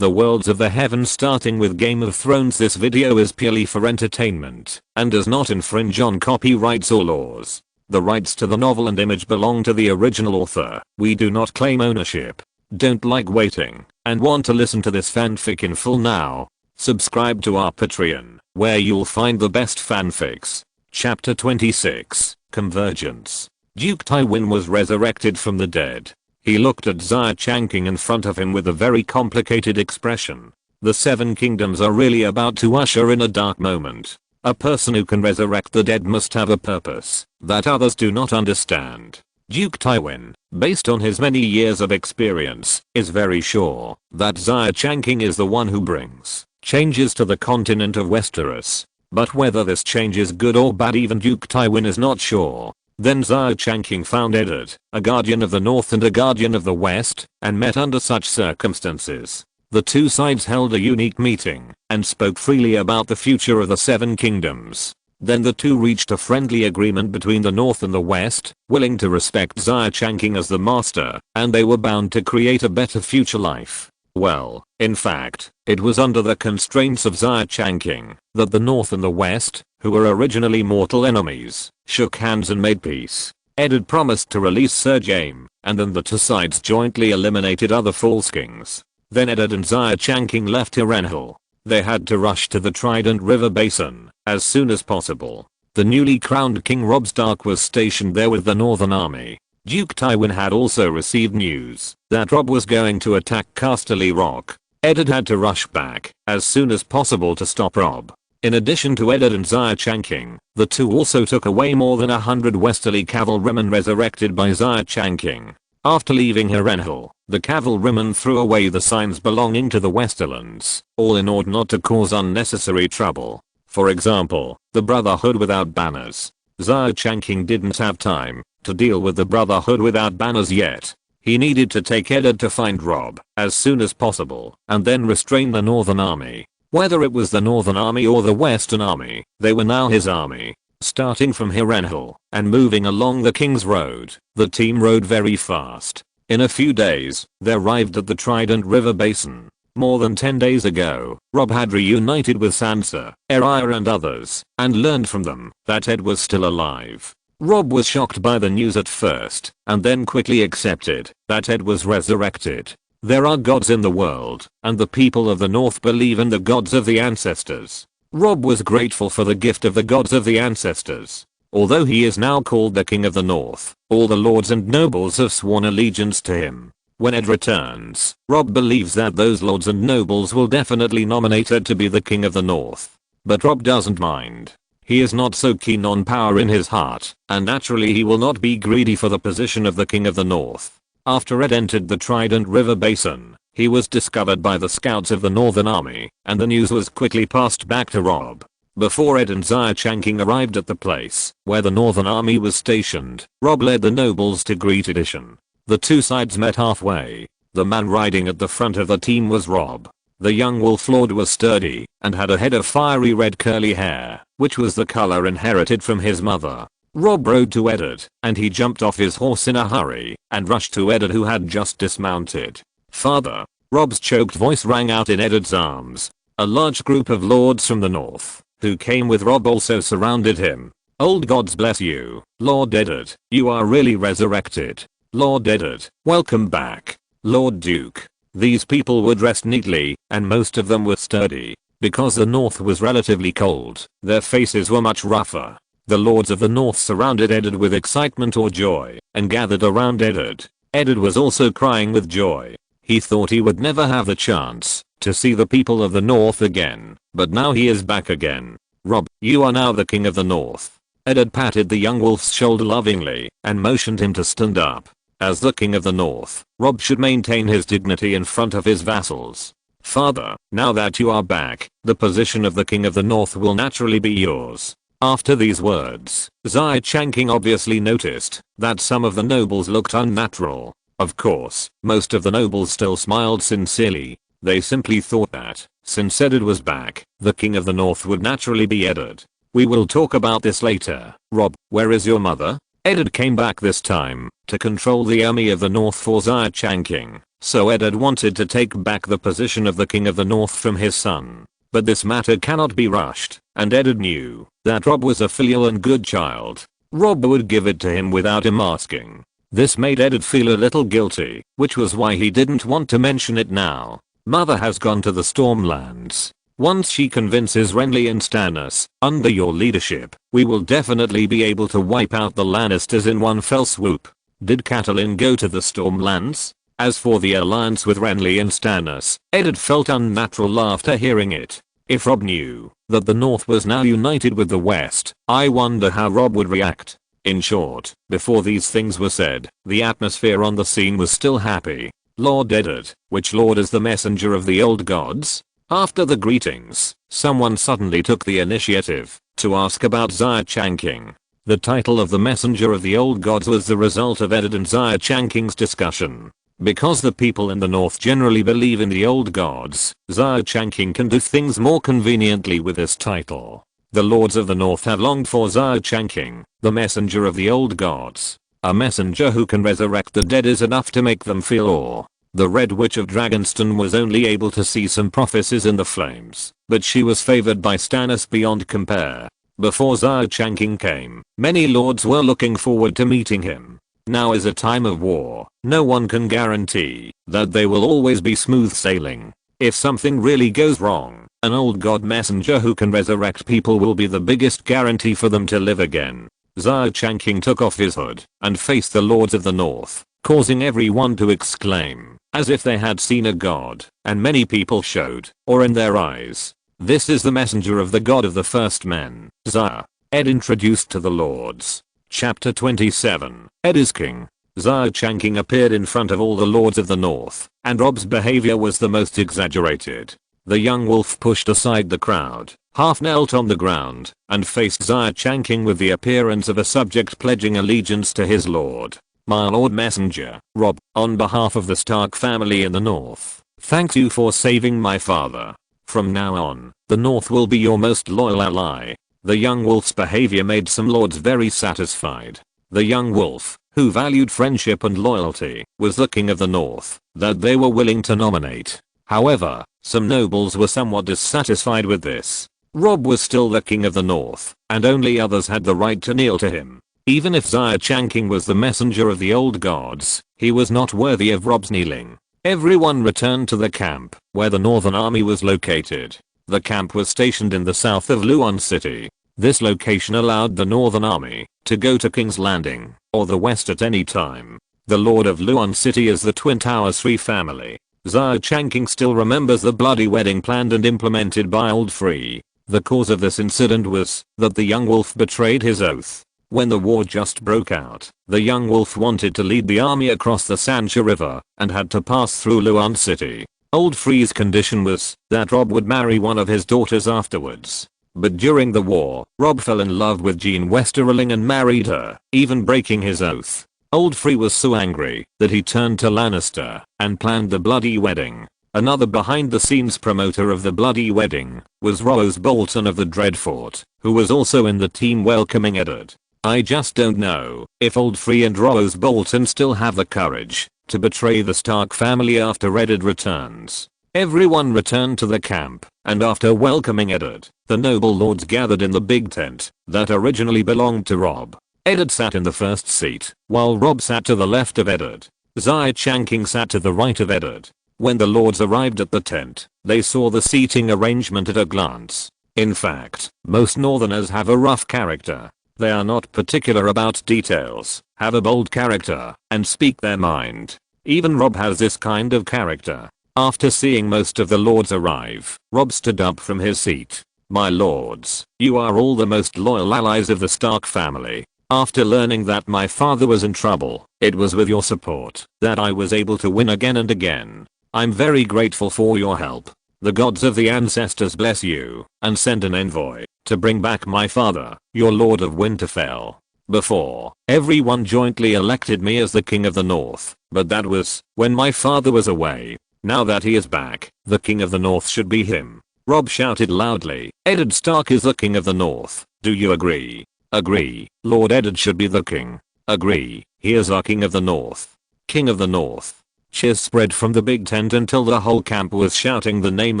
the worlds of the heavens starting with Game of Thrones. This video is purely for entertainment and does not infringe on copyrights or laws. The rights to the novel and image belong to the original author. We do not claim ownership. Don't like waiting and want to listen to this fanfic in full now? Subscribe to our Patreon, where you'll find the best fanfics. Chapter 26, Convergence. Duke Tywin was resurrected from the dead. He looked at Xia Changqing in front of him with a very complicated expression. The Seven Kingdoms are really about to usher in a dark moment. A person who can resurrect the dead must have a purpose that others do not understand. Duke Tywin, based on his many years of experience, is very sure that Xia Changqing is the one who brings changes to the continent of Westeros. But whether this change is good or bad, even Duke Tywin is not sure. Then Xia Changqing found Eddard, a guardian of the north and a guardian of the west, and met under such circumstances. The two sides held a unique meeting and spoke freely about the future of the Seven Kingdoms. Then the two reached a friendly agreement between the north and the west, willing to respect Xia Changqing as the master, and they were bound to create a better future life. Well, in fact, it was under the constraints of Xia Changqing that the north and the west, who were originally mortal enemies, shook hands and made peace. Eddard promised to release Sir Jaime, and then the two sides jointly eliminated other false kings. Then Eddard and Xia Changqing left Harrenhal. They had to rush to the Trident River Basin as soon as possible. The newly crowned King Robb Stark was stationed there with the Northern Army. Duke Tywin had also received news that Robb was going to attack Casterly Rock. Eddard had to rush back as soon as possible to stop Robb. In addition to Eddard and Xia Changqing, the two also took away more than 100 Westerly cavalrymen resurrected by Xia Changqing. After leaving Harrenhal, the cavalrymen threw away the signs belonging to the Westerlands, all in order not to cause unnecessary trouble. For example, the Brotherhood without banners. Xia Changqing didn't have time to deal with the Brotherhood without banners yet. He needed to take Eddard to find Robb as soon as possible and then restrain the Northern Army. Whether it was the Northern Army or the Western Army, they were now his army. Starting from Harrenhal and moving along the King's Road, the team rode very fast. In a few days, they arrived at the Trident River Basin. More than 10 days ago, Robb had reunited with Sansa, Arya and others, and learned from them that Ed was still alive. Robb was shocked by the news at first, and then quickly accepted that Ed was resurrected. There are gods in the world, and the people of the North believe in the gods of the ancestors. Robb was grateful for the gift of the gods of the ancestors. Although he is now called the King of the North, all the lords and nobles have sworn allegiance to him. When Ed returns, Robb believes that those lords and nobles will definitely nominate Ed to be the King of the North. But Robb doesn't mind. He is not so keen on power in his heart, and naturally he will not be greedy for the position of the King of the North. After Ed entered the Trident River Basin, he was discovered by the scouts of the Northern Army, and the news was quickly passed back to Robb. Before Ed and Xia Changqing arrived at the place where the Northern Army was stationed, Robb led the nobles to greet Edition. The two sides met halfway. The man riding at the front of the team was Robb. The young wolf lord was sturdy and had a head of fiery red curly hair, which was the color inherited from his mother. Robb rode to Eddard, and he jumped off his horse in a hurry and rushed to Eddard, who had just dismounted. "Father!" Robb's choked voice rang out in Eddard's arms. A large group of lords from the north, who came with Robb, also surrounded him. "Old gods bless you, Lord Eddard, you are really resurrected. Lord Eddard, welcome back. Lord Duke." These people were dressed neatly, and most of them were sturdy. Because the north was relatively cold, their faces were much rougher. The lords of the north surrounded Eddard with excitement or joy, and gathered around Eddard. Eddard was also crying with joy. He thought he would never have the chance to see the people of the north again, but now he is back again. "Robb, you are now the King of the North." Eddard patted the young wolf's shoulder lovingly, and motioned him to stand up. As the King of the North, Robb should maintain his dignity in front of his vassals. "Father, now that you are back, the position of the King of the North will naturally be yours." After these words, Xia Changqing obviously noticed that some of the nobles looked unnatural. Of course, most of the nobles still smiled sincerely. They simply thought that, since Eddard was back, the King of the North would naturally be Eddard. "We will talk about this later. Robb, where is your mother?" Eddard came back this time to control the army of the North for Xia Changqing. So Eddard wanted to take back the position of the King of the North from his son. But this matter cannot be rushed, and Eddard knew that Robb was a filial and good child. Robb would give it to him without him asking. This made Eddard feel a little guilty, which was why he didn't want to mention it now. Mother has gone to the Stormlands. Once she convinces Renly and Stannis, under your leadership, we will definitely be able to wipe out the Lannisters in one fell swoop. Did Catelyn go to the Stormlands? As for the alliance with Renly and Stannis, Eddard felt unnatural laughter hearing it. If Robb knew that the North was now united with the West, I wonder how Robb would react. In short, before these things were said, the atmosphere on the scene was still happy. Lord Eddard, which lord is the messenger of the old gods? After the greetings, someone suddenly took the initiative to ask about Xia Changqing. The title of the messenger of the old gods was the result of Eddard and Xia Changqing's discussion. Because the people in the North generally believe in the old gods, Xia Changqing can do things more conveniently with this title. The lords of the North have longed for Xia Changqing, the messenger of the old gods. A messenger who can resurrect the dead is enough to make them feel awe. The Red Witch of Dragonstone was only able to see some prophecies in the flames, but she was favored by Stannis beyond compare. Before Xia Changqing came, many lords were looking forward to meeting him. Now is a time of war. No one can guarantee that they will always be smooth sailing. If something really goes wrong, an old god messenger who can resurrect people will be the biggest guarantee for them to live again. Xia Changqing took off his hood and faced the lords of the North, causing everyone to exclaim, as if they had seen a god, and many people showed, or in their eyes. This is the messenger of the god of the first men, Xia. Ed introduced to the lords. Chapter 27, Ed is king. Xia Changqing appeared in front of all the lords of the North, and Robb's behavior was the most exaggerated. The young wolf pushed aside the crowd, half knelt on the ground, and faced Xia Changqing with the appearance of a subject pledging allegiance to his lord. My lord messenger, Robb, on behalf of the Stark family in the North, thank you for saving my father. From now on, the North will be your most loyal ally. The young wolf's behavior made some lords very satisfied. The young wolf, who valued friendship and loyalty, was the king of the North that they were willing to nominate. However, some nobles were somewhat dissatisfied with this. Robb was still the king of the North, and only others had the right to kneel to him. Even if Xia Changqing was the messenger of the old gods, he was not worthy of Robb's kneeling. Everyone returned to the camp, where the Northern Army was located. The camp was stationed in the south of Luon City. This location allowed the Northern Army to go to King's Landing, or the west at any time. The Lord of Luon City is the Twin Towers 3 family. Xia Changqing still remembers the bloody wedding planned and implemented by Old Free. The cause of this incident was that the young wolf betrayed his oath. When the war just broke out, the young wolf wanted to lead the army across the Sancha River and had to pass through Luon City. Old Free's condition was that Robb would marry one of his daughters afterwards. But during the war, Robb fell in love with Jean Westerling and married her, even breaking his oath. Old Free was so angry that he turned to Lannister and planned the bloody wedding. Another behind-the-scenes promoter of the bloody wedding was Rose Bolton of the Dreadfort, who was also in the team welcoming Eddard. I just don't know if Old Free and Rose Bolton still have the courage to betray the Stark family after Eddard returns. Everyone returned to the camp, and after welcoming Eddard, the noble lords gathered in the big tent that originally belonged to Robb. Eddard sat in the first seat, while Robb sat to the left of Eddard. Xia Changqing sat to the right of Eddard. When the lords arrived at the tent, they saw the seating arrangement at a glance. In fact, most northerners have a rough character. They are not particular about details, have a bold character, and speak their mind. Even Robb has this kind of character. After seeing most of the lords arrive, Robb stood up from his seat. My lords, you are all the most loyal allies of the Stark family. After learning that my father was in trouble, it was with your support that I was able to win again and again. I'm very grateful for your help. The gods of the ancestors bless you, and send an envoy to bring back my father, your Lord of Winterfell. Before, everyone jointly elected me as the King of the North, but that was when my father was away. Now that he is back, the King of the North should be him. Robb shouted loudly, Eddard Stark is the King of the North. Do you agree? Agree. Lord Eddard should be the king. Agree. He is our King of the North. King of the North. Cheers spread from the big tent until the whole camp was shouting the name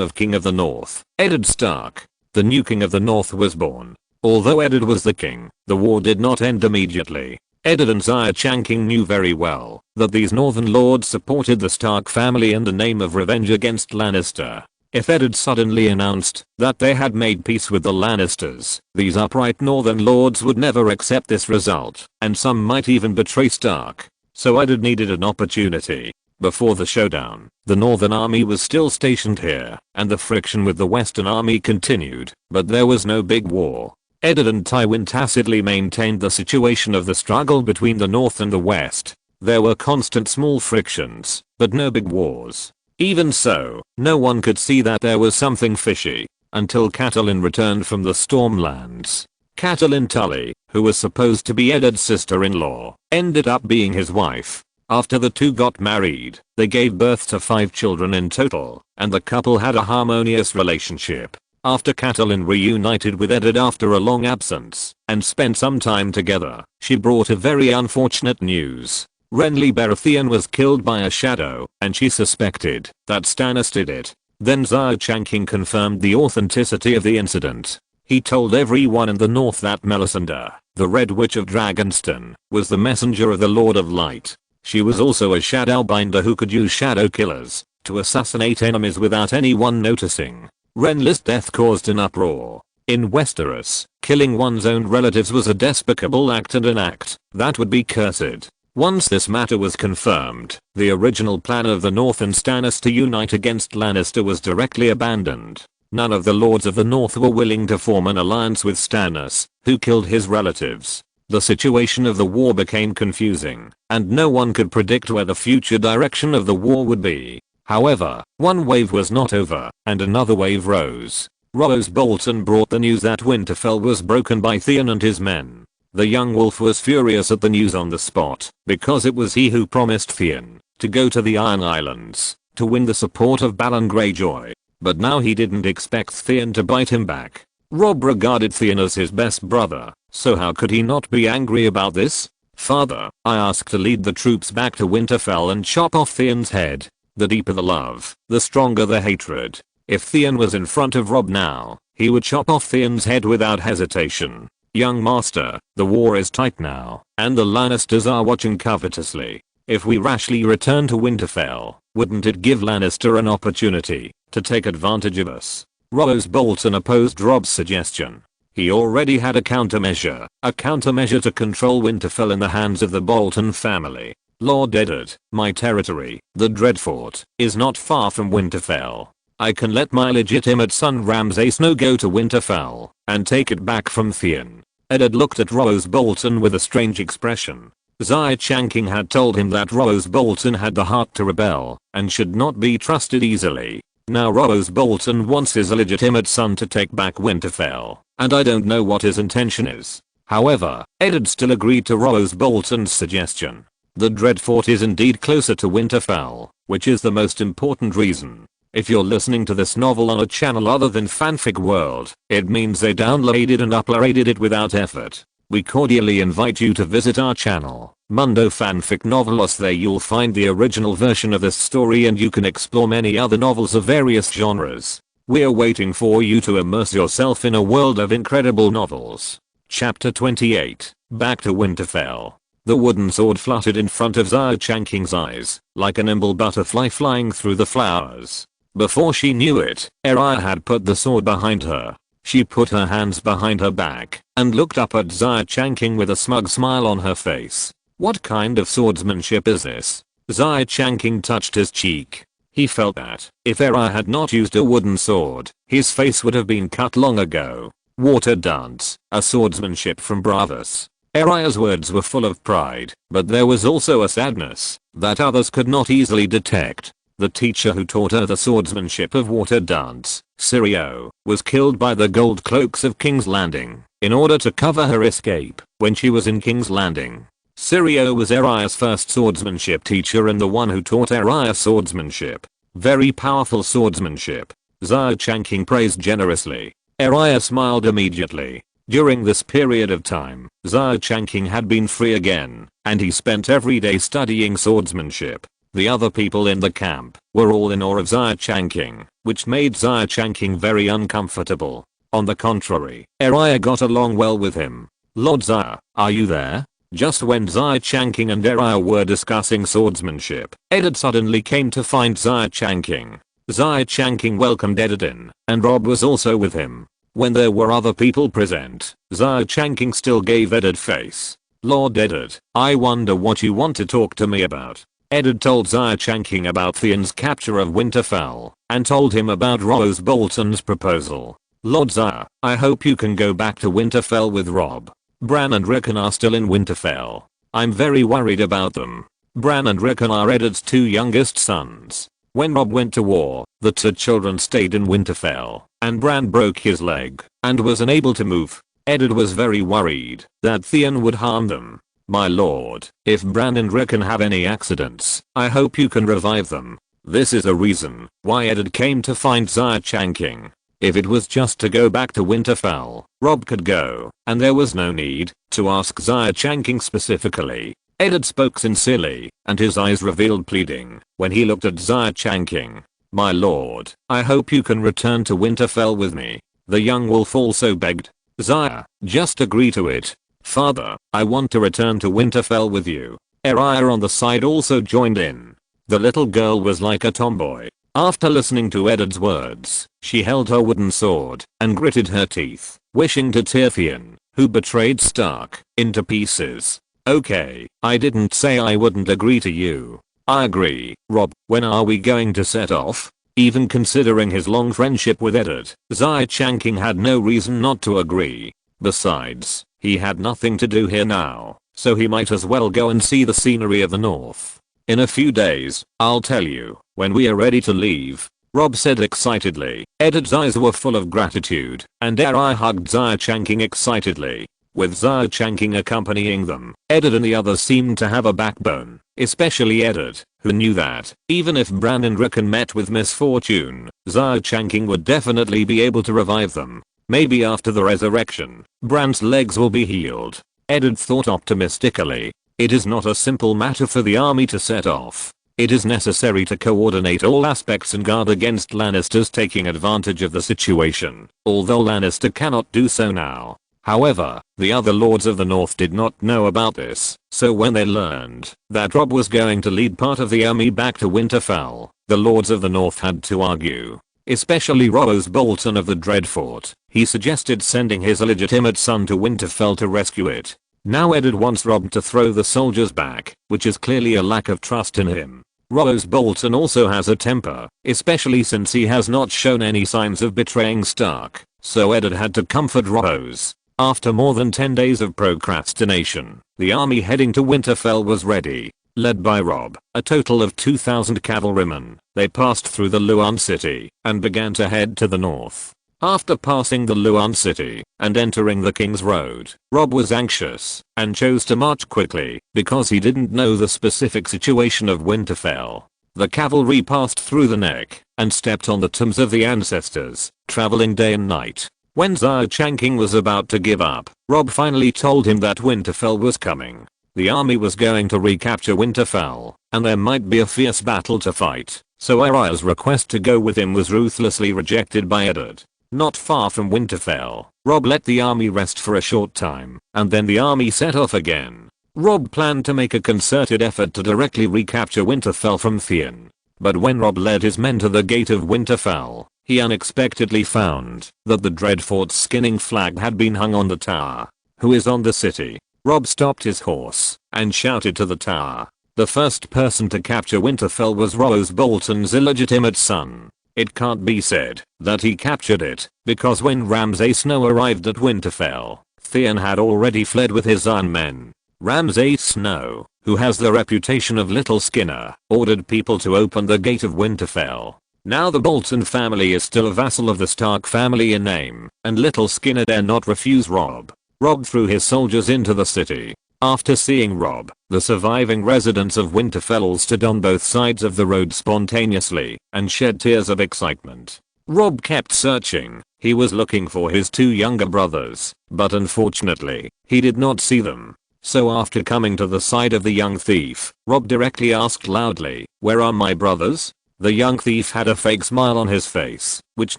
of King of the North, Eddard Stark. The new King of the North was born. Although Eddard was the king, the war did not end immediately. Eddard and Xia Changqing knew very well that these northern lords supported the Stark family in the name of revenge against Lannister. If Eddard suddenly announced that they had made peace with the Lannisters, these upright northern lords would never accept this result, and some might even betray Stark. So Eddard needed an opportunity. Before the showdown, the Northern Army was still stationed here, and the friction with the Western Army continued, but there was no big war. Eddard and Tywin tacitly maintained the situation of the struggle between the North and the West. There were constant small frictions, but no big wars. Even so, no one could see that there was something fishy, until Catelyn returned from the Stormlands. Catelyn Tully, who was supposed to be Eddard's sister-in-law, ended up being his wife. After the two got married, they gave birth to 5 children in total, and the couple had a harmonious relationship. After Catelyn reunited with Eddard after a long absence, and spent some time together, she brought a very unfortunate news. Renly Baratheon was killed by a shadow, and she suspected that Stannis did it. Then Xia Changqing confirmed the authenticity of the incident. He told everyone in the north that Melisandre, the Red Witch of Dragonstone, was the messenger of the Lord of Light. She was also a shadowbinder who could use shadow killers to assassinate enemies without anyone noticing. Renly's death caused an uproar. In Westeros, killing one's own relatives was a despicable act and an act that would be cursed. Once this matter was confirmed, the original plan of the North and Stannis to unite against Lannister was directly abandoned. None of the lords of the North were willing to form an alliance with Stannis, who killed his relatives. The situation of the war became confusing, and no one could predict where the future direction of the war would be. However, one wave was not over, and another wave rose. Roose Bolton brought the news that Winterfell was broken by Theon and his men. The young wolf was furious at the news on the spot, because it was he who promised Theon to go to the Iron Islands to win the support of Balon Greyjoy. But now he didn't expect Theon to bite him back. Robb regarded Theon as his best brother, so how could he not be angry about this? Father, I ask to lead the troops back to Winterfell and chop off Theon's head. The deeper the love, the stronger the hatred. If Theon was in front of Robb now, he would chop off Theon's head without hesitation. Young master, the war is tight now, and the Lannisters are watching covetously. If we rashly return to Winterfell, wouldn't it give Lannister an opportunity to take advantage of us? Roose Bolton opposed Robb's suggestion. He already had a countermeasure to control Winterfell in the hands of the Bolton family. Lord Eddard, my territory, the Dreadfort, is not far from Winterfell. I can let my legitimate son Ramsay Snow go to Winterfell and take it back from Theon. Eddard looked at Roose Bolton with a strange expression. Xia Changqing had told him that Roose Bolton had the heart to rebel and should not be trusted easily. Now Roose Bolton wants his illegitimate son to take back Winterfell, and I don't know what his intention is. However, Eddard still agreed to Roose Bolton's suggestion. The Dreadfort is indeed closer to Winterfell, which is the most important reason. If you're listening to this novel on a channel other than Fanfic World, it means they downloaded and uploaded it without effort. We cordially invite you to visit our channel, Mundo Fanfic Novelos. There you'll find the original version of this story and you can explore many other novels of various genres. We're waiting for you to immerse yourself in a world of incredible novels. Chapter 28, Back to Winterfell. The wooden sword fluttered in front of Xia Changqing's eyes, like a nimble butterfly flying through the flowers. Before she knew it, Arya had put the sword behind her. She put her hands behind her back and looked up at Xia Changqing with a smug smile on her face. What kind of swordsmanship is this? Xia Changqing touched his cheek. He felt that if Arya had not used a wooden sword, his face would have been cut long ago. Water dance, a swordsmanship from Bravos. Arya's words were full of pride, but there was also a sadness that others could not easily detect. The teacher who taught her the swordsmanship of water dance, Syrio, was killed by the gold cloaks of King's Landing in order to cover her escape when she was in King's Landing. Syrio was Arya's first swordsmanship teacher and the one who taught Arya swordsmanship. Very powerful swordsmanship. Xia Changqing praised generously. Arya smiled immediately. During this period of time, Xia Changqing had been free again, and he spent every day studying swordsmanship. The other people in the camp were all in awe of Xia Changqing, which made Xia Changqing very uncomfortable. On the contrary, Araya got along well with him. "Lord Xia, are you there?" Just when Xia Changqing and Araya were discussing swordsmanship, Eddard suddenly came to find Xia Changqing. Xia Changqing welcomed Eddard in, and Rob was also with him. When there were other people present, Xia Changqing still gave Eddard face. "Lord Eddard, I wonder what you want to talk to me about." Eddard told Xia Changqing about Theon's capture of Winterfell, and told him about Rose Bolton's proposal. "Lord Xia, I hope you can go back to Winterfell with Robb. Bran and Rickon are still in Winterfell. I'm very worried about them." Bran and Rickon are Eddard's two youngest sons. When Robb went to war, the two children stayed in Winterfell, and Bran broke his leg and was unable to move. Eddard was very worried that Theon would harm them. "My lord, if Bran and Rickon have any accidents, I hope you can revive them." This is a reason why Eddard came to find Xia Changqing. If it was just to go back to Winterfell, Robb could go, and there was no need to ask Xia Changqing specifically. Eddard spoke sincerely, and his eyes revealed pleading when he looked at Xia Changqing. "My lord, I hope you can return to Winterfell with me." The young wolf also begged. "Xia, just agree to it. Father, I want to return to Winterfell with you." Araya on the side also joined in. The little girl was like a tomboy. After listening to Eddard's words, she held her wooden sword and gritted her teeth, wishing to tear Theon, who betrayed Stark, into pieces. "Okay, I didn't say I wouldn't agree to you. I agree, Robb. When are we going to set off?" Even considering his long friendship with Eddard, Xia Changqing had no reason not to agree. Besides, he had nothing to do here now, so he might as well go and see the scenery of the north. "In a few days, I'll tell you when we are ready to leave," Robb said excitedly. Eddard's eyes were full of gratitude, and Araya hugged Xia Changqing excitedly. With Xia Changqing accompanying them, Eddard and the others seemed to have a backbone, especially Eddard, who knew that even if Bran and Rickon met with misfortune, Xia Changqing would definitely be able to revive them. Maybe after the resurrection, Bran's legs will be healed. Eddard thought optimistically. It is not a simple matter for the army to set off. It is necessary to coordinate all aspects and guard against Lannisters taking advantage of the situation, although Lannister cannot do so now. However, the other lords of the north did not know about this, so when they learned that Robb was going to lead part of the army back to Winterfell, the lords of the north had to argue. Especially Rose Bolton of the Dreadfort. He suggested sending his illegitimate son to Winterfell to rescue it. Now Eddard wants Robb to throw the soldiers back, which is clearly a lack of trust in him. Rose Bolton also has a temper, especially since he has not shown any signs of betraying Stark, so Eddard had to comfort Rose. After more than 10 days of procrastination, the army heading to Winterfell was ready. Led by Robb, a total of 2,000 cavalrymen, they passed through the Luan city and began to head to the north. After passing the Luan city and entering the King's Road, Robb was anxious and chose to march quickly because he didn't know the specific situation of Winterfell. The cavalry passed through the neck and stepped on the tombs of the ancestors, traveling day and night. When Xia Changqing was about to give up, Robb finally told him that Winterfell was coming. The army was going to recapture Winterfell, and there might be a fierce battle to fight, so Araya's request to go with him was ruthlessly rejected by Eddard. Not far from Winterfell, Robb let the army rest for a short time, and then the army set off again. Robb planned to make a concerted effort to directly recapture Winterfell from Theon. But when Robb led his men to the gate of Winterfell, he unexpectedly found that the Dreadfort's skinning flag had been hung on the tower. "Who is on the city?" Robb stopped his horse and shouted to the tower. The first person to capture Winterfell was Rose Bolton's illegitimate son. It can't be said that he captured it, because when Ramsay Snow arrived at Winterfell, Theon had already fled with his Iron Men. Ramsay Snow, who has the reputation of Little Skinner, ordered people to open the gate of Winterfell. Now the Bolton family is still a vassal of the Stark family in name, and Little Skinner dare not refuse Robb. Robb threw his soldiers into the city. After seeing Robb, the surviving residents of Winterfell stood on both sides of the road spontaneously and shed tears of excitement. Robb kept searching. He was looking for his two younger brothers, but unfortunately, he did not see them. So after coming to the side of the young thief, Rob directly asked loudly, "Where are my brothers?" The young thief had a fake smile on his face, which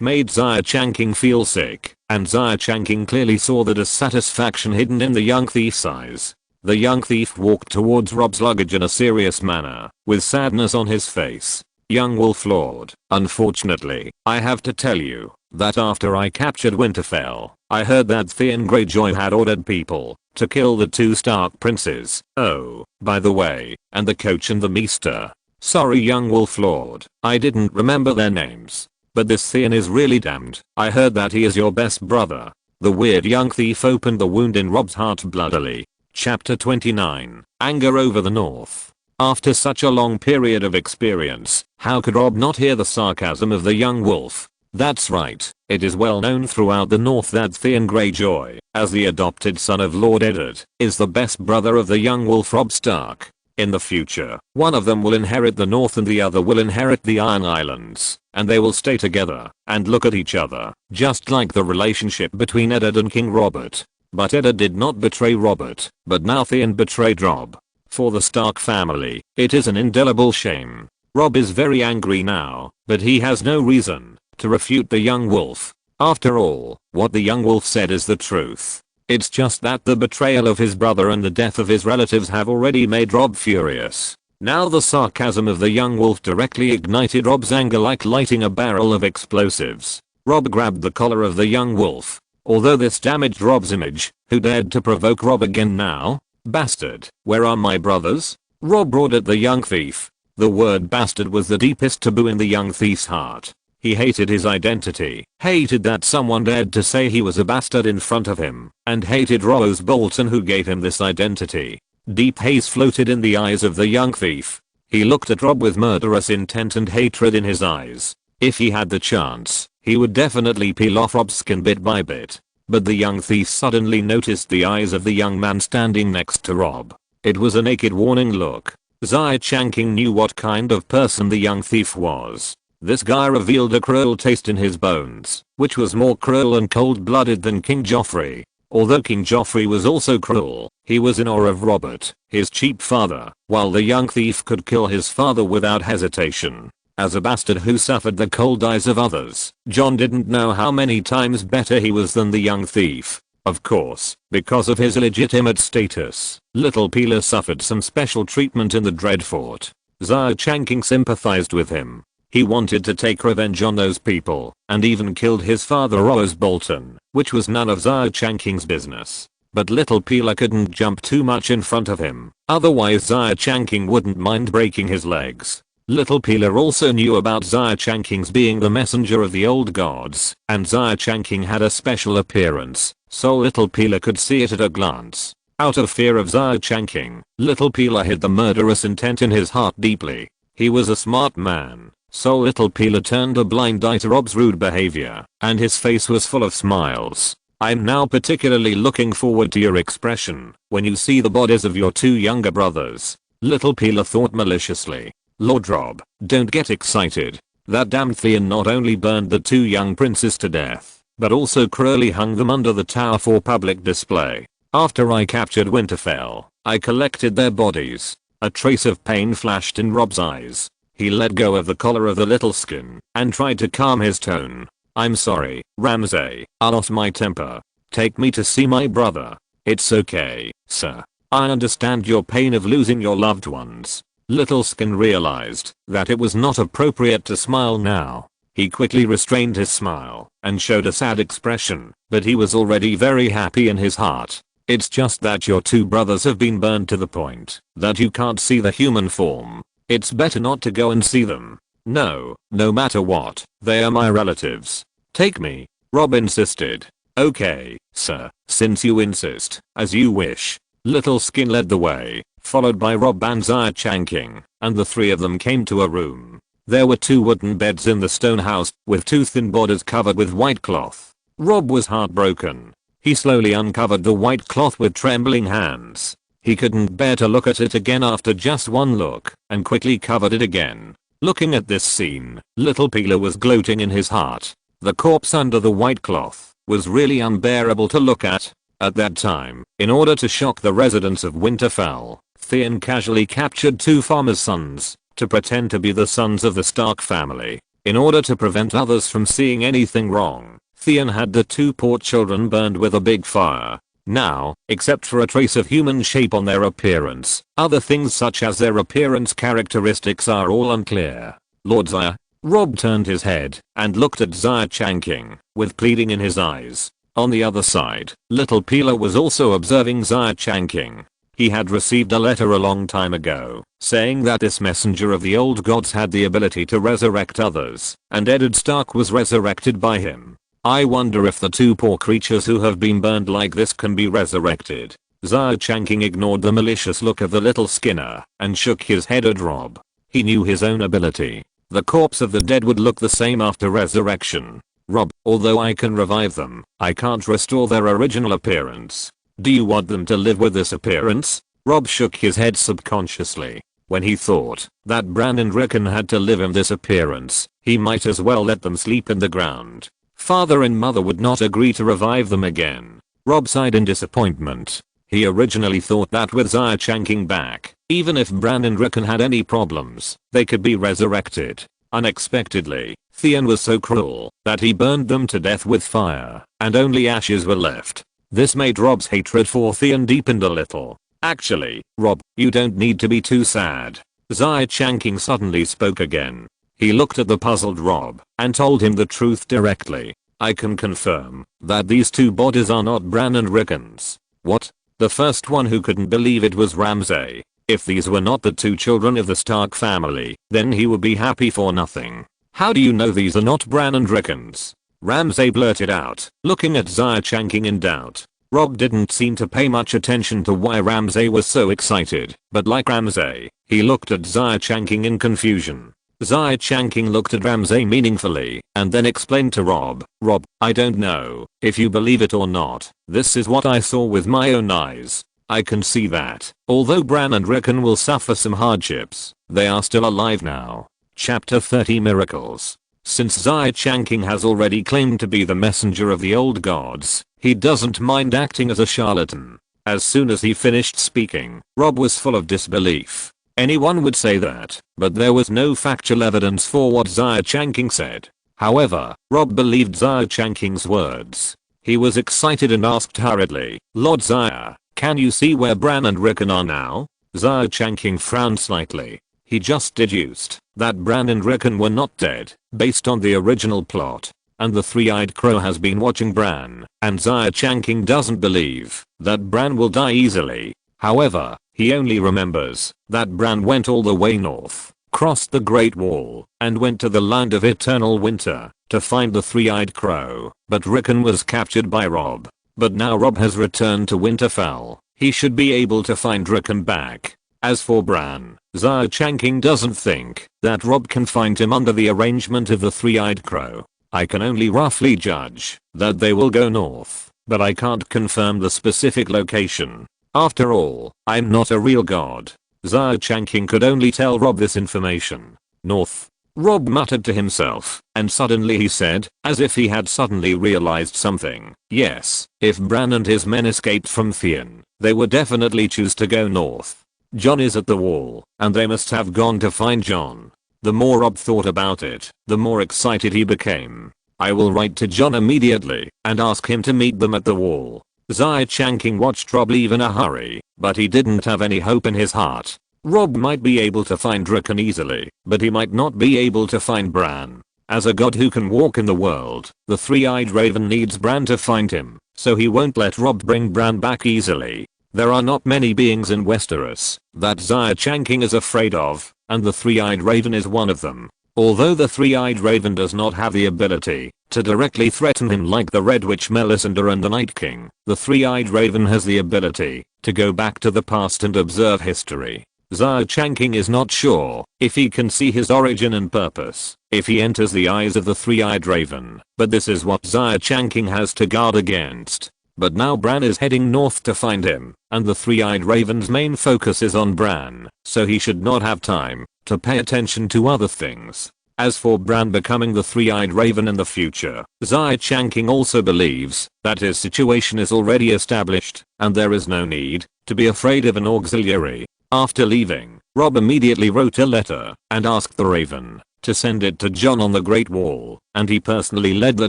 made Xia Changqing feel sick, and Xia Changqing clearly saw the dissatisfaction hidden in the young thief's eyes. The young thief walked towards Rob's luggage in a serious manner, with sadness on his face. "Young Wolf Lord, unfortunately, I have to tell you that after I captured Winterfell, I heard that Theon Greyjoy had ordered people to kill the 2 Stark princes. Oh, by the way, and the coach and the maester. Sorry young Wolf Lord, I didn't remember their names. But this Theon is really damned. I heard that he is your best brother." The weird young thief opened the wound in Rob's heart bloodily. Chapter 29, Anger over the North. After such a long period of experience, how could Rob not hear the sarcasm of the young wolf? That's right, it is well known throughout the North that Theon Greyjoy, as the adopted son of Lord Eddard, is the best brother of the young wolf Robb Stark. In the future, one of them will inherit the North and the other will inherit the Iron Islands, and they will stay together and look at each other, just like the relationship between Eddard and King Robert. But Eddard did not betray Robert, but now Theon betrayed Robb. For the Stark family, it is an indelible shame. Robb is very angry now, but he has no reason to refute the young wolf. After all, what the young wolf said is the truth. It's just that the betrayal of his brother and the death of his relatives have already made Robb furious. Now the sarcasm of the young wolf directly ignited Robb's anger like lighting a barrel of explosives. Robb grabbed the collar of the young wolf. Although this damaged Robb's image, who dared to provoke Robb again now? "Bastard, where are my brothers?" Robb roared at the young thief. The word bastard was the deepest taboo in the young thief's heart. He hated his identity, hated that someone dared to say he was a bastard in front of him, and hated Rose Bolton who gave him this identity. Deep haze floated in the eyes of the young thief. He looked at Robb with murderous intent and hatred in his eyes. If he had the chance, he would definitely peel off Robb's skin bit by bit. But the young thief suddenly noticed the eyes of the young man standing next to Robb. It was a naked warning look. Xia Changqing knew what kind of person the young thief was. This guy revealed a cruel taste in his bones, which was more cruel and cold-blooded than King Joffrey. Although King Joffrey was also cruel, he was in awe of Robert, his cheap father, while the young thief could kill his father without hesitation. As a bastard who suffered the cold eyes of others, Jon didn't know how many times better he was than the young thief. Of course, because of his illegitimate status, Little Peeler suffered some special treatment in the Dreadfort. Xia Changqing sympathized with him. He wanted to take revenge on those people, and even killed his father Rose Bolton, which was none of Xia Changqing's business. But Little Peeler couldn't jump too much in front of him, otherwise Xia Changqing wouldn't mind breaking his legs. Little Peeler also knew about Xia Changqing's being the messenger of the old gods, and Xia Changqing had a special appearance, so Little Peeler could see it at a glance. Out of fear of Xia Changqing, Little Peeler hid the murderous intent in his heart deeply. He was a smart man, so Little Peeler turned a blind eye to Robb's rude behavior, and his face was full of smiles. "I'm now particularly looking forward to your expression when you see the bodies of your 2 younger brothers," Little Peeler thought maliciously. "Lord Robb, don't get excited. That damned Theon not only burned the 2 young princes to death, but also cruelly hung them under the tower for public display. After I captured Winterfell, I collected their bodies." A trace of pain flashed in Robb's eyes. He let go of the collar of the little skin and tried to calm his tone. "I'm sorry, Ramsay, I lost my temper. Take me to see my brother." "It's okay, sir. I understand your pain of losing your loved ones." Little Skin realized that it was not appropriate to smile now. He quickly restrained his smile and showed a sad expression, but he was already very happy in his heart. "It's just that your 2 brothers have been burned to the point that you can't see the human form. It's better not to go and see them. No matter what, they are my relatives. Take me," Robb insisted. "Okay, sir, since you insist, as you wish." Little Skin led the way, followed by Robb and Xia Changqing, and the 3 of them came to a room. There were 2 wooden beds in the stone house, with 2 thin borders covered with white cloth. Robb was heartbroken. He slowly uncovered the white cloth with trembling hands. He couldn't bear to look at it again after just one look, and quickly covered it again. Looking at this scene, Little Peeler was gloating in his heart. The corpse under the white cloth was really unbearable to look at. At that time, in order to shock the residents of Winterfell, Theon casually captured 2 farmers' sons to pretend to be the sons of the Stark family. In order to prevent others from seeing anything wrong, Theon had the 2 poor children burned with a big fire. Now, except for a trace of human shape on their appearance, other things such as their appearance characteristics are all unclear. Lord Xia. Robb turned his head and looked at Xia Changqing with pleading in his eyes. On the other side, Little Peeler was also observing Xia Changqing. He had received a letter a long time ago, saying that this messenger of the old gods had the ability to resurrect others, and Eddard Stark was resurrected by him. I wonder if the 2 poor creatures who have been burned like this can be resurrected. Xia Changqing ignored the malicious look of the little skinner and shook his head at Robb. He knew his own ability. The corpse of the dead would look the same after resurrection. Robb, although I can revive them, I can't restore their original appearance. Do you want them to live with this appearance? Robb shook his head subconsciously. When he thought that Bran and Rickon had to live in this appearance, he might as well let them sleep in the ground. Father and mother would not agree to revive them again. Robb sighed in disappointment. He originally thought that with Xia Changqing back, even if Bran and Rickon had any problems, they could be resurrected. Unexpectedly, Theon was so cruel that he burned them to death with fire, and only ashes were left. This made Robb's hatred for Theon deepened a little. Actually, Robb, you don't need to be too sad. Xia Changqing suddenly spoke again. He looked at the puzzled Robb and told him the truth directly. I can confirm that these 2 bodies are not Bran and Rickon's. What? The first one who couldn't believe it was Ramsay. If these were not the 2 children of the Stark family, then he would be happy for nothing. How do you know these are not Bran and Rickon's? Ramsay blurted out, looking at Xia Changqing in doubt. Robb didn't seem to pay much attention to why Ramsay was so excited, but like Ramsay, he looked at Xia Changqing in confusion. Xia Changqing looked at Ramsay meaningfully and then explained to Robb, Robb, I don't know if you believe it or not, this is what I saw with my own eyes. I can see that, although Bran and Rickon will suffer some hardships, they are still alive now. Chapter 30 Miracles. Since Xia Changqing has already claimed to be the messenger of the old gods, he doesn't mind acting as a charlatan. As soon as he finished speaking, Robb was full of disbelief. Anyone would say that, but there was no factual evidence for what Xia Changqing said. However, Robb believed Xia Changqing's words. He was excited and asked hurriedly, Lord Xia, can you see where Bran and Rickon are now? Xia Changqing frowned slightly. He just deduced that Bran and Rickon were not dead, based on the original plot. And the 3-eyed crow has been watching Bran, and Xia Changqing doesn't believe that Bran will die easily. However, he only remembers that Bran went all the way north, crossed the Great Wall, and went to the land of eternal winter to find the 3-eyed crow, but Rickon was captured by Robb. But now Robb has returned to Winterfell, he should be able to find Rickon back. As for Bran, Xia Changqing doesn't think that Robb can find him under the arrangement of the 3-eyed crow. I can only roughly judge that they will go north, but I can't confirm the specific location. After all, I'm not a real god. Xia Changqing could only tell Robb this information. North. Robb muttered to himself, and suddenly he said, as if he had suddenly realized something, yes, if Bran and his men escaped from Theon, they would definitely choose to go north. Jon is at the wall, and they must have gone to find Jon. The more Robb thought about it, the more excited he became. I will write to Jon immediately and ask him to meet them at the wall. Xia Changqing watched Robb leave in a hurry, but he didn't have any hope in his heart. Robb might be able to find Rickon easily, but he might not be able to find Bran. As a god who can walk in the world, the 3-eyed raven needs Bran to find him, so he won't let Robb bring Bran back easily. There are not many beings in Westeros that Xia Changqing is afraid of, and the 3-eyed raven is one of them. Although the 3-eyed raven does not have the ability to directly threaten him like the Red Witch Melisandre and the Night King, the 3-eyed raven has the ability to go back to the past and observe history. Xia Changqing is not sure if he can see his origin and purpose if he enters the eyes of the 3-eyed raven, but this is what Xia Changqing has to guard against. But now Bran is heading north to find him, and the 3-eyed raven's main focus is on Bran, so he should not have time to pay attention to other things. As for Bran becoming the three-eyed raven in the future, Xia Changqing also believes that his situation is already established and there is no need to be afraid of an auxiliary. After leaving, Robb immediately wrote a letter and asked the Raven to send it to Jon on the Great Wall, and he personally led the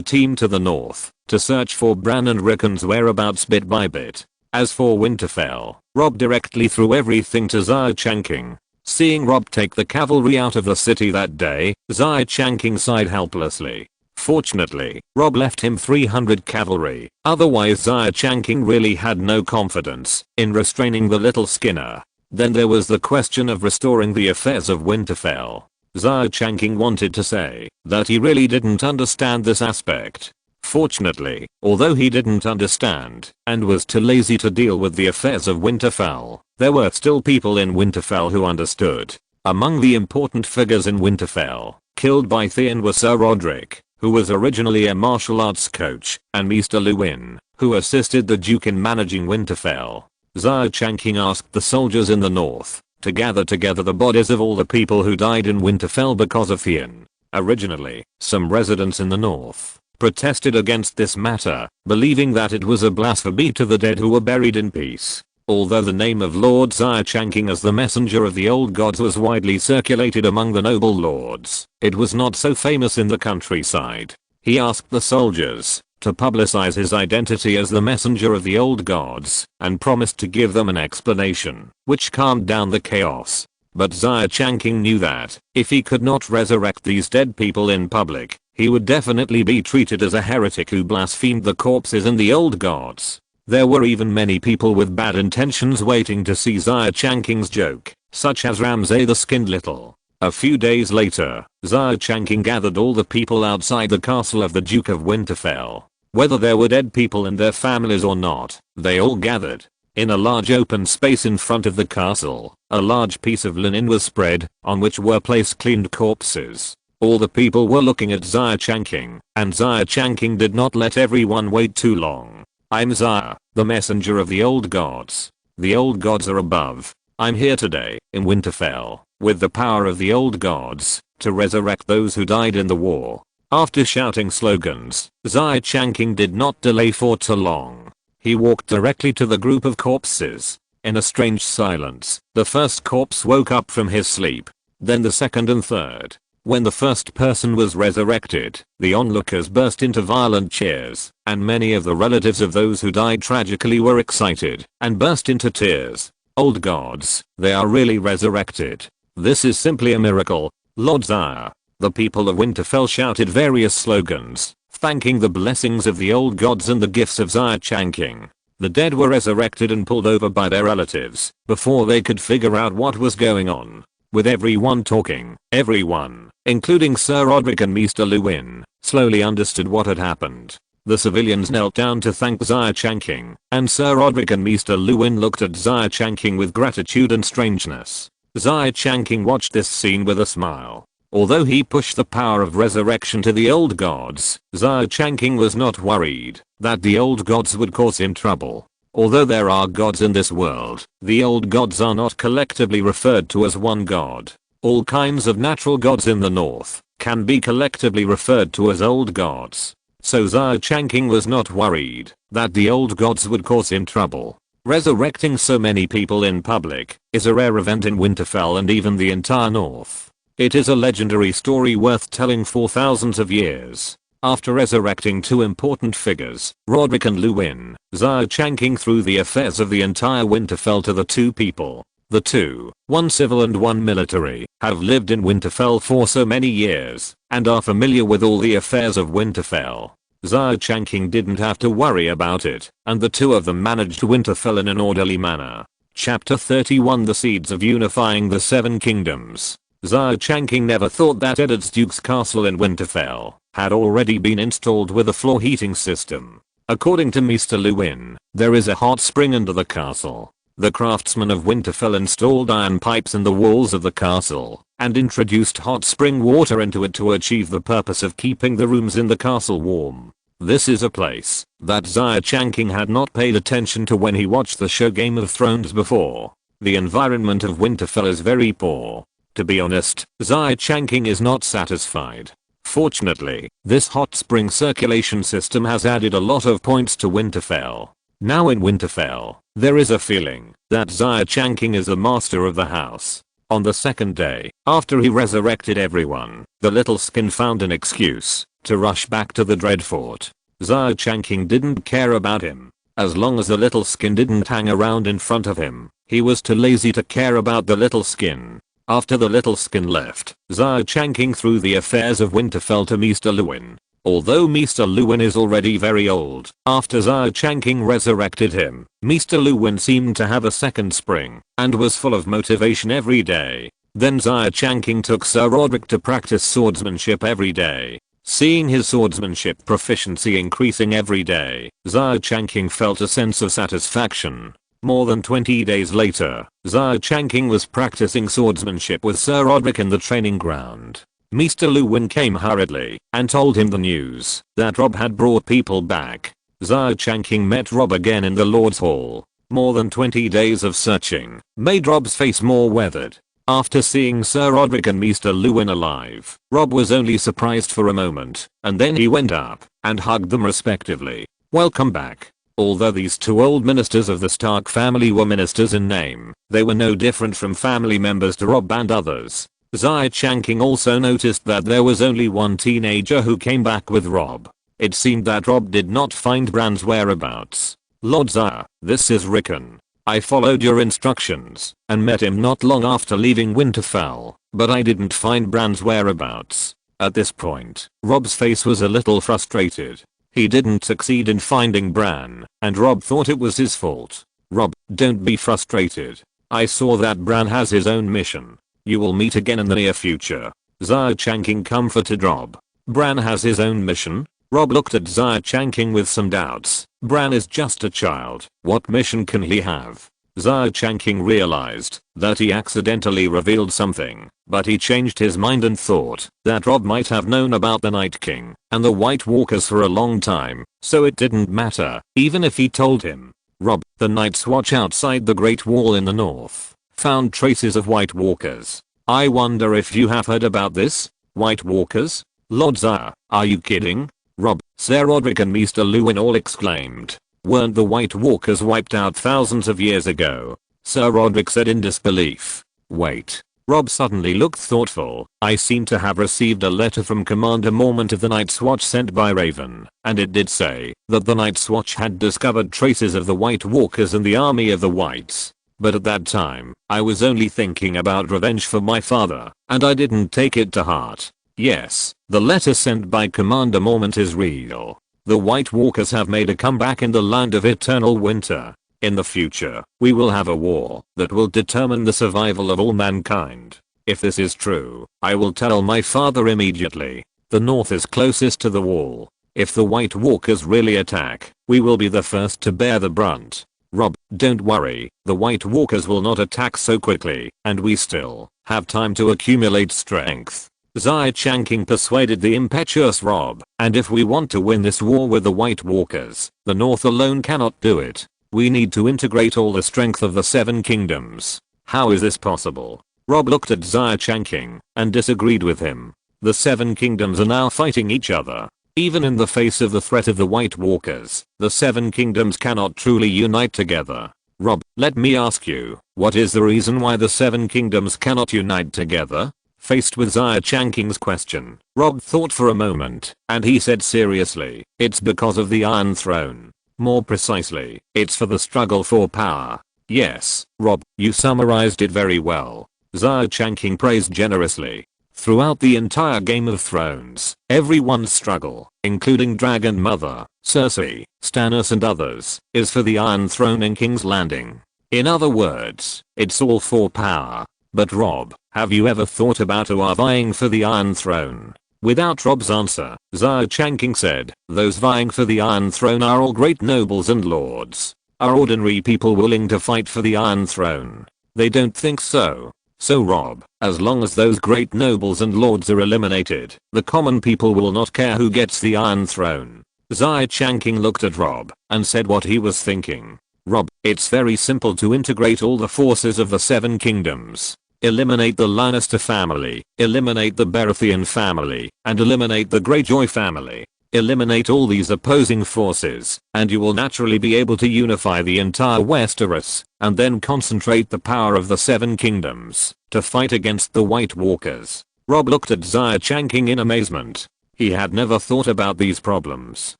team to the north to search for Bran and Rickon's whereabouts bit by bit. As for Winterfell, Robb directly threw everything to Xia Changqing. Seeing Robb take the cavalry out of the city that day, Xia Changqing sighed helplessly. Fortunately, Robb left him 300 cavalry, otherwise Xia Changqing really had no confidence in restraining the little skinner. Then there was the question of restoring the affairs of Winterfell. Xia Changqing wanted to say that he really didn't understand this aspect. Fortunately, although he didn't understand and was too lazy to deal with the affairs of Winterfell, there were still people in Winterfell who understood. Among the important figures in Winterfell, killed by Theon were Sir Roderick, who was originally a martial arts coach, and Maester Luwin, who assisted the Duke in managing Winterfell. Xia Changqing asked the soldiers in the north to gather together the bodies of all the people who died in Winterfell because of Theon. Originally, some residents in the north protested against this matter, believing that it was a blasphemy to the dead who were buried in peace. Although the name of Lord Xia Changqing as the messenger of the old gods was widely circulated among the noble lords, it was not so famous in the countryside. He asked the soldiers to publicize his identity as the messenger of the old gods and promised to give them an explanation, which calmed down the chaos. But Xia Changqing knew that if he could not resurrect these dead people in public, he would definitely be treated as a heretic who blasphemed the corpses and the old gods. There were even many people with bad intentions waiting to see Xia Changqing's joke, such as Ramsay the Skinned Little. A few days later, Xia Changqing gathered all the people outside the castle of the Duke of Winterfell. Whether there were dead people and their families or not, they all gathered. In a large open space in front of the castle, a large piece of linen was spread, on which were placed cleaned corpses. All the people were looking at Xia Changqing, and Xia Changqing did not let everyone wait too long. I'm Xia, the messenger of the old gods. The old gods are above. I'm here today, in Winterfell, with the power of the old gods, to resurrect those who died in the war. After shouting slogans, Xia Changqing did not delay for too long. He walked directly to the group of corpses. In a strange silence, the first corpse woke up from his sleep. Then the second and third. When the first person was resurrected, the onlookers burst into violent cheers, and many of the relatives of those who died tragically were excited and burst into tears. Old gods, they are really resurrected. This is simply a miracle, Lord Xia. The people of Winterfell shouted various slogans, thanking the blessings of the old gods and the gifts of Xia Changqing. The dead were resurrected and pulled over by their relatives before they could figure out what was going on. With everyone talking, everyone, including Sir Roderick and Maester Luwin, slowly understood what had happened. The civilians knelt down to thank Xia Changqing, and Sir Roderick and Maester Luwin looked at Xia Changqing with gratitude and strangeness. Xia Changqing watched this scene with a smile. Although he pushed the power of resurrection to the old gods, Xia Changqing was not worried that the old gods would cause him trouble. Although there are gods in this world, the old gods are not collectively referred to as one god. All kinds of natural gods in the north can be collectively referred to as old gods. So Xia Changqing was not worried that the old gods would cause him trouble. Resurrecting so many people in public is a rare event in Winterfell and even the entire north. It is a legendary story worth telling for thousands of years. After resurrecting two important figures, Roderick and Luwin, Xia Changqing threw the affairs of the entire Winterfell to the two people. The two, one civil and one military, have lived in Winterfell for so many years, and are familiar with all the affairs of Winterfell. Xia Changqing didn't have to worry about it, and the two of them managed Winterfell in an orderly manner. Chapter 31 The Seeds of Unifying the Seven Kingdoms. Xia Changqing never thought that Eddard's Duke's castle in Winterfell had already been installed with a floor heating system. According to Maester Luwin, there is a hot spring under the castle. The craftsmen of Winterfell installed iron pipes in the walls of the castle and introduced hot spring water into it to achieve the purpose of keeping the rooms in the castle warm. This is a place that Xia Changqing had not paid attention to when he watched the show Game of Thrones before. The environment of Winterfell is very poor. To be honest, Xia Changqing is not satisfied. Fortunately, this hot spring circulation system has added a lot of points to Winterfell. Now in Winterfell, there is a feeling that Xia Changqing is the master of the house. On the second day, after he resurrected everyone, the little skin found an excuse to rush back to the Dreadfort. Xia Changqing didn't care about him. As long as the little skin didn't hang around in front of him, he was too lazy to care about the little skin. After the little skin left, Xia Changqing threw the affairs of Winterfell to Mr. Lewin. Although Mr. Lewin is already very old, after Xia Changqing resurrected him, Mr. Lewin seemed to have a second spring and was full of motivation every day. Then Xia Changqing took Sir Roderick to practice swordsmanship every day. Seeing his swordsmanship proficiency increasing every day, Xia Changqing felt a sense of satisfaction. More than 20 days later, Xia Changqing was practicing swordsmanship with Sir Roderick in the training ground. Mr. Lewin came hurriedly and told him the news that Robb had brought people back. Xia Changqing met Robb again in the Lord's Hall. More than 20 days of searching made Robb's face more weathered. After seeing Sir Roderick and Mr. Lewin alive, Robb was only surprised for a moment, and then he went up and hugged them respectively. Welcome back. Although these two old ministers of the Stark family were ministers in name, they were no different from family members to Robb and others. Xia Changqing also noticed that there was only one teenager who came back with Robb. It seemed that Robb did not find Bran's whereabouts. Lord Xia, this is Rickon. I followed your instructions and met him not long after leaving Winterfell, but I didn't find Bran's whereabouts. At this point, Robb's face was a little frustrated. He didn't succeed in finding Bran, and Robb thought it was his fault. Robb, don't be frustrated. I saw that Bran has his own mission. You will meet again in the near future. Xia Changqing comforted Robb. Bran has his own mission? Robb looked at Xia Changqing with some doubts. Bran is just a child. What mission can he have? Xia Changqing realized that he accidentally revealed something, but he changed his mind and thought that Robb might have known about the Night King and the White Walkers for a long time, so it didn't matter, even if he told him. Robb, the Night's Watch outside the Great Wall in the north found traces of White Walkers. I wonder if you have heard about this? White Walkers? Lord Xia, are you kidding? Robb, Sir Roderick and Mr. Lewin all exclaimed. Weren't the White Walkers wiped out thousands of years ago? Sir Roderick said in disbelief. Wait. Robb suddenly looked thoughtful. I seem to have received a letter from Commander Mormont of the Night's Watch sent by Raven, and it did say that the Night's Watch had discovered traces of the White Walkers in the army of the Whites. But at that time, I was only thinking about revenge for my father, and I didn't take it to heart. Yes, the letter sent by Commander Mormont is real. The White Walkers have made a comeback in the land of eternal winter. In the future, we will have a war that will determine the survival of all mankind. If this is true, I will tell my father immediately. The north is closest to the wall. If the White Walkers really attack, we will be the first to bear the brunt. Robb, don't worry, the White Walkers will not attack so quickly, and we still have time to accumulate strength. Xia Changqing persuaded the impetuous Robb, and if we want to win this war with the White Walkers, the North alone cannot do it. We need to integrate all the strength of the Seven Kingdoms. How is this possible? Robb looked at Xia Changqing and disagreed with him. The Seven Kingdoms are now fighting each other. Even in the face of the threat of the White Walkers, the Seven Kingdoms cannot truly unite together. Robb, let me ask you, what is the reason why the Seven Kingdoms cannot unite together? Faced with Xia Changqing's question, Robb thought for a moment, and he said seriously, it's because of the Iron Throne. More precisely, it's for the struggle for power. Yes, Robb, you summarized it very well. Xia Changqing praised generously. Throughout the entire Game of Thrones, everyone's struggle, including Dragon Mother, Cersei, Stannis and others, is for the Iron Throne in King's Landing. In other words, it's all for power. But Robb, have you ever thought about who are vying for the Iron Throne? Without Robb's answer, Xia Changqing said, those vying for the Iron Throne are all great nobles and lords. Are ordinary people willing to fight for the Iron Throne? They don't think so. So Robb, as long as those great nobles and lords are eliminated, the common people will not care who gets the Iron Throne. Xia Changqing looked at Robb and said what he was thinking. Robb, it's very simple to integrate all the forces of the Seven Kingdoms. eliminate the Lannister family, eliminate the Baratheon family, and eliminate the Greyjoy family. Eliminate all these opposing forces, and you will naturally be able to unify the entire Westeros, and then concentrate the power of the Seven Kingdoms to fight against the White Walkers. Robb looked at Xia Changqing in amazement. He had never thought about these problems.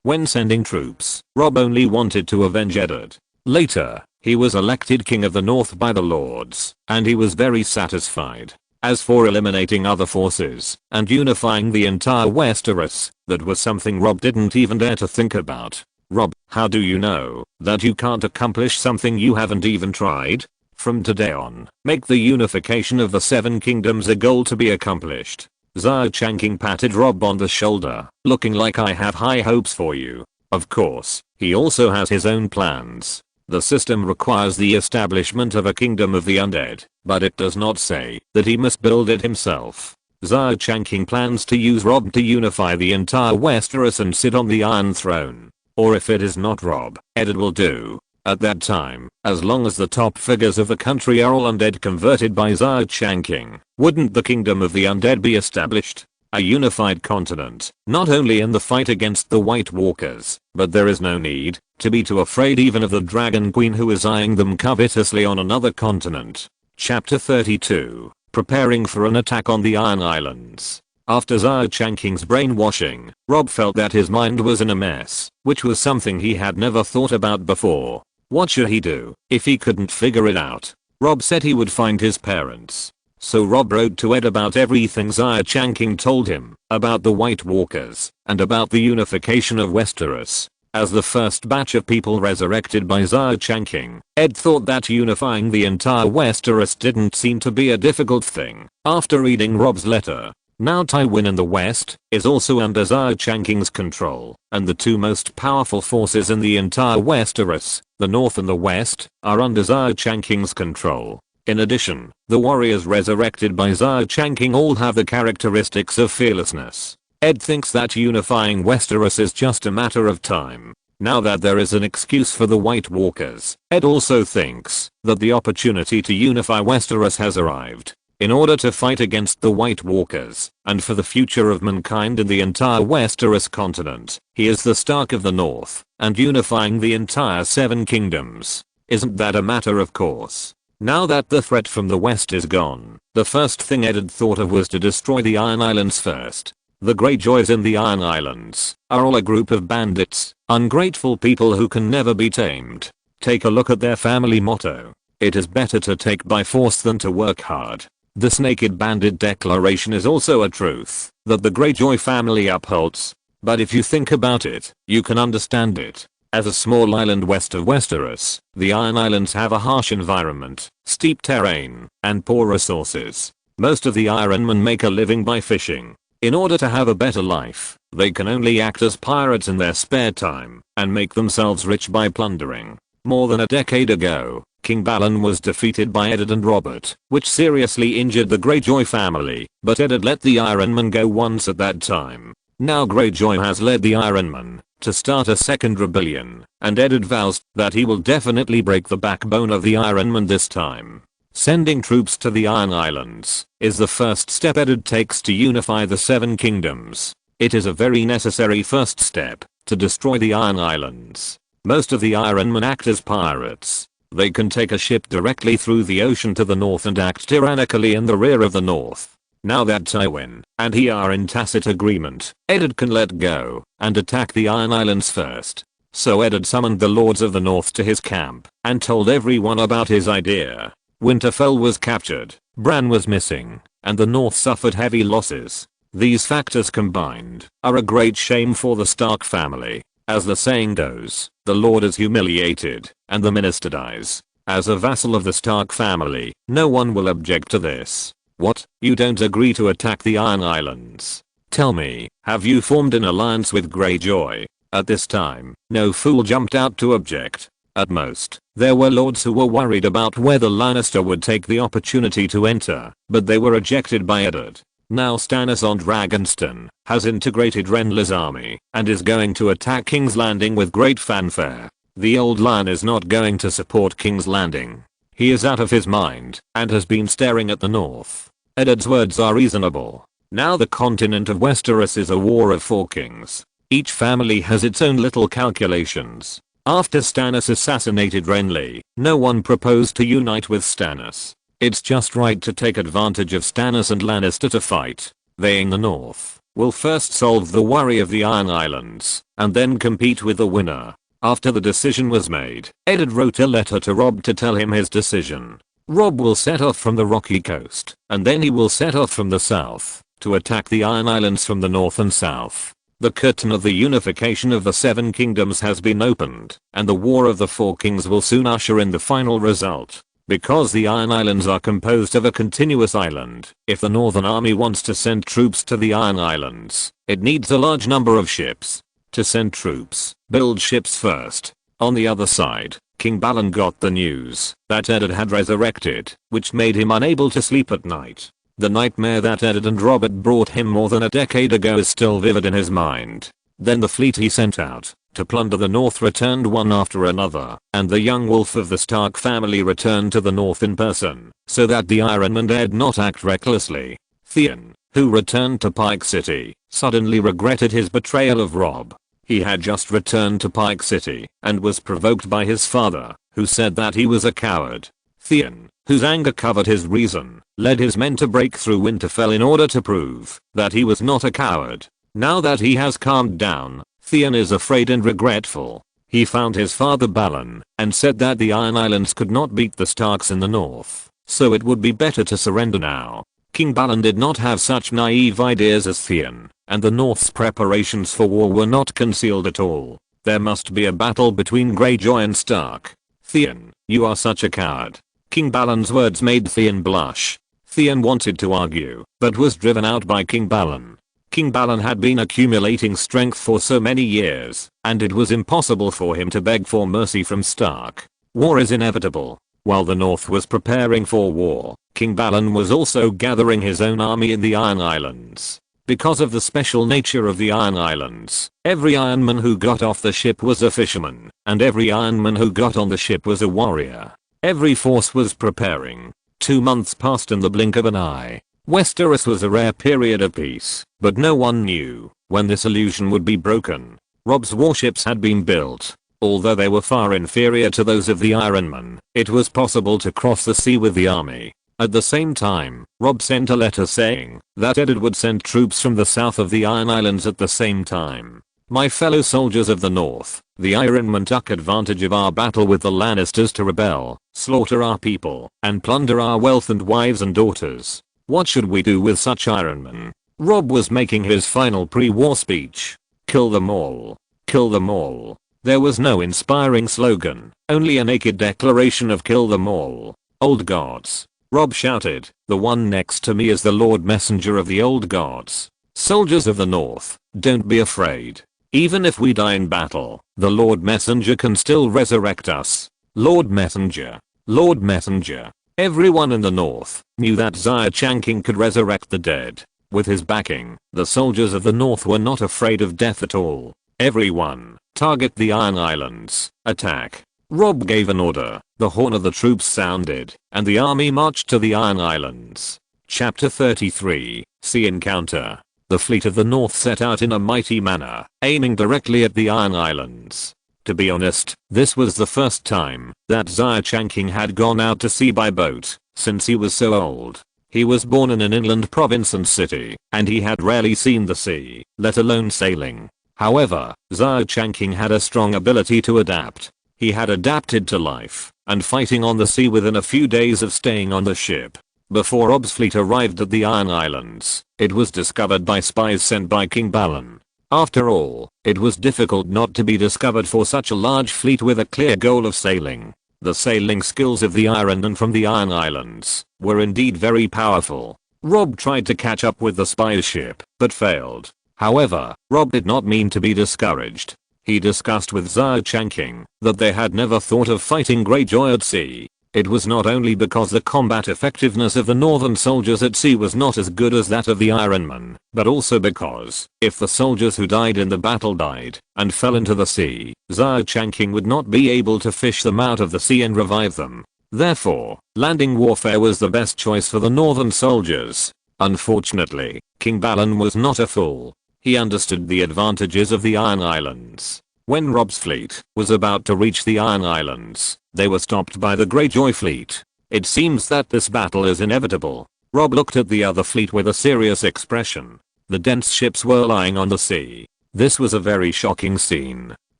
When sending troops, Robb only wanted to avenge Eddard. Later, he was elected King of the North by the Lords, and he was very satisfied. As for eliminating other forces and unifying the entire Westeros, that was something Robb didn't even dare to think about. Robb, how do you know that you can't accomplish something you haven't even tried? From today on, make the unification of the Seven Kingdoms a goal to be accomplished. Xia Changqing patted Robb on the shoulder, looking like I have high hopes for you. Of course, he also has his own plans. The system requires the establishment of a kingdom of the undead, but it does not say that he must build it himself. Xia Changqing plans to use Robb to unify the entire Westeros and sit on the Iron Throne. Or if it is not Robb, Eddard will do. At that time, as long as the top figures of the country are all undead converted by Xia Changqing, wouldn't the kingdom of the undead be established? A unified continent, not only in the fight against the White Walkers, but there is no need to be too afraid even of the Dragon Queen who is eyeing them covetously on another continent. Chapter 32, Preparing for an attack on the Iron Islands. After Xia Changqing's brainwashing, Robb felt that his mind was in a mess, which was something he had never thought about before. What should he do if he couldn't figure it out? Robb said he would find his parents. So Robb wrote to Ed about everything Xia Changqing told him, about the White Walkers, and about the unification of Westeros. As the first batch of people resurrected by Xia Changqing, Ed thought that unifying the entire Westeros didn't seem to be a difficult thing. After reading Robb's letter, now Tywin in the west is also under Xia Changqing's control, and the two most powerful forces in the entire Westeros, the north and the west, are under Xia Changqing's control. In addition, the warriors resurrected by Xia Changqing all have the characteristics of fearlessness. Ed thinks that unifying Westeros is just a matter of time. Now that there is an excuse for the White Walkers, Ed also thinks that the opportunity to unify Westeros has arrived. In order to fight against the White Walkers, and for the future of mankind in the entire Westeros continent, he is the Stark of the North, and unifying the entire Seven Kingdoms. Isn't that a matter of course? Now that the threat from the west is gone, the first thing Ed had thought of was to destroy the Iron Islands first. The Greyjoys in the Iron Islands are all a group of bandits, ungrateful people who can never be tamed. Take a look at their family motto. It is better to take by force than to work hard. This naked bandit declaration is also a truth that the Greyjoy family upholds. But if you think about it, you can understand it. As a small island west of Westeros, the Iron Islands have a harsh environment, steep terrain, and poor resources. Most of the Ironmen make a living by fishing. In order to have a better life, they can only act as pirates in their spare time, and make themselves rich by plundering. More than a decade ago, King Balon was defeated by Eddard and Robert, which seriously injured the Greyjoy family, but Eddard let the Ironmen go once at that time. Now Greyjoy has led the Ironmen to start a second rebellion, and Eddard vows that he will definitely break the backbone of the Ironmen this time. Sending troops to the Iron Islands is the first step Eddard takes to unify the Seven Kingdoms. It is a very necessary first step to destroy the Iron Islands. Most of the Ironmen act as pirates. They can take a ship directly through the ocean to the north and act tyrannically in the rear of the north. Now that Tywin and he are in tacit agreement, Eddard can let go and attack the Iron Islands first. So Eddard summoned the Lords of the North to his camp and told everyone about his idea. Winterfell was captured, Bran was missing, and the North suffered heavy losses. These factors combined are a great shame for the Stark family. As the saying goes, the Lord is humiliated, and the minister dies. As a vassal of the Stark family, no one will object to this. What? You don't agree to attack the Iron Islands? Tell me, have you formed an alliance with Greyjoy? At this time, no fool jumped out to object. At most, there were lords who were worried about whether Lannister would take the opportunity to enter, but they were ejected by Eddard. Now Stannis on Dragonstone has integrated Renly's army and is going to attack King's Landing with great fanfare. The old lion is not going to support King's Landing. He is out of his mind and has been staring at the north. Eddard's words are reasonable. Now the continent of Westeros is a war of four kings. Each family has its own little calculations. After Stannis assassinated Renly, no one proposed to unite with Stannis. It's just right to take advantage of Stannis and Lannister to fight. They in the north will first solve the worry of the Iron Islands and then compete with the winner. After the decision was made, Eddard wrote a letter to Robb to tell him his decision. Robb will set off from the rocky coast, and then he will set off from the south to attack the Iron Islands from the north and south. The curtain of the unification of the Seven Kingdoms has been opened, and the War of the Four Kings will soon usher in the final result. Because the Iron Islands are composed of a continuous island, if the Northern Army wants to send troops to the Iron Islands, it needs a large number of ships. To send troops, build ships first. On the other side, King Balon got the news that Eddard had resurrected, which made him unable to sleep at night. The nightmare that Eddard and Robert brought him more than a decade ago is still vivid in his mind. Then the fleet he sent out to plunder the north returned one after another, and the young wolf of the Stark family returned to the north in person, so that the Ironmen dared not act recklessly. Theon, who returned to Pike City, suddenly regretted his betrayal of Robb. He had just returned to Pike City and was provoked by his father, who said that he was a coward. Theon, whose anger covered his reason, led his men to break through Winterfell in order to prove that he was not a coward. Now that he has calmed down, Theon is afraid and regretful. He found his father Balon and said that the Iron Islands could not beat the Starks in the north, so it would be better to surrender now. King Balon did not have such naive ideas as Theon, and the North's preparations for war were not concealed at all. There must be a battle between Greyjoy and Stark. Theon, you are such a coward. King Balon's words made Theon blush. Theon wanted to argue, but was driven out by King Balon. King Balon had been accumulating strength for so many years, and it was impossible for him to beg for mercy from Stark. War is inevitable. While the North was preparing for war, King Balon was also gathering his own army in the Iron Islands. Because of the special nature of the Iron Islands, every Ironman who got off the ship was a fisherman, and every Ironman who got on the ship was a warrior. Every force was preparing. 2 months passed in the blink of an eye. Westeros was a rare period of peace, but no one knew when this illusion would be broken. Robb's warships had been built. Although they were far inferior to those of the Ironmen, it was possible to cross the sea with the army. At the same time, Robb sent a letter saying that Eddard would send troops from the south of the Iron Islands at the same time. My fellow soldiers of the north, the Ironmen took advantage of our battle with the Lannisters to rebel, slaughter our people, and plunder our wealth and wives and daughters. What should we do with such Ironmen? Robb was making his final pre-war speech. Kill them all. Kill them all. There was no inspiring slogan, only a naked declaration of kill them all. Old gods. Robb shouted, the one next to me is the Lord Messenger of the old gods. Soldiers of the north, don't be afraid. Even if we die in battle, the Lord Messenger can still resurrect us. Lord Messenger. Lord Messenger. Everyone in the north knew that Xia Changqing could resurrect the dead. With his backing, the soldiers of the north were not afraid of death at all. Everyone, target the Iron Islands, attack. Robb gave an order, the horn of the troops sounded, and the army marched to the Iron Islands. Chapter 33, Sea Encounter. The fleet of the north set out in a mighty manner, aiming directly at the Iron Islands. To be honest, this was the first time that Xia Changqing had gone out to sea by boat, since he was so old. He was born in an inland province and city, and he had rarely seen the sea, let alone sailing. However, Xia Changqing had a strong ability to adapt. He had adapted to life and fighting on the sea within a few days of staying on the ship. Before Robb's fleet arrived at the Iron Islands, it was discovered by spies sent by King Balon. After all, it was difficult not to be discovered for such a large fleet with a clear goal of sailing. The sailing skills of the Ironmen from the Iron Islands were indeed very powerful. Robb tried to catch up with the spy ship, but failed. However, Robb did not mean to be discouraged. He discussed with Xia Changqing that they had never thought of fighting Greyjoy at sea. It was not only because the combat effectiveness of the northern soldiers at sea was not as good as that of the Ironmen, but also because, if the soldiers who died in the battle died and fell into the sea, Xia Changqing would not be able to fish them out of the sea and revive them. Therefore, landing warfare was the best choice for the northern soldiers. Unfortunately, King Balan was not a fool. He understood the advantages of the Iron Islands. When Rob's fleet was about to reach the Iron Islands, they were stopped by the Greyjoy fleet. It seems that this battle is inevitable. Rob looked at the other fleet with a serious expression. The dense ships were lying on the sea. This was a very shocking scene.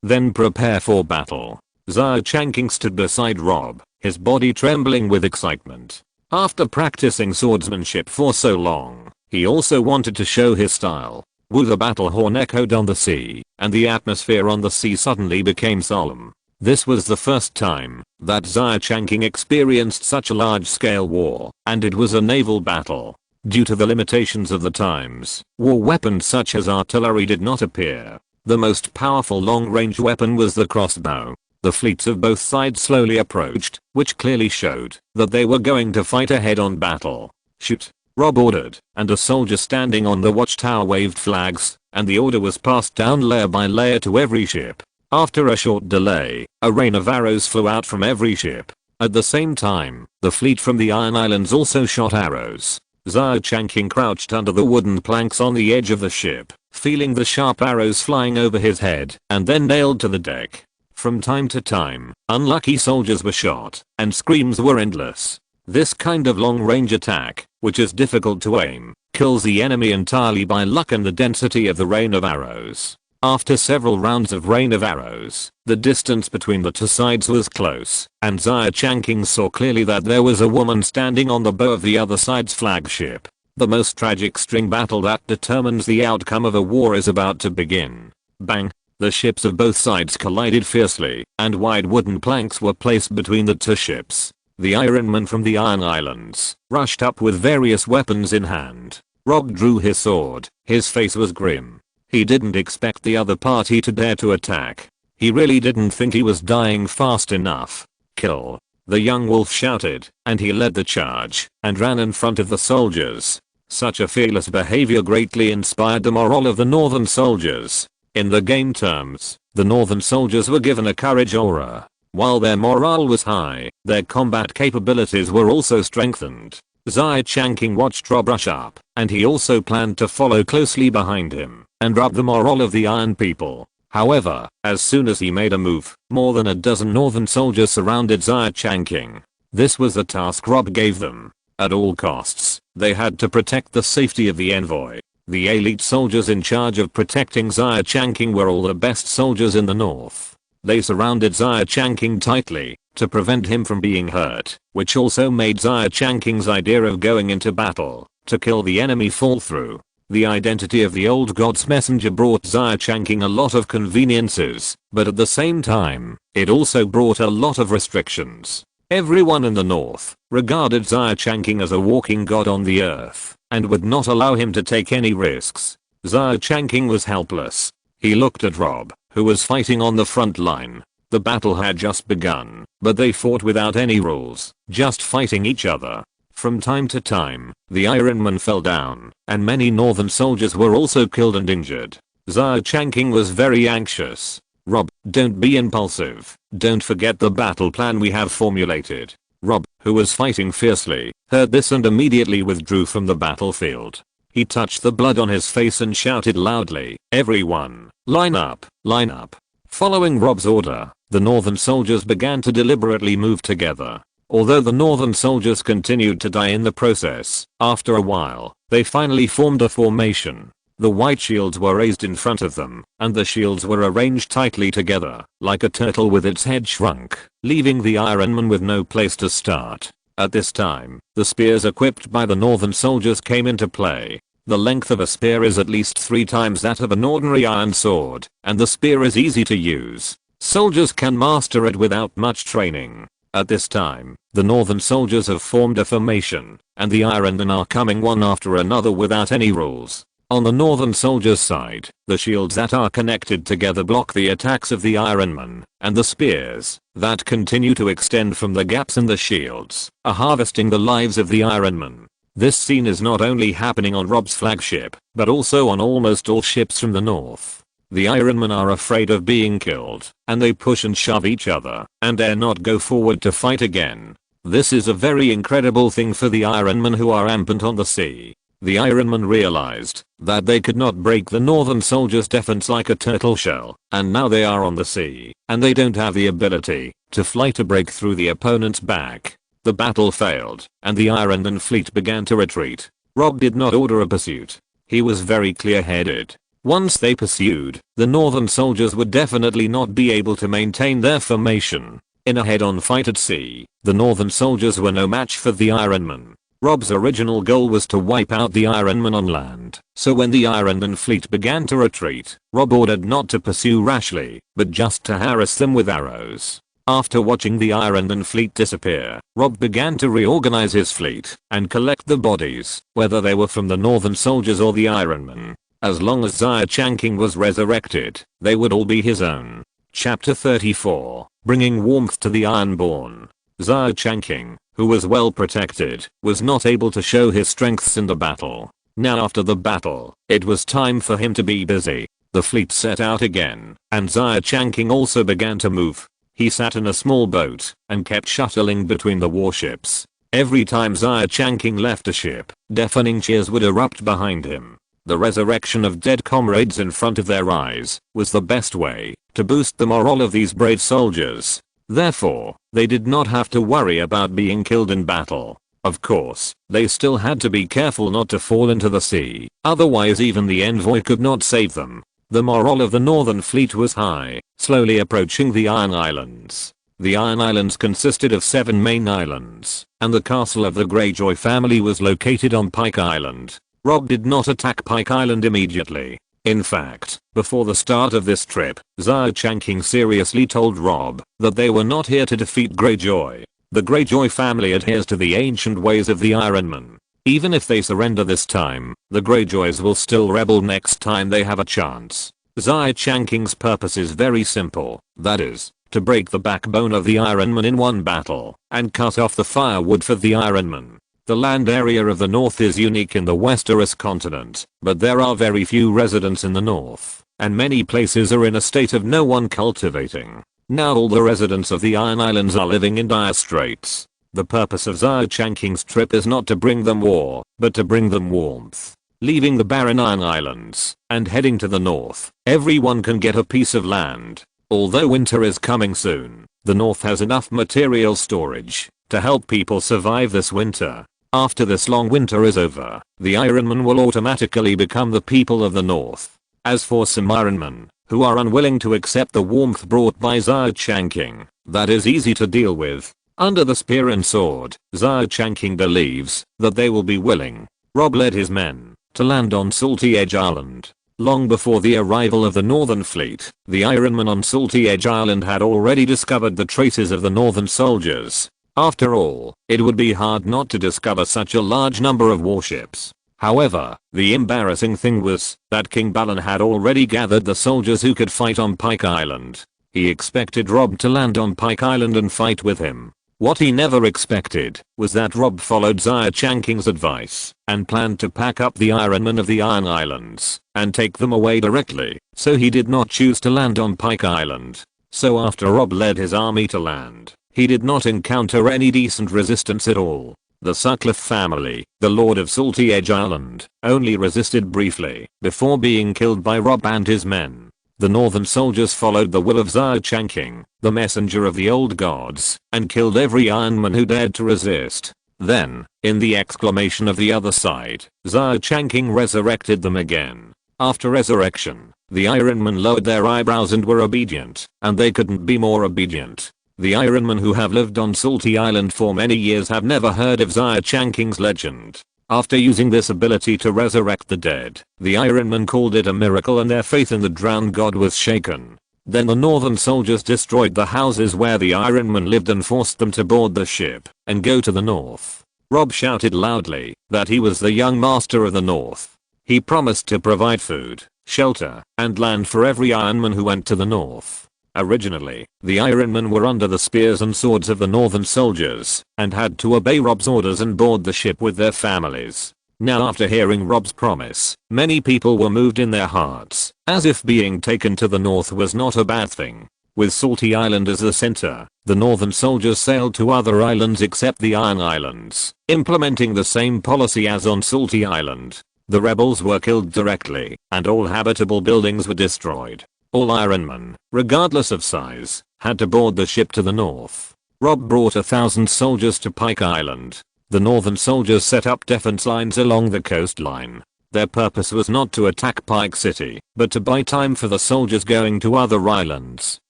Then prepare for battle. Xia Changqing stood beside Rob, his body trembling with excitement. After practicing swordsmanship for so long, he also wanted to show his style. Woo, the battle horn echoed on the sea, and the atmosphere on the sea suddenly became solemn. This was the first time that Xia Changqing experienced such a large-scale war, and it was a naval battle. Due to the limitations of the times, war weapons such as artillery did not appear. The most powerful long-range weapon was the crossbow. The fleets of both sides slowly approached, which clearly showed that they were going to fight a head-on battle. Shoot! Rob ordered, and a soldier standing on the watchtower waved flags, and the order was passed down layer by layer to every ship. After a short delay, a rain of arrows flew out from every ship. At the same time, the fleet from the Iron Islands also shot arrows. Xia Changqing crouched under the wooden planks on the edge of the ship, feeling the sharp arrows flying over his head and then nailed to the deck. From time to time, unlucky soldiers were shot, and screams were endless. This kind of long-range attack, which is difficult to aim, kills the enemy entirely by luck and the density of the rain of arrows. After several rounds of rain of arrows, the distance between the two sides was close, and Xia Changqing saw clearly that there was a woman standing on the bow of the other side's flagship. The most tragic string battle that determines the outcome of a war is about to begin. Bang! The ships of both sides collided fiercely, and wide wooden planks were placed between the two ships. The Ironman from the Iron Islands rushed up with various weapons in hand. Rob drew his sword. His face was grim. He didn't expect the other party to dare to attack. He really didn't think he was dying fast enough. Kill! The young wolf shouted, and he led the charge and ran in front of the soldiers. Such a fearless behavior greatly inspired the morale of the northern soldiers. In the game terms, the northern soldiers were given a courage aura. While their morale was high, their combat capabilities were also strengthened. Xia Changqing watched Rob rush up, and he also planned to follow closely behind him and rub the morale of the Iron people. However, as soon as he made a move, more than a dozen northern soldiers surrounded Xia Changqing. This was the task Rob gave them. At all costs, they had to protect the safety of the envoy. The elite soldiers in charge of protecting Xia Changqing were all the best soldiers in the north. They surrounded Xia Changqing tightly to prevent him from being hurt, which also made Xia Changqing's idea of going into battle to kill the enemy fall through. The identity of the old god's messenger brought Xia Changqing a lot of conveniences, but at the same time, it also brought a lot of restrictions. Everyone in the north regarded Xia Changqing as a walking god on the earth and would not allow him to take any risks. Xia Changqing was helpless. He looked at Rob, who was fighting on the front line. The battle had just begun, but they fought without any rules, just fighting each other. From time to time, the Ironman fell down, and many northern soldiers were also killed and injured. Xia Changqing was very anxious. Rob, don't be impulsive. Don't forget the battle plan we have formulated. Rob, who was fighting fiercely, heard this and immediately withdrew from the battlefield. He touched the blood on his face and shouted loudly, "Everyone, line up, line up." Following Rob's order, the northern soldiers began to deliberately move together. Although the northern soldiers continued to die in the process, after a while, they finally formed a formation. The white shields were raised in front of them, and the shields were arranged tightly together, like a turtle with its head shrunk, leaving the Ironman with no place to start. At this time, the spears equipped by the northern soldiers came into play. The length of a spear is at least 3 times that of an ordinary iron sword, and the spear is easy to use. Soldiers can master it without much training. At this time, the northern soldiers have formed a formation, and the Ironmen are coming one after another without any rules. On the northern soldiers' side, the shields that are connected together block the attacks of the Ironmen, and the spears that continue to extend from the gaps in the shields are harvesting the lives of the Ironmen. This scene is not only happening on Rob's flagship, but also on almost all ships from the north. The Ironmen are afraid of being killed, and they push and shove each other, and dare not go forward to fight again. This is a very incredible thing for the Ironmen who are rampant on the sea. The Ironmen realized that they could not break the Northern soldiers' defense like a turtle shell, and now they are on the sea, and they don't have the ability to fly to break through the opponent's back. The battle failed, and the Ironman fleet began to retreat. Robb did not order a pursuit. He was very clear-headed. Once they pursued, the Northern soldiers would definitely not be able to maintain their formation. In a head-on fight at sea, the Northern soldiers were no match for the Ironmen. Robb's original goal was to wipe out the Ironmen on land, so when the Ironman fleet began to retreat, Robb ordered not to pursue rashly, but just to harass them with arrows. After watching the Ironman fleet disappear, Robb began to reorganize his fleet and collect the bodies, whether they were from the Northern soldiers or the Ironmen. As long as Xia Changqing was resurrected, they would all be his own. Chapter 34, Bringing Warmth to the Ironborn. Xia Changqing, who was well protected, was not able to show his strengths in the battle. Now after the battle, it was time for him to be busy. The fleet set out again, and Xia Changqing also began to move. He sat in a small boat and kept shuttling between the warships. Every time Xia Changqing left a ship, deafening cheers would erupt behind him. The resurrection of dead comrades in front of their eyes was the best way to boost the morale of these brave soldiers. Therefore, they did not have to worry about being killed in battle. Of course, they still had to be careful not to fall into the sea, otherwise even the envoy could not save them. The morale of the Northern fleet was high, slowly approaching the Iron Islands. The Iron Islands consisted of 7 main islands, and the castle of the Greyjoy family was located on Pike Island. Robb did not attack Pike Island immediately. In fact, before the start of this trip, Xia Changqing seriously told Robb that they were not here to defeat Greyjoy. The Greyjoy family adheres to the ancient ways of the Ironmen. Even if they surrender this time, the Greyjoys will still rebel next time they have a chance. Xia Changqing's purpose is very simple, that is, to break the backbone of the Ironmen in one battle, and cut off the firewood for the Ironmen. The land area of the north is unique in the Westeros continent, but there are very few residents in the north, and many places are in a state of no one cultivating. Now all the residents of the Iron Islands are living in dire straits. The purpose of Xia Changqing's trip is not to bring them war, but to bring them warmth. Leaving the barren Iron Islands and heading to the north, everyone can get a piece of land. Although winter is coming soon, the north has enough material storage to help people survive this winter. After this long winter is over, the Ironmen will automatically become the people of the north. As for some Ironmen who are unwilling to accept the warmth brought by Xia Changqing, that is easy to deal with. Under the spear and sword, Xia Changqing believes that they will be willing. Robb led his men to land on Salty Edge Island. Long before the arrival of the Northern fleet, the Ironmen on Salty Edge Island had already discovered the traces of the Northern soldiers. After all, it would be hard not to discover such a large number of warships. However, the embarrassing thing was that King Balon had already gathered the soldiers who could fight on Pike Island. He expected Robb to land on Pike Island and fight with him. What he never expected was that Robb followed Xia Changqing's advice and planned to pack up the Ironmen of the Iron Islands and take them away directly, so he did not choose to land on Pike Island. So after Robb led his army to land, he did not encounter any decent resistance at all. The Sutcliffe family, the Lord of Salty Edge Island, only resisted briefly before being killed by Robb and his men. The Northern soldiers followed the will of Xia Changqing, the messenger of the old gods, and killed every Ironman who dared to resist. Then, in the exclamation of the other side, Xia Changqing resurrected them again. After resurrection, the Ironmen lowered their eyebrows and were obedient, and they couldn't be more obedient. The Ironmen who have lived on Salty Island for many years have never heard of Xia Changqing's legend. After using this ability to resurrect the dead, the Ironmen called it a miracle and their faith in the drowned god was shaken. Then the Northern soldiers destroyed the houses where the Ironmen lived and forced them to board the ship and go to the north. Robb shouted loudly that he was the young master of the north. He promised to provide food, shelter, and land for every Ironman who went to the north. Originally, the Ironmen were under the spears and swords of the Northern soldiers and had to obey Robb's orders and board the ship with their families. Now after hearing Robb's promise, many people were moved in their hearts, as if being taken to the north was not a bad thing. With Salty Island as the center, The northern soldiers sailed to other islands except the Iron Islands, implementing the same policy as on Salty Island. The rebels were killed directly, and all habitable buildings were destroyed. All Ironmen, regardless of size, had to board the ship to the north. Rob brought 1,000 soldiers to Pike Island. The northern soldiers set up defense lines along the coastline. Their purpose was not to attack Pike City, but to buy time for the soldiers going to other islands.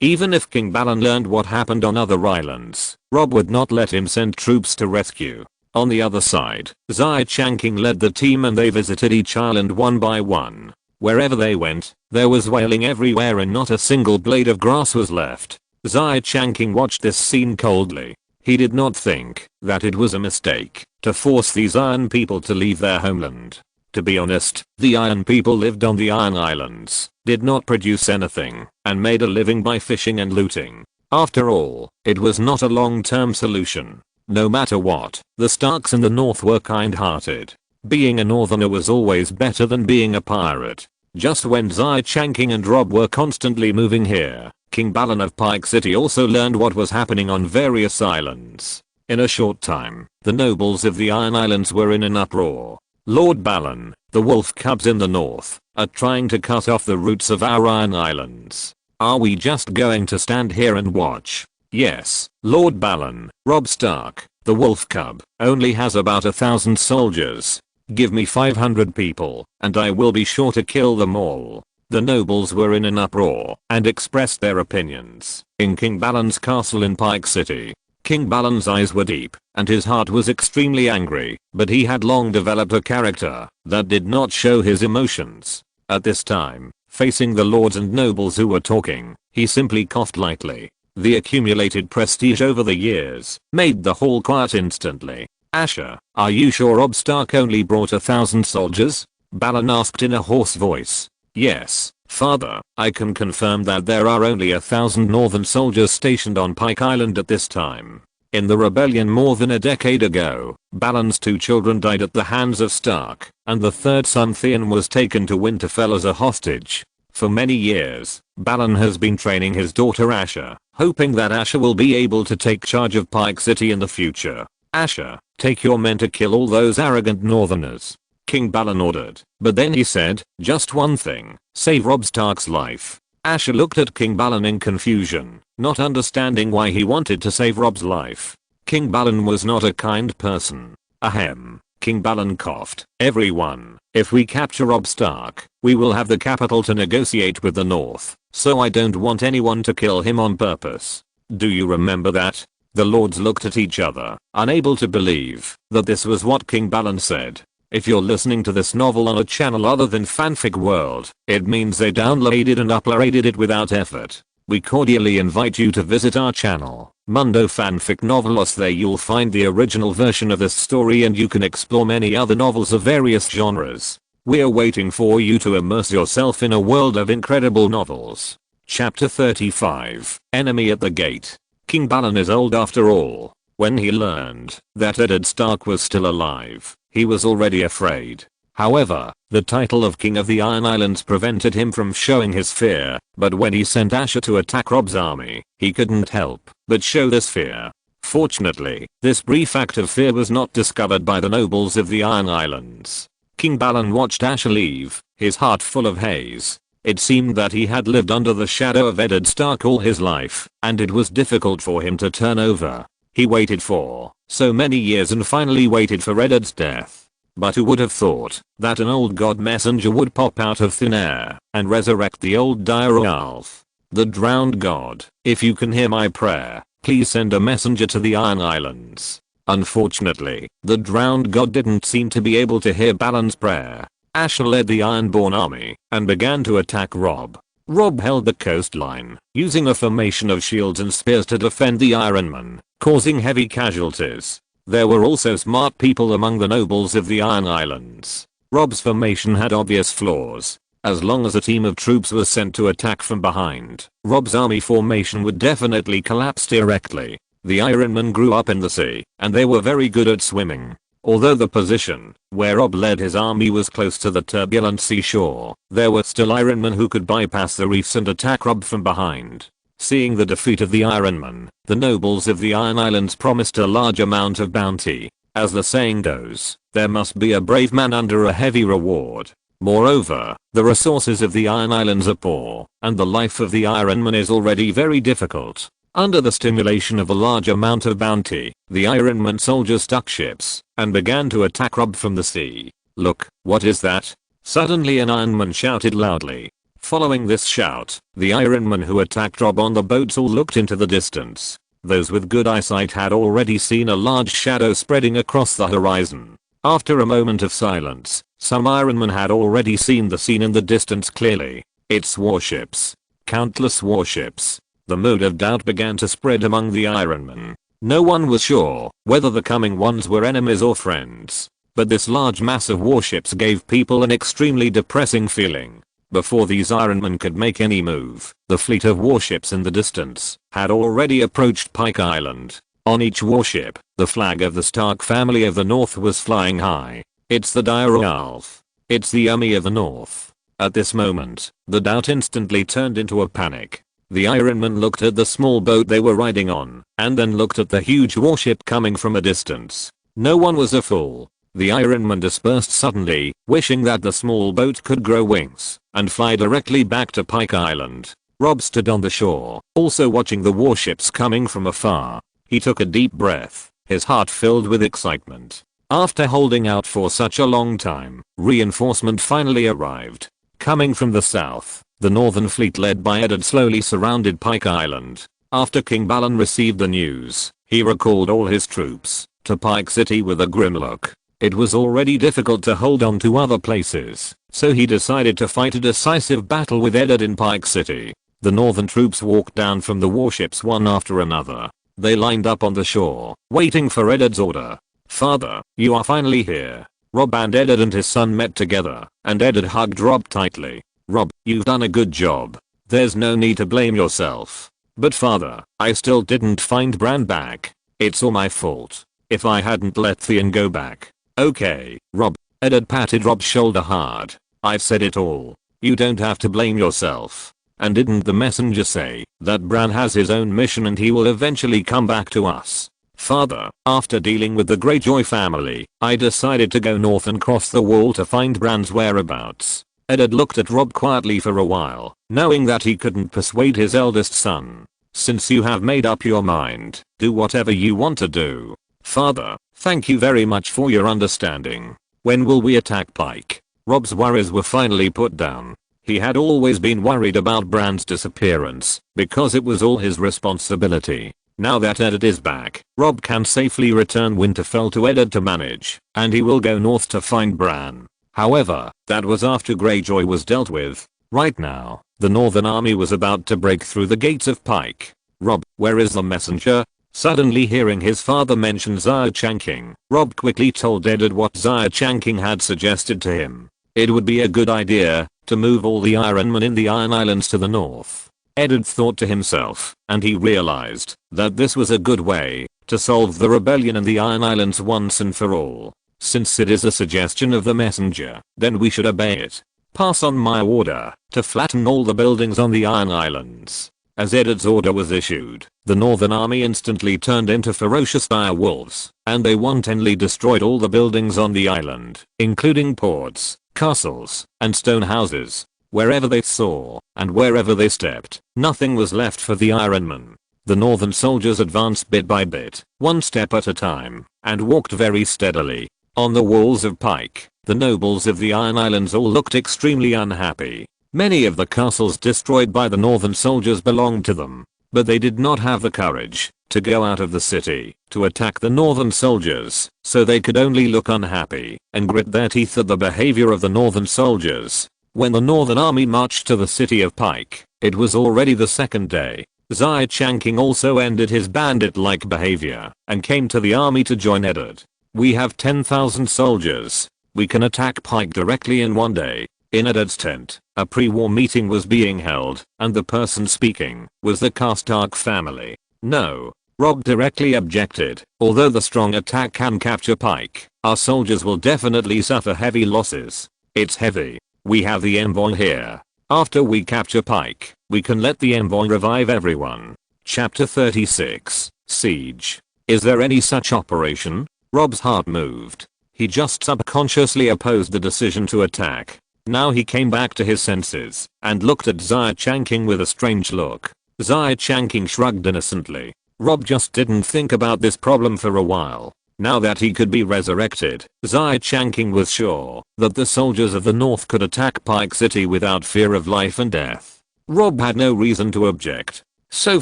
Even if King Balan learned what happened on other islands, Rob would not let him send troops to rescue. On the other side, Xia Changqing led the team and they visited each island one by one. Wherever they went, there was wailing everywhere and not a single blade of grass was left. Xia Changqing watched this scene coldly. He did not think that it was a mistake to force these Iron people to leave their homeland. To be honest, the Iron people lived on the Iron Islands, did not produce anything, and made a living by fishing and looting. After all, it was not a long-term solution. No matter what, the Starks in the north were kind-hearted. Being a northerner was always better than being a pirate. Just when Xia Changqing and Rob were constantly moving here, King Balan of Pike City also learned what was happening on various islands. In a short time, the nobles of the Iron Islands were in an uproar. Lord Balan, the wolf cubs in the north, are trying to cut off the roots of our Iron Islands. Are we just going to stand here and watch? Yes, Lord Balan, Robb Stark, the wolf cub, only has about 1,000 soldiers. Give me 500 people, and I will be sure to kill them all. The nobles were in an uproar and expressed their opinions in King Balan's castle in Pike City. King Balan's eyes were deep, and his heart was extremely angry, but he had long developed a character that did not show his emotions. At this time, facing the lords and nobles who were talking, he simply coughed lightly. The accumulated prestige over the years made the hall quiet instantly. Asher, are you sure Robb Stark only brought 1,000 soldiers? Balan asked in a hoarse voice. Yes, father, I can confirm that there are only 1,000 northern soldiers stationed on Pike Island at this time. In the rebellion more than a decade ago, Balan's 2 children died at the hands of Stark, and the third son Theon was taken to Winterfell as a hostage. For many years, Balan has been training his daughter Asher, hoping that Asher will be able to take charge of Pike City in the future. Asher, take your men to kill all those arrogant northerners. King Balan ordered, but then he said, just one thing, save Robb Stark's life. Asher looked at King Balan in confusion, not understanding why he wanted to save Robb's life. King Balan was not a kind person. Ahem. King Balan coughed. Everyone, if we capture Robb Stark, we will have the capital to negotiate with the north, so I don't want anyone to kill him on purpose. Do you remember that? The lords looked at each other, unable to believe that this was what King Balan said. If you're listening to this novel on a channel other than Fanfic World, it means they downloaded and uploaded it without effort. We cordially invite you to visit our channel, Mundo Fanfic Novelos. There you'll find the original version of this story and you can explore many other novels of various genres. We're waiting for you to immerse yourself in a world of incredible novels. Chapter 35, Enemy at the Gate. King Balan is old after all. When he learned that Eddard Stark was still alive, he was already afraid. However, the title of King of the Iron Islands prevented him from showing his fear, but when he sent Asher to attack Robb's army, he couldn't help but show this fear. Fortunately, this brief act of fear was not discovered by the nobles of the Iron Islands. King Balan watched Asher leave, his heart full of haze. It seemed that he had lived under the shadow of Eddard Stark all his life, and it was difficult for him to turn over. He waited for so many years and finally waited for Eddard's death. But who would have thought that an old god messenger would pop out of thin air and resurrect the old direwolf? The drowned god, if you can hear my prayer, please send a messenger to the Iron Islands. Unfortunately, the drowned god didn't seem to be able to hear Balan's prayer. Asher led the Ironborn army and began to attack Robb. Robb held the coastline, using a formation of shields and spears to defend the Ironmen, causing heavy casualties. There were also smart people among the nobles of the Iron Islands. Robb's formation had obvious flaws. As long as a team of troops was sent to attack from behind, Robb's army formation would definitely collapse directly. The Ironmen grew up in the sea, and they were very good at swimming. Although the position where Robb led his army was close to the turbulent seashore, there were still Ironmen who could bypass the reefs and attack Robb from behind. Seeing the defeat of the Ironman, the nobles of the Iron Islands promised a large amount of bounty. As the saying goes, there must be a brave man under a heavy reward. Moreover, the resources of the Iron Islands are poor, and the life of the Ironman is already very difficult. Under the stimulation of a large amount of bounty, the Ironman soldiers stuck ships and began to attack Rob from the sea. "Look, what is that?" Suddenly an Ironman shouted loudly. Following this shout, the Ironmen who attacked Rob on the boats all looked into the distance. Those with good eyesight had already seen a large shadow spreading across the horizon. After a moment of silence, some Ironmen had already seen the scene in the distance clearly. It's warships. Countless warships. The mood of doubt began to spread among the Ironmen. No one was sure whether the coming ones were enemies or friends. But this large mass of warships gave people an extremely depressing feeling. Before these Ironmen could make any move, the fleet of warships in the distance had already approached Pike Island. On each warship, the flag of the Stark family of the North was flying high. It's the admiral. It's the army of the North. At this moment, the doubt instantly turned into a panic. The Ironmen looked at the small boat they were riding on, and then looked at the huge warship coming from a distance. No one was a fool. The Ironmen dispersed suddenly, wishing that the small boat could grow wings and fly directly back to Pike Island. Rob stood on the shore, also watching the warships coming from afar. He took a deep breath, his heart filled with excitement. After holding out for such a long time, reinforcement finally arrived. Coming from the south, the northern fleet led by Eddard slowly surrounded Pike Island. After King Balin received the news, he recalled all his troops to Pike City with a grim look. It was already difficult to hold on to other places, so he decided to fight a decisive battle with Eddard in Pike City. The northern troops walked down from the warships one after another. They lined up on the shore, waiting for Eddard's order. "Father, you are finally here." Rob and Eddard and his son met together, and Eddard hugged Rob tightly. "Rob, you've done a good job. There's no need to blame yourself. But father, I still didn't find Bran back. It's all my fault. If I hadn't let Theon go back." "Okay, Rob." Eddard patted Rob's shoulder hard. "I've said it all. You don't have to blame yourself. And didn't the messenger say that Bran has his own mission and he will eventually come back to us?" "Father, after dealing with the Greyjoy family, I decided to go north and cross the wall to find Bran's whereabouts." Eddard looked at Rob quietly for a while, knowing that he couldn't persuade his eldest son. "Since you have made up your mind, do whatever you want to do." "Father, thank you very much for your understanding. When will we attack Pike?" Rob's worries were finally put down. He had always been worried about Bran's disappearance, because it was all his responsibility. Now that Eddard is back, Rob can safely return Winterfell to Eddard to manage, and he will go north to find Bran. However, that was after Greyjoy was dealt with. Right now, the Northern Army was about to break through the gates of Pike. "Rob, where is the messenger?" Suddenly hearing his father mention Xia Changqing, Rob quickly told Eddard what Xia Changqing had suggested to him. It would be a good idea to move all the Ironmen in the Iron Islands to the north. Eddard thought to himself, and he realized that this was a good way to solve the rebellion in the Iron Islands once and for all. Since it is a suggestion of the messenger, then we should obey it. Pass on my order to flatten all the buildings on the Iron Islands. As Eddard's order was issued, the Northern Army instantly turned into ferocious dire wolves, and they wantonly destroyed all the buildings on the island, including ports, castles, and stone houses. Wherever they saw, and wherever they stepped, nothing was left for the Ironmen. The northern soldiers advanced bit by bit, one step at a time, and walked very steadily. On the walls of Pike, the nobles of the Iron Islands all looked extremely unhappy. Many of the castles destroyed by the northern soldiers belonged to them, but they did not have the courage to go out of the city to attack the northern soldiers, so they could only look unhappy and grit their teeth at the behavior of the northern soldiers. When the Northern Army marched to the city of Pike, it was already the second day. Xia Changqing also ended his bandit-like behavior and came to the army to join Eddard. "We have 10,000 soldiers. We can attack Pike directly in one day." In Eddard's tent, a pre-war meeting was being held, and the person speaking was the Stark family. "No," Rob directly objected. "Although the strong attack can capture Pike, our soldiers will definitely suffer heavy losses." "It's heavy. We have the envoy here. After we capture Pike, We can let the envoy revive everyone. Chapter 36, Siege. Is there any such operation? Rob's heart moved. He just subconsciously opposed the decision to attack. Now he came back to his senses and looked at Xia Changqing with a strange look. Xia Changqing shrugged innocently. Rob just didn't think about this problem for a while. Now that he could be resurrected, Xia Changqing was sure that the soldiers of the North could attack Pike City without fear of life and death. Rob had no reason to object. So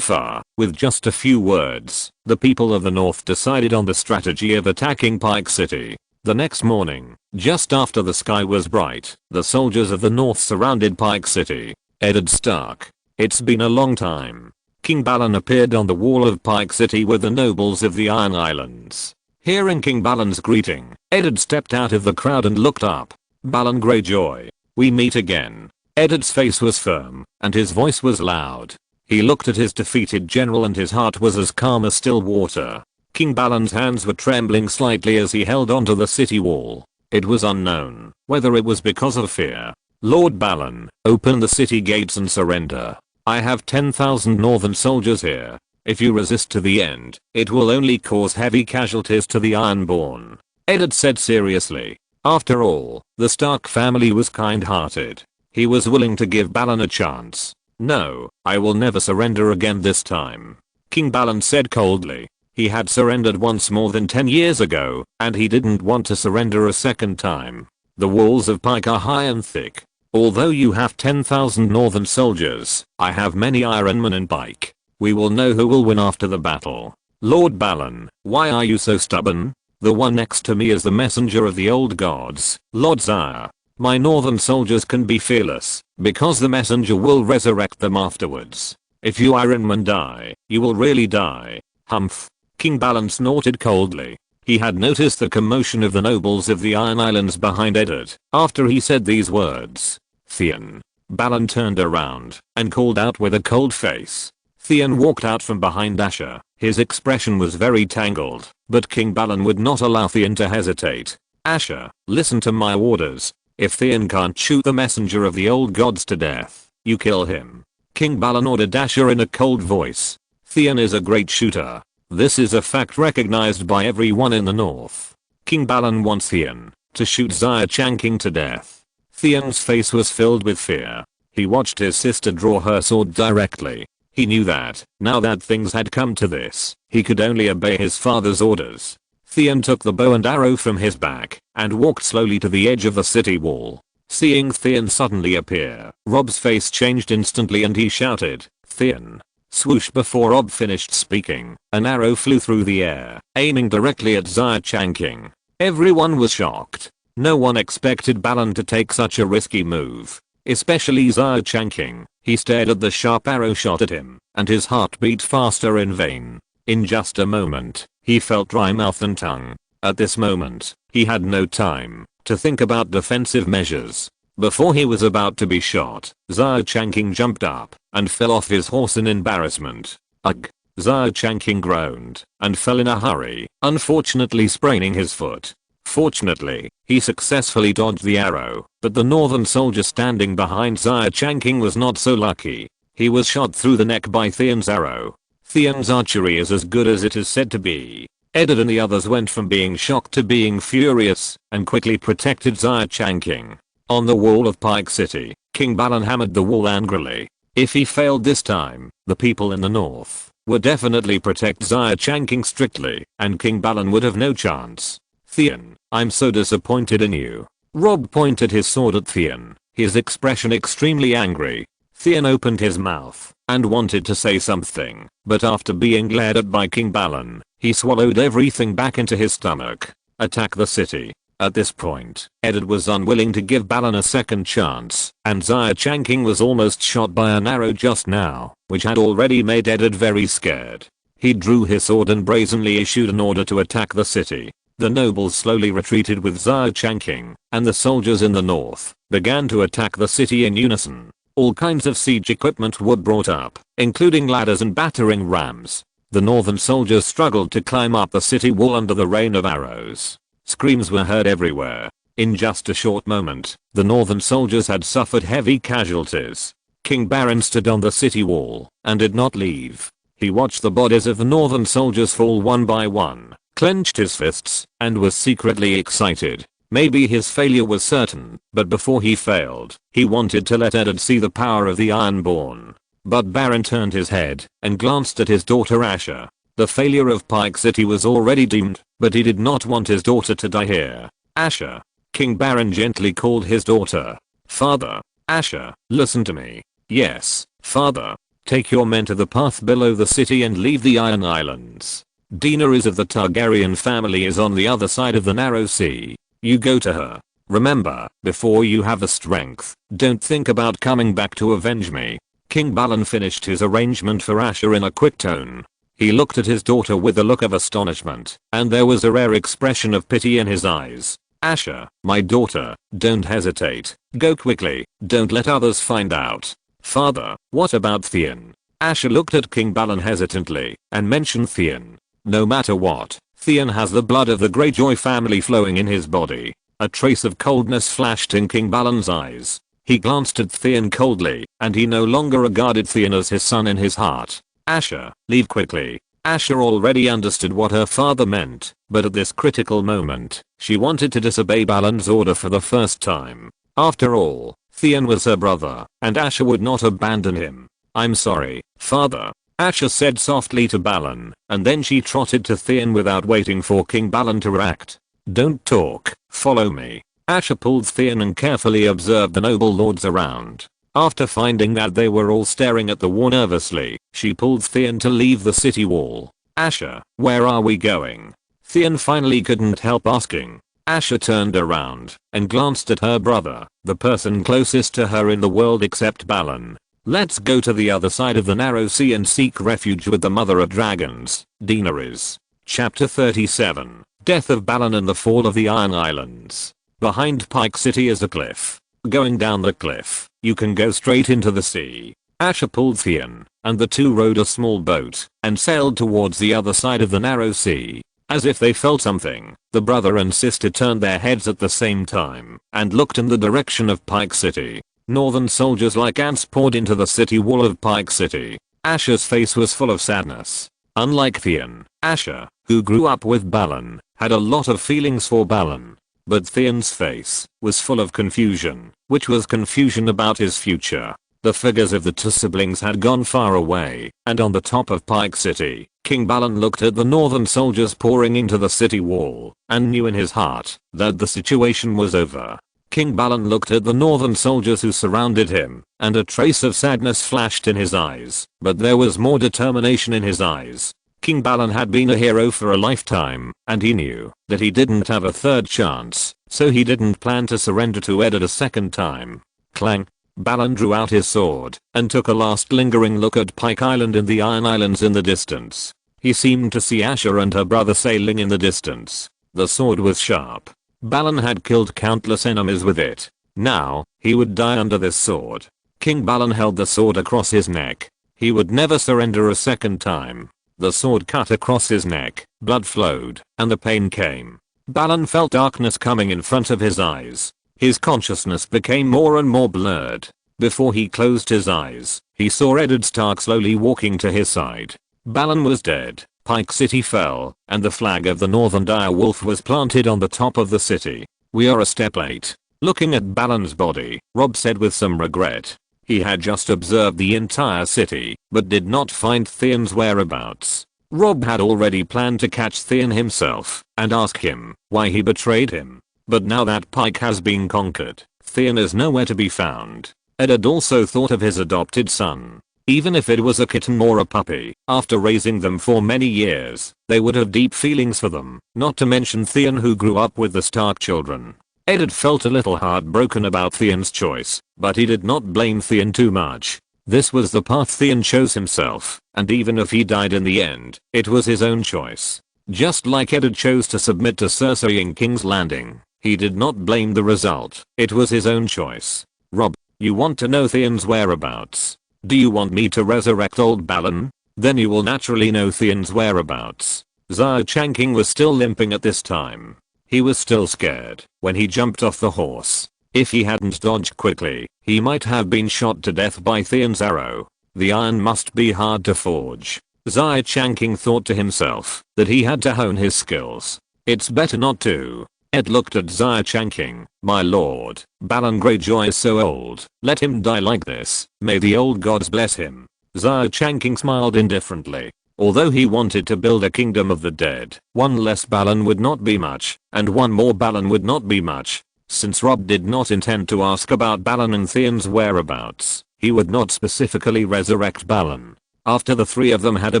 far, with just a few words, the people of the North decided on the strategy of attacking Pike City. The next morning, just after the sky was bright, the soldiers of the North surrounded Pike City. Eddard Stark. It's been a long time. King Balon appeared on the wall of Pike City with the nobles of the Iron Islands. Hearing King Balon's greeting, Eddard stepped out of the crowd and looked up. Balon Greyjoy. We meet again. Eddard's face was firm, and his voice was loud. He looked at his defeated general and his heart was as calm as still water. King Balon's hands were trembling slightly as he held onto the city wall. It was unknown whether it was because of fear. Lord Balon, open the city gates and surrender. I have 10,000 northern soldiers here. If you resist to the end, it will only cause heavy casualties to the Ironborn. Eddard said seriously. After all, the Stark family was kind-hearted. He was willing to give Balon a chance. No, I will never surrender again this time. King Balon said coldly. He had surrendered once more than 10 years ago, and he didn't want to surrender a second time. The walls of Pike are high and thick. Although you have 10,000 northern soldiers, I have many Ironmen in Pike. We will know who will win after the battle. Lord Balon, why are you so stubborn? The one next to me is the messenger of the old gods, Lord Xia. My northern soldiers can be fearless, because the messenger will resurrect them afterwards. If you Ironmen die, you will really die. Humph. King Balon snorted coldly. He had noticed the commotion of the nobles of the Iron Islands behind Eddard after he said these words. Theon. Balon turned around and called out with a cold face. Theon walked out from behind Asher. His expression was very tangled, but King Balon would not allow Theon to hesitate. Asher, listen to my orders. If Theon can't shoot the messenger of the old gods to death, you kill him. King Balon ordered Asher in a cold voice. Theon is a great shooter. This is a fact recognized by everyone in the North. King Balon wants Theon to shoot Xia Changqing to death. Theon's face was filled with fear. He watched his sister draw her sword directly. He knew that, now that things had come to this, he could only obey his father's orders. Theon took the bow and arrow from his back and walked slowly to the edge of the city wall. Seeing Theon suddenly appear, Rob's face changed instantly and he shouted, Theon. Swoosh. Before Rob finished speaking, an arrow flew through the air, aiming directly at Xia Changqing. Everyone was shocked. No one expected Balon to take such a risky move, especially Xia Changqing. He stared at the sharp arrow shot at him, and his heart beat faster in vain. In just a moment, he felt dry mouth and tongue. At this moment, he had no time to think about defensive measures. Before he was about to be shot, Xia Changqing jumped up and fell off his horse in embarrassment. Ugh! Xia Changqing groaned and fell in a hurry, unfortunately spraining his foot. Fortunately, he successfully dodged the arrow, but the northern soldier standing behind Xia Changqing was not so lucky. He was shot through the neck by Theon's arrow. Theon's archery is as good as it is said to be. Eddard and the others went from being shocked to being furious and quickly protected Xia Changqing. On the wall of Pike City, King Balon hammered the wall angrily. If he failed this time, the people in the north would definitely protect Xia Changqing strictly, and King Balon would have no chance. Theon, I'm so disappointed in you. Rob pointed his sword at Theon, his expression extremely angry. Theon opened his mouth and wanted to say something, but after being glared at by King Balon, he swallowed everything back into his stomach. Attack the city. At this point, Eddard was unwilling to give Balon a second chance, and Xia Changqing was almost shot by an arrow just now, which had already made Eddard very scared. He drew his sword and brazenly issued an order to attack the city. The nobles slowly retreated with Xia Changqing, and the soldiers in the north began to attack the city in unison. All kinds of siege equipment were brought up, including ladders and battering rams. The northern soldiers struggled to climb up the city wall under the rain of arrows. Screams were heard everywhere. In just a short moment, the northern soldiers had suffered heavy casualties. King Baron stood on the city wall and did not leave. He watched the bodies of the northern soldiers fall one by one, clenched his fists, and was secretly excited. Maybe his failure was certain, but before he failed, he wanted to let Eddard see the power of the Ironborn. But Baron turned his head and glanced at his daughter Asha. The failure of Pike City was already doomed, but he did not want his daughter to die here. Asha. King Baron gently called his daughter. Father. Asha, listen to me. Yes, father. Take your men to the path below the city and leave the Iron Islands. Daenerys of the Targaryen family is on the other side of the narrow sea. You go to her. Remember, before you have the strength, don't think about coming back to avenge me. King Balon finished his arrangement for Asha in a quick tone. He looked at his daughter with a look of astonishment, and there was a rare expression of pity in his eyes. Asha, my daughter, don't hesitate. Go quickly. Don't let others find out. Father, what about Theon? Asha looked at King Balon hesitantly and mentioned Theon. No matter what, Theon has the blood of the Greyjoy family flowing in his body. A trace of coldness flashed in King Balon's eyes. He glanced at Theon coldly, and he no longer regarded Theon as his son in his heart. Asha, leave quickly. Asha already understood what her father meant, but at this critical moment, she wanted to disobey Balon's order for the first time. After all, Theon was her brother, and Asha would not abandon him. I'm sorry, father. Asha said softly to Balon, and then she trotted to Theon without waiting for King Balon to react. Don't talk, follow me. Asha pulled Theon and carefully observed the noble lords around. After finding that they were all staring at the wall nervously, she pulled Theon to leave the city wall. Asha, where are we going? Theon finally couldn't help asking. Asha turned around and glanced at her brother, the person closest to her in the world except Balon. Let's go to the other side of the narrow sea and seek refuge with the mother of dragons, Daenerys. Chapter 37. Death of Balon and the Fall of the Iron Islands. Behind Pike City is a cliff. Going down the cliff, you can go straight into the sea. Asha pulled Theon, and the two rowed a small boat and sailed towards the other side of the narrow sea. As if they felt something, the brother and sister turned their heads at the same time and looked in the direction of Pike City. Northern soldiers like ants poured into the city wall of Pike City. Asha's face was full of sadness. Unlike Theon, Asha, who grew up with Balon, had a lot of feelings for Balon. But Theon's face was full of confusion, which was confusion about his future. The figures of the two siblings had gone far away, and on the top of Pike City, King Balon looked at the northern soldiers pouring into the city wall, and knew in his heart that the situation was over. King Balon looked at the northern soldiers who surrounded him, and a trace of sadness flashed in his eyes, but there was more determination in his eyes. King Balon had been a hero for a lifetime, and he knew that he didn't have a third chance, so he didn't plan to surrender to Eddard a second time. Clang. Balon drew out his sword and took a last lingering look at Pike Island and the Iron Islands in the distance. He seemed to see Asha and her brother sailing in the distance. The sword was sharp. Balon had killed countless enemies with it. Now, he would die under this sword. King Balon held the sword across his neck. He would never surrender a second time. The sword cut across his neck, blood flowed, and the pain came. Balon felt darkness coming in front of his eyes. His consciousness became more and more blurred. Before he closed his eyes, he saw Eddard Stark slowly walking to his side. Balon was dead, Pike City fell, and the flag of the Northern Direwolf was planted on the top of the city. We are a step late. Looking at Balon's body, Robb said with some regret. He had just observed the entire city, but did not find Theon's whereabouts. Robb had already planned to catch Theon himself and ask him why he betrayed him. But now that Pike has been conquered, Theon is nowhere to be found. Eddard also thought of his adopted son. Even if it was a kitten or a puppy, after raising them for many years, they would have deep feelings for them, not to mention Theon who grew up with the Stark children. Eddard felt a little heartbroken about Theon's choice, but he did not blame Theon too much. This was the path Theon chose himself, and even if he died in the end, it was his own choice. Just like Eddard chose to submit to Cersei in King's Landing, he did not blame the result. It was his own choice. Robb, you want to know Theon's whereabouts? Do you want me to resurrect old Balon? Then you will naturally know Theon's whereabouts. Xia Changqing was still limping at this time. He was still scared when he jumped off the horse. If he hadn't dodged quickly, he might have been shot to death by Theon's arrow. The iron must be hard to forge. Xia Changqing thought to himself that he had to hone his skills. It's better not to. Ed looked at Xia Changqing. My lord, Balan Greyjoy is so old. Let him die like this. May the old gods bless him. Xia Changqing smiled indifferently. Although he wanted to build a kingdom of the dead, one less Balan would not be much, and one more Balan would not be much. Since Robb did not intend to ask about Balan and Theon's whereabouts, he would not specifically resurrect Balan. After the three of them had a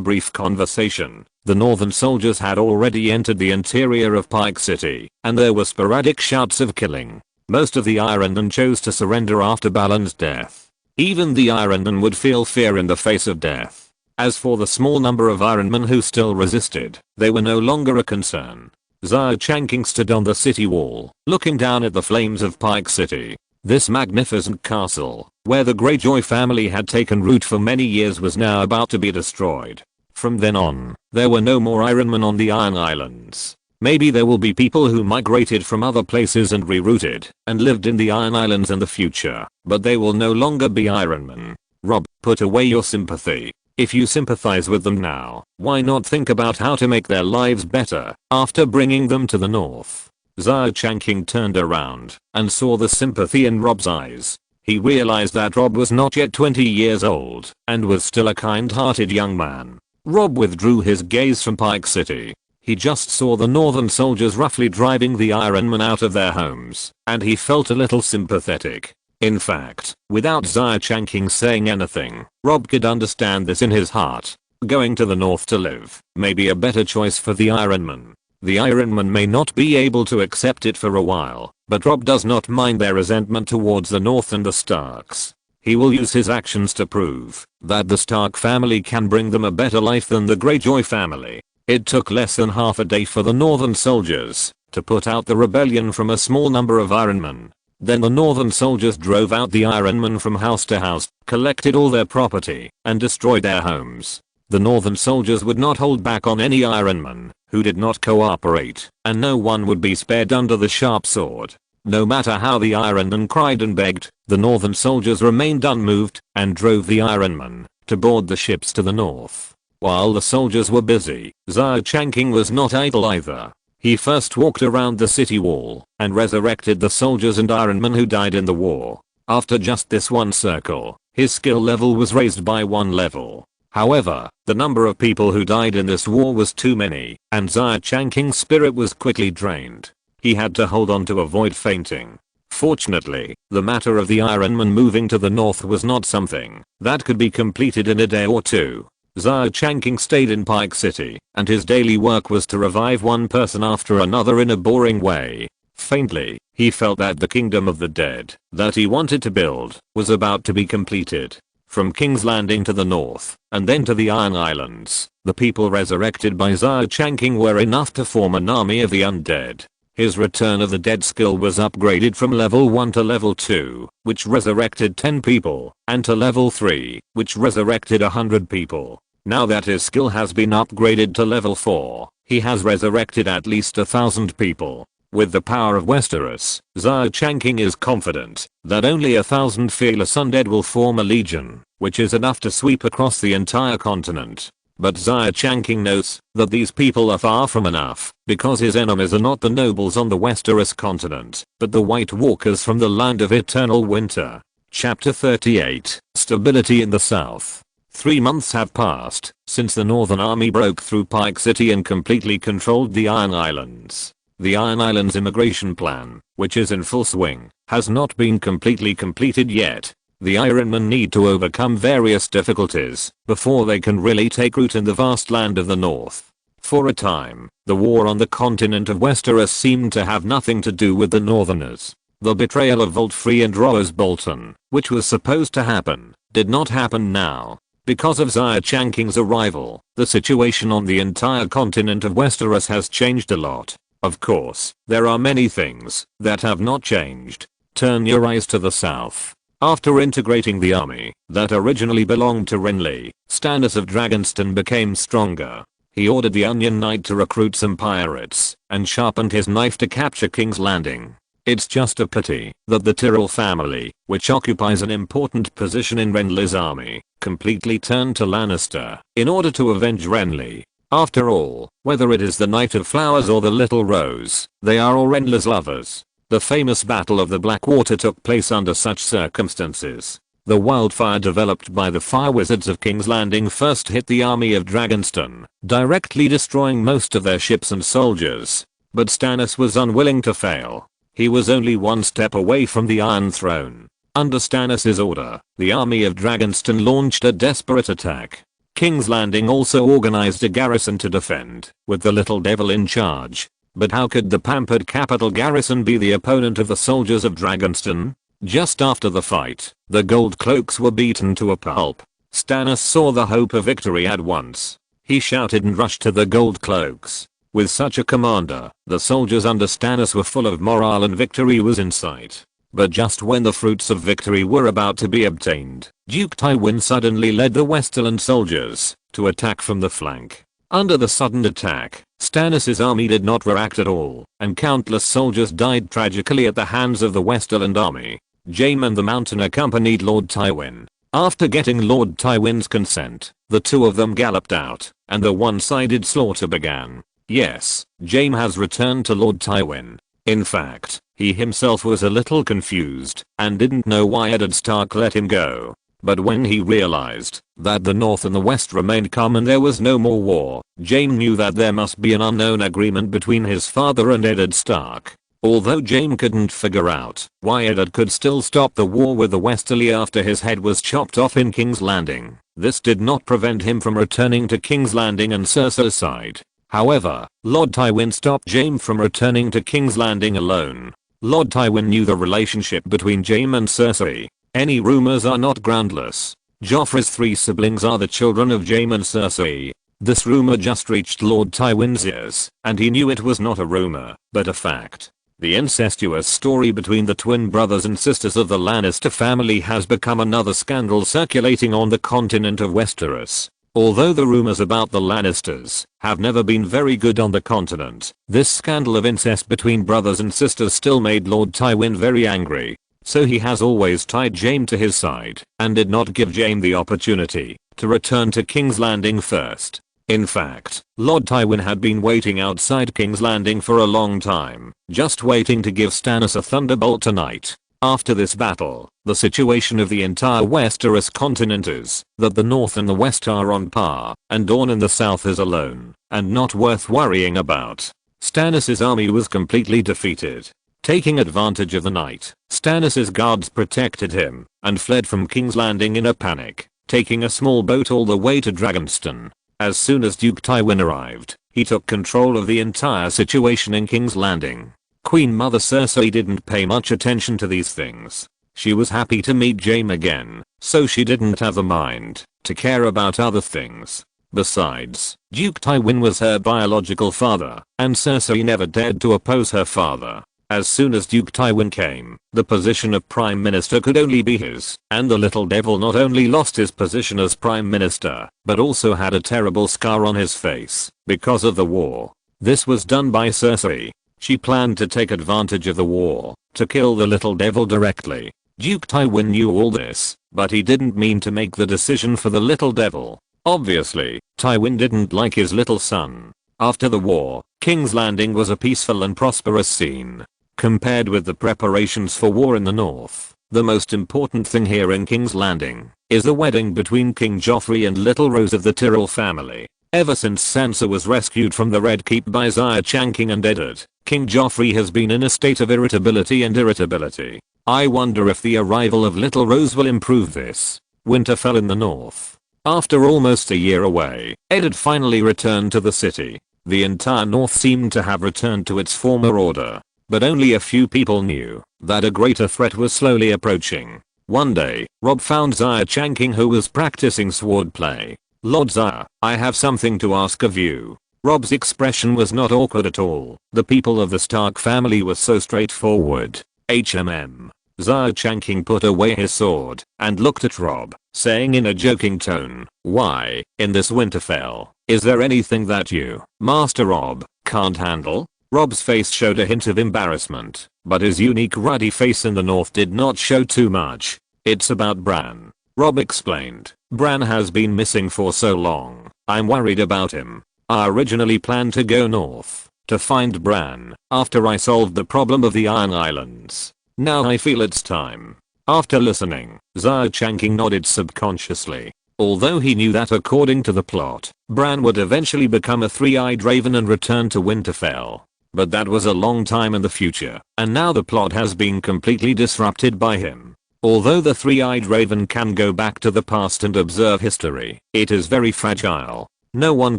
brief conversation, the northern soldiers had already entered the interior of Pike City, and there were sporadic shouts of killing. Most of the Ironmen chose to surrender after Balan's death. Even the Ironmen would feel fear in the face of death. As for the small number of Ironmen who still resisted, they were no longer a concern. Xia Changqing stood on the city wall, looking down at the flames of Pike City. This magnificent castle, where the Greyjoy family had taken root for many years, was now about to be destroyed. From then on, there were no more Ironmen on the Iron Islands. Maybe there will be people who migrated from other places and rerouted, and lived in the Iron Islands in the future, but they will no longer be Ironmen. Robb, put away your sympathy. If you sympathize with them now, why not think about how to make their lives better after bringing them to the north? Xia Changqing turned around and saw the sympathy in Robb's eyes. He realized that Robb was not yet 20 years old and was still a kind-hearted young man. Robb withdrew his gaze from Pike City. He just saw the northern soldiers roughly driving the Ironmen out of their homes, and he felt a little sympathetic. In fact, without Xia Changqing saying anything, Robb could understand this in his heart. Going to the north to live may be a better choice for the Ironmen. The Ironmen may not be able to accept it for a while, but Robb does not mind their resentment towards the North and the Starks. He will use his actions to prove that the Stark family can bring them a better life than the Greyjoy family. It took less than half a day for the Northern soldiers to put out the rebellion from a small number of Ironmen. Then the Northern soldiers drove out the Ironmen from house to house, collected all their property, and destroyed their homes. The Northern soldiers would not hold back on any Ironman who did not cooperate, and no one would be spared under the sharp sword. No matter how the Ironmen cried and begged, the Northern soldiers remained unmoved and drove the Ironmen to board the ships to the north. While the soldiers were busy, Xia Changqing was not idle either. He first walked around the city wall and resurrected the soldiers and Ironmen who died in the war. After just this one circle, his skill level was raised by 1 level. However, the number of people who died in this war was too many, and Xia Changqing's spirit was quickly drained. He had to hold on to avoid fainting. Fortunately, the matter of the Ironmen moving to the north was not something that could be completed in a day or two. Xia Changqing stayed in Pike City, and his daily work was to revive one person after another in a boring way. Faintly, he felt that the kingdom of the dead that he wanted to build was about to be completed. From King's Landing to the north, and then to the Iron Islands, the people resurrected by Xia Changqing were enough to form an army of the undead. His Return of the Dead skill was upgraded from level 1 to level 2, which resurrected 10 people, and to level 3, which resurrected 100 people. Now that his skill has been upgraded to level 4, he has resurrected at least 1,000 people. With the power of Westeros, Xia Changqing is confident that only 1,000 fearless undead will form a legion, which is enough to sweep across the entire continent. But Xia Changqing knows that these people are far from enough, because his enemies are not the nobles on the Westeros continent, but the White Walkers from the land of eternal winter. Chapter 38, Stability in the South. 3 months have passed since the Northern Army broke through Pike City and completely controlled the Iron Islands. The Iron Islands immigration plan, which is in full swing, has not been completely completed yet. The Ironmen need to overcome various difficulties before they can really take root in the vast land of the north. For a time, the war on the continent of Westeros seemed to have nothing to do with the Northerners. The betrayal of Vault-Free and Rose Bolton, which was supposed to happen, did not happen now. Because of Xia Changqing's arrival, the situation on the entire continent of Westeros has changed a lot. Of course, there are many things that have not changed. Turn your eyes to the south. After integrating the army that originally belonged to Renly, Stannis of Dragonstone became stronger. He ordered the Onion Knight to recruit some pirates and sharpened his knife to capture King's Landing. It's just a pity that the Tyrrell family, which occupies an important position in Renly's army, completely turned to Lannister in order to avenge Renly. After all, whether it is the Knight of Flowers or the Little Rose, they are all Renly's lovers. The famous Battle of the Blackwater took place under such circumstances. The wildfire developed by the fire wizards of King's Landing first hit the army of Dragonstone, directly destroying most of their ships and soldiers. But Stannis was unwilling to fail. He was only one step away from the Iron Throne. Under Stannis' order, the army of Dragonstone launched a desperate attack. King's Landing also organized a garrison to defend, with the Little Devil in charge. But how could the pampered capital garrison be the opponent of the soldiers of Dragonstone? Just after the fight, the Gold Cloaks were beaten to a pulp. Stannis saw the hope of victory at once. He shouted and rushed to the Gold Cloaks. With such a commander, the soldiers under Stannis were full of morale and victory was in sight. But just when the fruits of victory were about to be obtained, Duke Tywin suddenly led the Westerland soldiers to attack from the flank. Under the sudden attack, Stannis' army did not react at all, and countless soldiers died tragically at the hands of the Westerland army. Jaime and the Mountain accompanied Lord Tywin. After getting Lord Tywin's consent, the two of them galloped out, and the one-sided slaughter began. Yes, Jaime has returned to Lord Tywin. In fact, he himself was a little confused, and didn't know why Eddard Stark let him go. But when he realized that the North and the West remained calm and there was no more war, Jaime knew that there must be an unknown agreement between his father and Eddard Stark. Although Jaime couldn't figure out why Eddard could still stop the war with the Westerly after his head was chopped off in King's Landing, this did not prevent him from returning to King's Landing and Cersei's side. However, Lord Tywin stopped Jaime from returning to King's Landing alone. Lord Tywin knew the relationship between Jaime and Cersei. Any rumors are not groundless. Joffrey's 3 siblings are the children of Jaime and Cersei. This rumor just reached Lord Tywin's ears, and he knew it was not a rumor, but a fact. The incestuous story between the twin brothers and sisters of the Lannister family has become another scandal circulating on the continent of Westeros. Although the rumors about the Lannisters have never been very good on the continent, this scandal of incest between brothers and sisters still made Lord Tywin very angry. So he has always tied Jaime to his side and did not give Jaime the opportunity to return to King's Landing first. In fact, Lord Tywin had been waiting outside King's Landing for a long time, just waiting to give Stannis a thunderbolt tonight. After this battle, the situation of the entire Westeros continent is that the North and the West are on par, and Dorne in the South is alone, and not worth worrying about. Stannis' army was completely defeated. Taking advantage of the night, Stannis' guards protected him, and fled from King's Landing in a panic, taking a small boat all the way to Dragonstone. As soon as Duke Tywin arrived, he took control of the entire situation in King's Landing. Queen Mother Cersei didn't pay much attention to these things. She was happy to meet Jaime again, so she didn't have the mind to care about other things. Besides, Duke Tywin was her biological father, and Cersei never dared to oppose her father. As soon as Duke Tywin came, the position of Prime Minister could only be his, and the Little Devil not only lost his position as Prime Minister, but also had a terrible scar on his face because of the war. This was done by Cersei. She planned to take advantage of the war to kill the Little Devil directly. Duke Tywin knew all this, but he didn't mean to make the decision for the Little Devil. Obviously, Tywin didn't like his little son. After the war, King's Landing was a peaceful and prosperous scene. Compared with the preparations for war in the north, the most important thing here in King's Landing is the wedding between King Joffrey and Little Rose of the Tyrrell family. Ever since Sansa was rescued from the Red Keep by Xia Changqing and Eddard, King Joffrey has been in a state of irritability. I wonder if the arrival of Little Rose will improve this. Winter fell in the north. After almost a year away, Eddard finally returned to the city. The entire north seemed to have returned to its former order. But only a few people knew that a greater threat was slowly approaching. One day, Robb found Xia Changqing, who was practicing swordplay. "Lord Xia, I have something to ask of you." Robb's expression was not awkward at all. The people of the Stark family were so straightforward. Xia Changqing put away his sword and looked at Robb, saying in a joking tone, "Why, in this Winterfell, is there anything that you, Master Robb, can't handle?" Rob's face showed a hint of embarrassment, but his unique ruddy face in the north did not show too much. It's about Bran. Rob explained. Bran has been missing for so long. I'm worried about him. I originally planned to go north to find Bran after I solved the problem of the Iron Islands. Now I feel it's time. After listening, Xia Changqing nodded subconsciously. Although he knew that according to the plot, Bran would eventually become a three-eyed raven and return to Winterfell. But that was a long time in the future, and now the plot has been completely disrupted by him. Although the three-eyed raven can go back to the past and observe history, it is very fragile. No one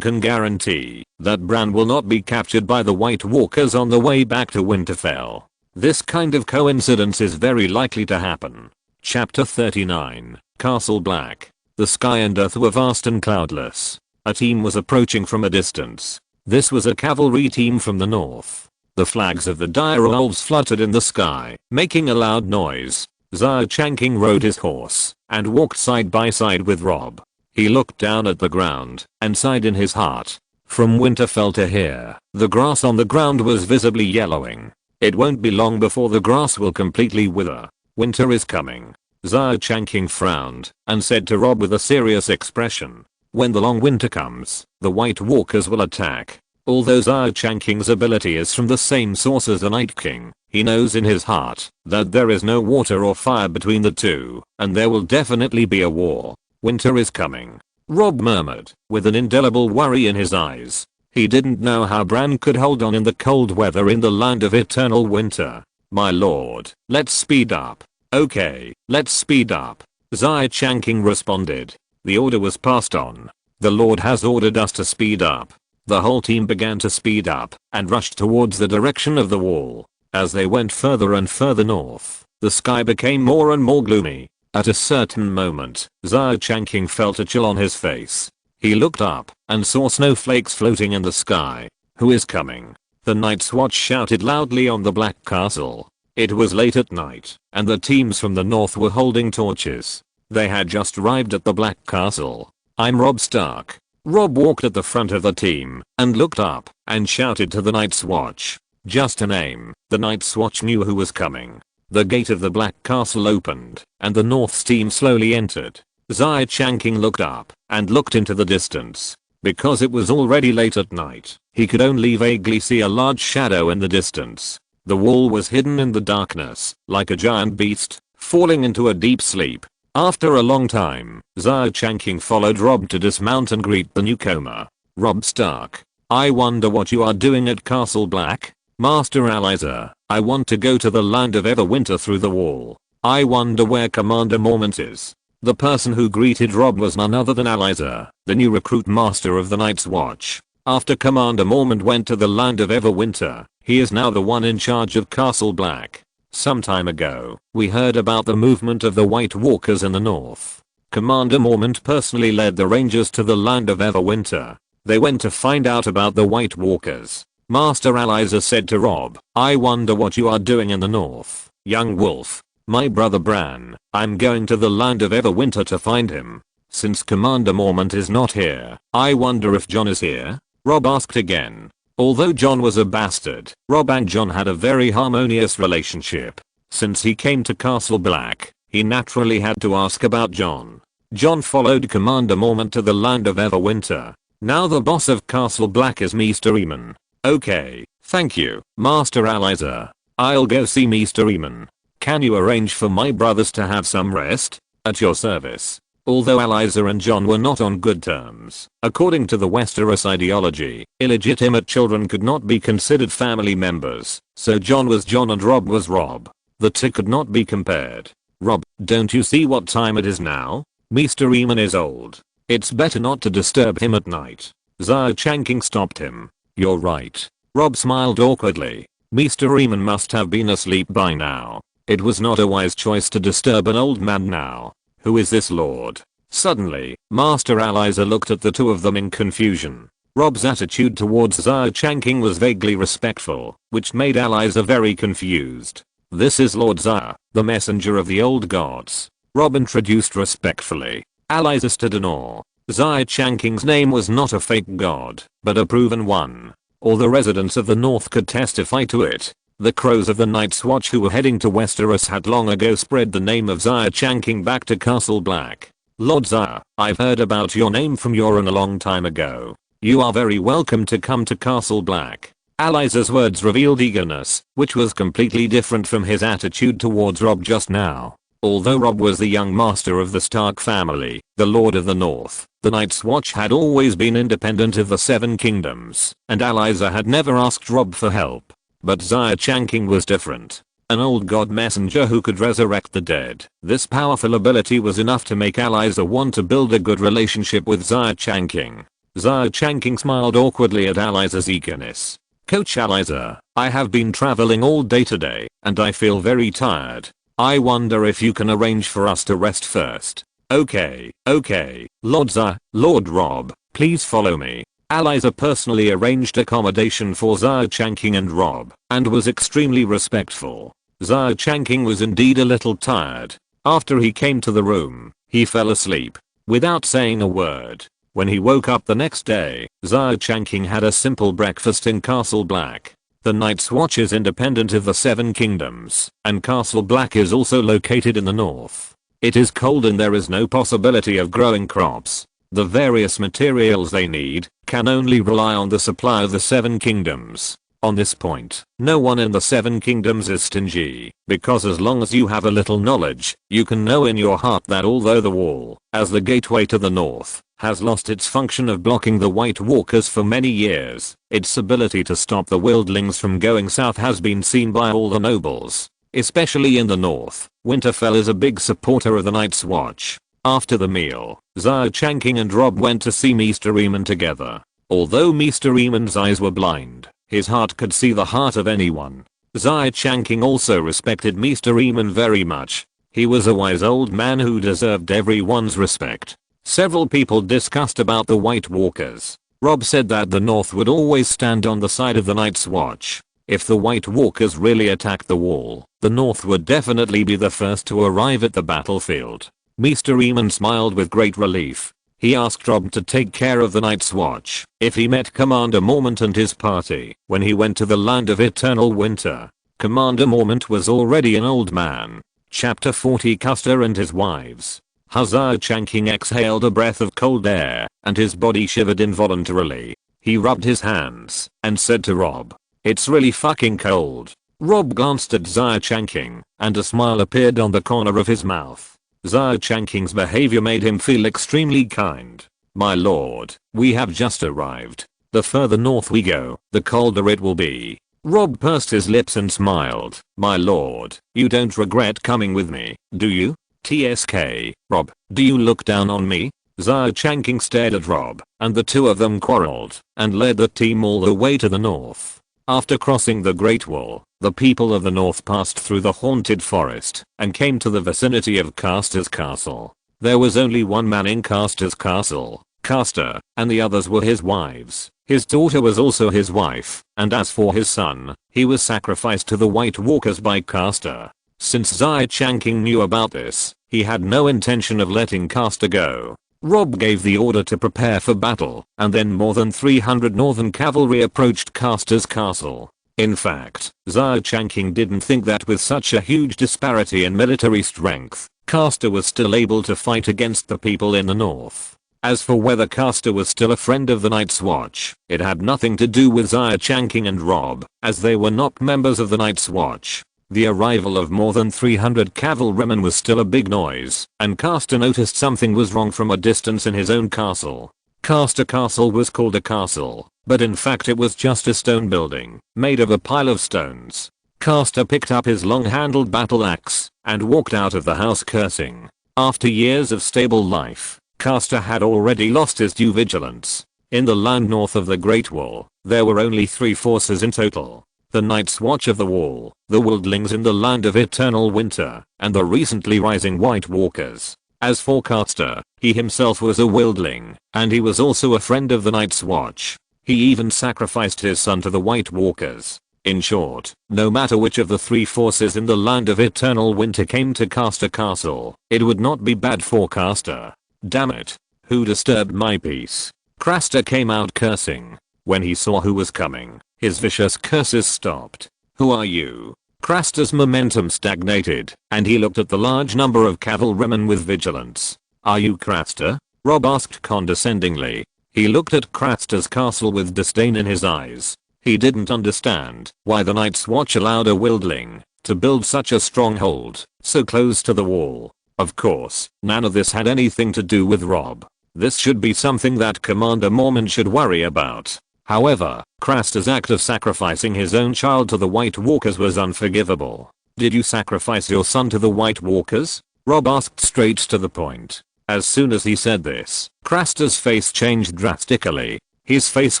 can guarantee that Bran will not be captured by the White Walkers on the way back to Winterfell. This kind of coincidence is very likely to happen. Chapter 39, Castle Black. The sky and earth were vast and cloudless. A team was approaching from a distance. This was a cavalry team from the north. The flags of the dire wolves fluttered in the sky, making a loud noise. Xia Changqing rode his horse and walked side by side with Rob. He looked down at the ground and sighed in his heart. From Winterfell to here, the grass on the ground was visibly yellowing. It won't be long before the grass will completely wither. Winter is coming. Xia Changqing frowned and said to Rob with a serious expression. When the long winter comes, the White Walkers will attack. Although Xia Changqing's ability is from the same source as the Night King, he knows in his heart that there is no water or fire between the two, and there will definitely be a war. Winter is coming. Rob murmured, with an indelible worry in his eyes. He didn't know how Bran could hold on in the cold weather in the land of eternal winter. My lord, let's speed up. Okay, let's speed up. Xia Changqing responded. The order was passed on. The lord has ordered us to speed up. The whole team began to speed up and rushed towards the direction of the wall. As they went further and further north, the sky became more and more gloomy. At a certain moment, Xia Changqing felt a chill on his face. He looked up and saw snowflakes floating in the sky. Who is coming? The Night's Watch shouted loudly on the Black Castle. It was late at night, and the teams from the north were holding torches. They had just arrived at the Black Castle. I'm Robb Stark. Rob walked at the front of the team and looked up and shouted to the Night's Watch. Just a name. The Night's Watch knew who was coming. The gate of the Black Castle opened, and the North's team slowly entered. Xia Changqing looked up and looked into the distance. Because it was already late at night, he could only vaguely see a large shadow in the distance. The wall was hidden in the darkness, like a giant beast, falling into a deep sleep. After a long time, Xia Changqing followed Rob to dismount and greet the newcomer. Robb Stark. I wonder what you are doing at Castle Black? Master Aliza, I want to go to the land of Everwinter through the wall. I wonder where Commander Mormont is. The person who greeted Rob was none other than Aliza, the new recruit master of the Night's Watch. After Commander Mormont went to the land of Everwinter, he is now the one in charge of Castle Black. Some time ago, we heard about the movement of the White Walkers in the north. Commander Mormont personally led the rangers to the land of Everwinter. They went to find out about the White Walkers. Master Aliza said to Rob, I wonder what you are doing in the north, young wolf. My brother Bran, I'm going to the land of Everwinter to find him. Since Commander Mormont is not here, I wonder if Jon is here? Rob asked again. Although Jon was a bastard, Rob and Jon had a very harmonious relationship. Since he came to Castle Black, he naturally had to ask about Jon. Jon followed Commander Mormont to the land of Everwinter. Now the boss of Castle Black is Mr. Eamon. Okay, thank you, Master Aliza. I'll go see Mr. Eamon. Can you arrange for my brothers to have some rest? At your service. Although Aliza and Jon were not on good terms, according to the Westeros ideology, illegitimate children could not be considered family members, so Jon was Jon and Rob was Rob. The two could not be compared. Rob, don't you see what time it is now? Mr. Eamon is old. It's better not to disturb him at night. Xia Changqing stopped him. You're right. Rob smiled awkwardly. Mr. Eamon must have been asleep by now. It was not a wise choice to disturb an old man now. Who is this lord? Suddenly, Master Aliza looked at the two of them in confusion. Rob's attitude towards Xia Changqing was vaguely respectful, which made Aliza very confused. This is Lord Xia, the messenger of the old gods. Rob introduced respectfully. Aliza stood in awe. Xia Changqing's name was not a fake god, but a proven one. All the residents of the north could testify to it. The crows of the Night's Watch who were heading to Westeros had long ago spread the name of Xia Changqing back to Castle Black. Lord Xia, I've heard about your name from Yoren a long time ago. You are very welcome to come to Castle Black. Aliza's words revealed eagerness, which was completely different from his attitude towards Robb just now. Although Robb was the young master of the Stark family, the Lord of the North, the Night's Watch had always been independent of the Seven Kingdoms, and Aliza had never asked Robb for help. But Xia Changqing was different. An old god messenger who could resurrect the dead. This powerful ability was enough to make Aliza want to build a good relationship with Xia Changqing. Xia Changqing smiled awkwardly at Aliza's eagerness. Coach Aliza, I have been traveling all day today, and I feel very tired. I wonder if you can arrange for us to rest first. Okay, Lord Xia, Lord Robb, please follow me. Aliza personally arranged accommodation for Xia Changqing and Robb, and was extremely respectful. Xia Changqing was indeed a little tired. After he came to the room, he fell asleep, without saying a word. When he woke up the next day, Xia Changqing had a simple breakfast in Castle Black. The Night's Watch is independent of the Seven Kingdoms, and Castle Black is also located in the north. It is cold and there is no possibility of growing crops. The various materials they need can only rely on the supply of the Seven Kingdoms. On this point, no one in the Seven Kingdoms is stingy, because as long as you have a little knowledge, you can know in your heart that although the wall, as the gateway to the north, has lost its function of blocking the White Walkers for many years, its ability to stop the wildlings from going south has been seen by all the nobles. Especially in the north, Winterfell is a big supporter of the Night's Watch. After the meal, Xia Changqing and Robb went to see Mr. Eamon together. Although Mr. Eamon's eyes were blind, his heart could see the heart of anyone. Xia Changqing also respected Mr. Eamon very much. He was a wise old man who deserved everyone's respect. Several people discussed about the White Walkers. Robb said that the North would always stand on the side of the Night's Watch. If the White Walkers really attacked the wall, the North would definitely be the first to arrive at the battlefield. Mr. Eamon smiled with great relief. He asked Robb to take care of the Night's Watch if he met Commander Mormont and his party when he went to the land of eternal winter. Commander Mormont was already an old man. Chapter 40 Custer and his wives. Xia Changqing exhaled a breath of cold air, and his body shivered involuntarily. He rubbed his hands and said to Robb, "It's really fucking cold." Robb glanced at Xia Changqing, and a smile appeared on the corner of his mouth. Xia Changqing's behavior made him feel extremely kind. "My lord, we have just arrived. The further north we go, the colder it will be." Robb pursed his lips and smiled. "My lord, you don't regret coming with me, do you?" "TSK, Robb, do you look down on me?" Xia Changqing stared at Robb, and the two of them quarreled, and led the team all the way to the north. After crossing the Great Wall, the people of the north passed through the haunted forest, and came to the vicinity of Caster's castle. There was only one man in Caster's castle, Caster, and the others were his wives. His daughter was also his wife, and as for his son, he was sacrificed to the White Walkers by Caster. Since Xia Changqing knew about this, he had no intention of letting Caster go. Robb gave the order to prepare for battle, and then more than 300 northern cavalry approached Caster's castle. In fact, Xia Changqing didn't think that with such a huge disparity in military strength, Caster was still able to fight against the people in the north. As for whether Caster was still a friend of the Night's Watch, it had nothing to do with Xia Changqing and Robb, as they were not members of the Night's Watch. The arrival of more than 300 cavalrymen was still a big noise, and Caster noticed something was wrong from a distance in his own castle. Caster Castle was called a castle, but in fact it was just a stone building, made of a pile of stones. Caster picked up his long-handled battle axe, and walked out of the house cursing. After years of stable life, Caster had already lost his due vigilance. In the land north of the Great Wall, there were only 3 forces in total. The Night's Watch of the Wall, the wildlings in the land of eternal winter, and the recently rising White Walkers. As for Caster, he himself was a wildling, and he was also a friend of the Night's Watch. He even sacrificed his son to the White Walkers. In short, no matter which of the 3 forces in the land of eternal winter came to Caster Castle, it would not be bad for Caster. "Damn it. Who disturbed my peace?" Caster came out cursing. When he saw who was coming, his vicious curses stopped. "Who are you?" Craster's momentum stagnated, and he looked at the large number of cavalrymen with vigilance. "Are you Craster?" Rob asked condescendingly. He looked at Craster's castle with disdain in his eyes. He didn't understand why the Night's Watch allowed a wildling to build such a stronghold so close to the wall. Of course, none of this had anything to do with Rob. This should be something that Commander Mormon should worry about. However, Craster's act of sacrificing his own child to the White Walkers was unforgivable. "Did you sacrifice your son to the White Walkers?" Rob asked straight to the point. As soon as he said this, Craster's face changed drastically. His face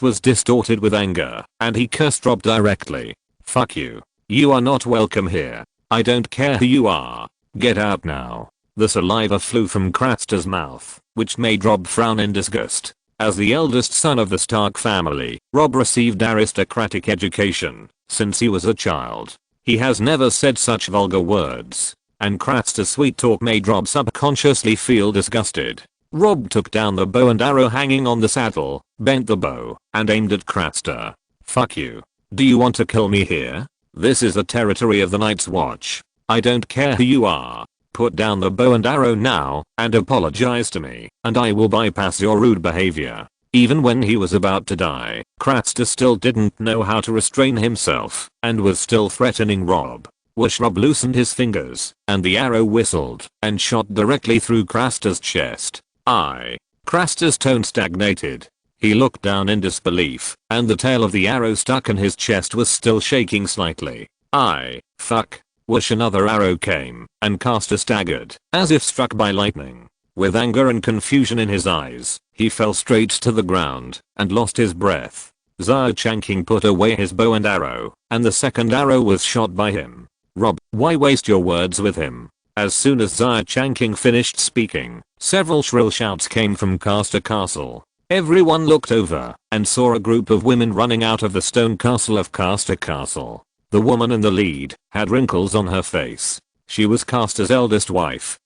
was distorted with anger, and he cursed Rob directly. "Fuck you. You are not welcome here. I don't care who you are. Get out now." The saliva flew from Craster's mouth, which made Rob frown in disgust. As the eldest son of the Stark family, Rob received aristocratic education since he was a child. He has never said such vulgar words, and Craster's sweet talk made Rob subconsciously feel disgusted. Rob took down the bow and arrow hanging on the saddle, bent the bow, and aimed at Craster. "Fuck you. Do you want to kill me here? This is the territory of the Night's Watch. I don't care who you are. Put down the bow and arrow now and apologize to me, and I will bypass your rude behavior." Even when he was about to die, Craster still didn't know how to restrain himself and was still threatening Rob. Whoosh! Rob loosened his fingers, and the arrow whistled and shot directly through Craster's chest. Craster's tone stagnated. He looked down in disbelief, and the tail of the arrow stuck in his chest was still shaking slightly. Fuck. Whoosh! Another arrow came, and Craster staggered, as if struck by lightning. With anger and confusion in his eyes, he fell straight to the ground and lost his breath. Xia Changqing put away his bow and arrow, and the second arrow was shot by him. "Rob, why waste your words with him?" As soon as Xia Changqing finished speaking, several shrill shouts came from Craster Castle. Everyone looked over and saw a group of women running out of the stone castle of Craster Castle. The woman in the lead had wrinkles on her face. She was Craster's eldest wife.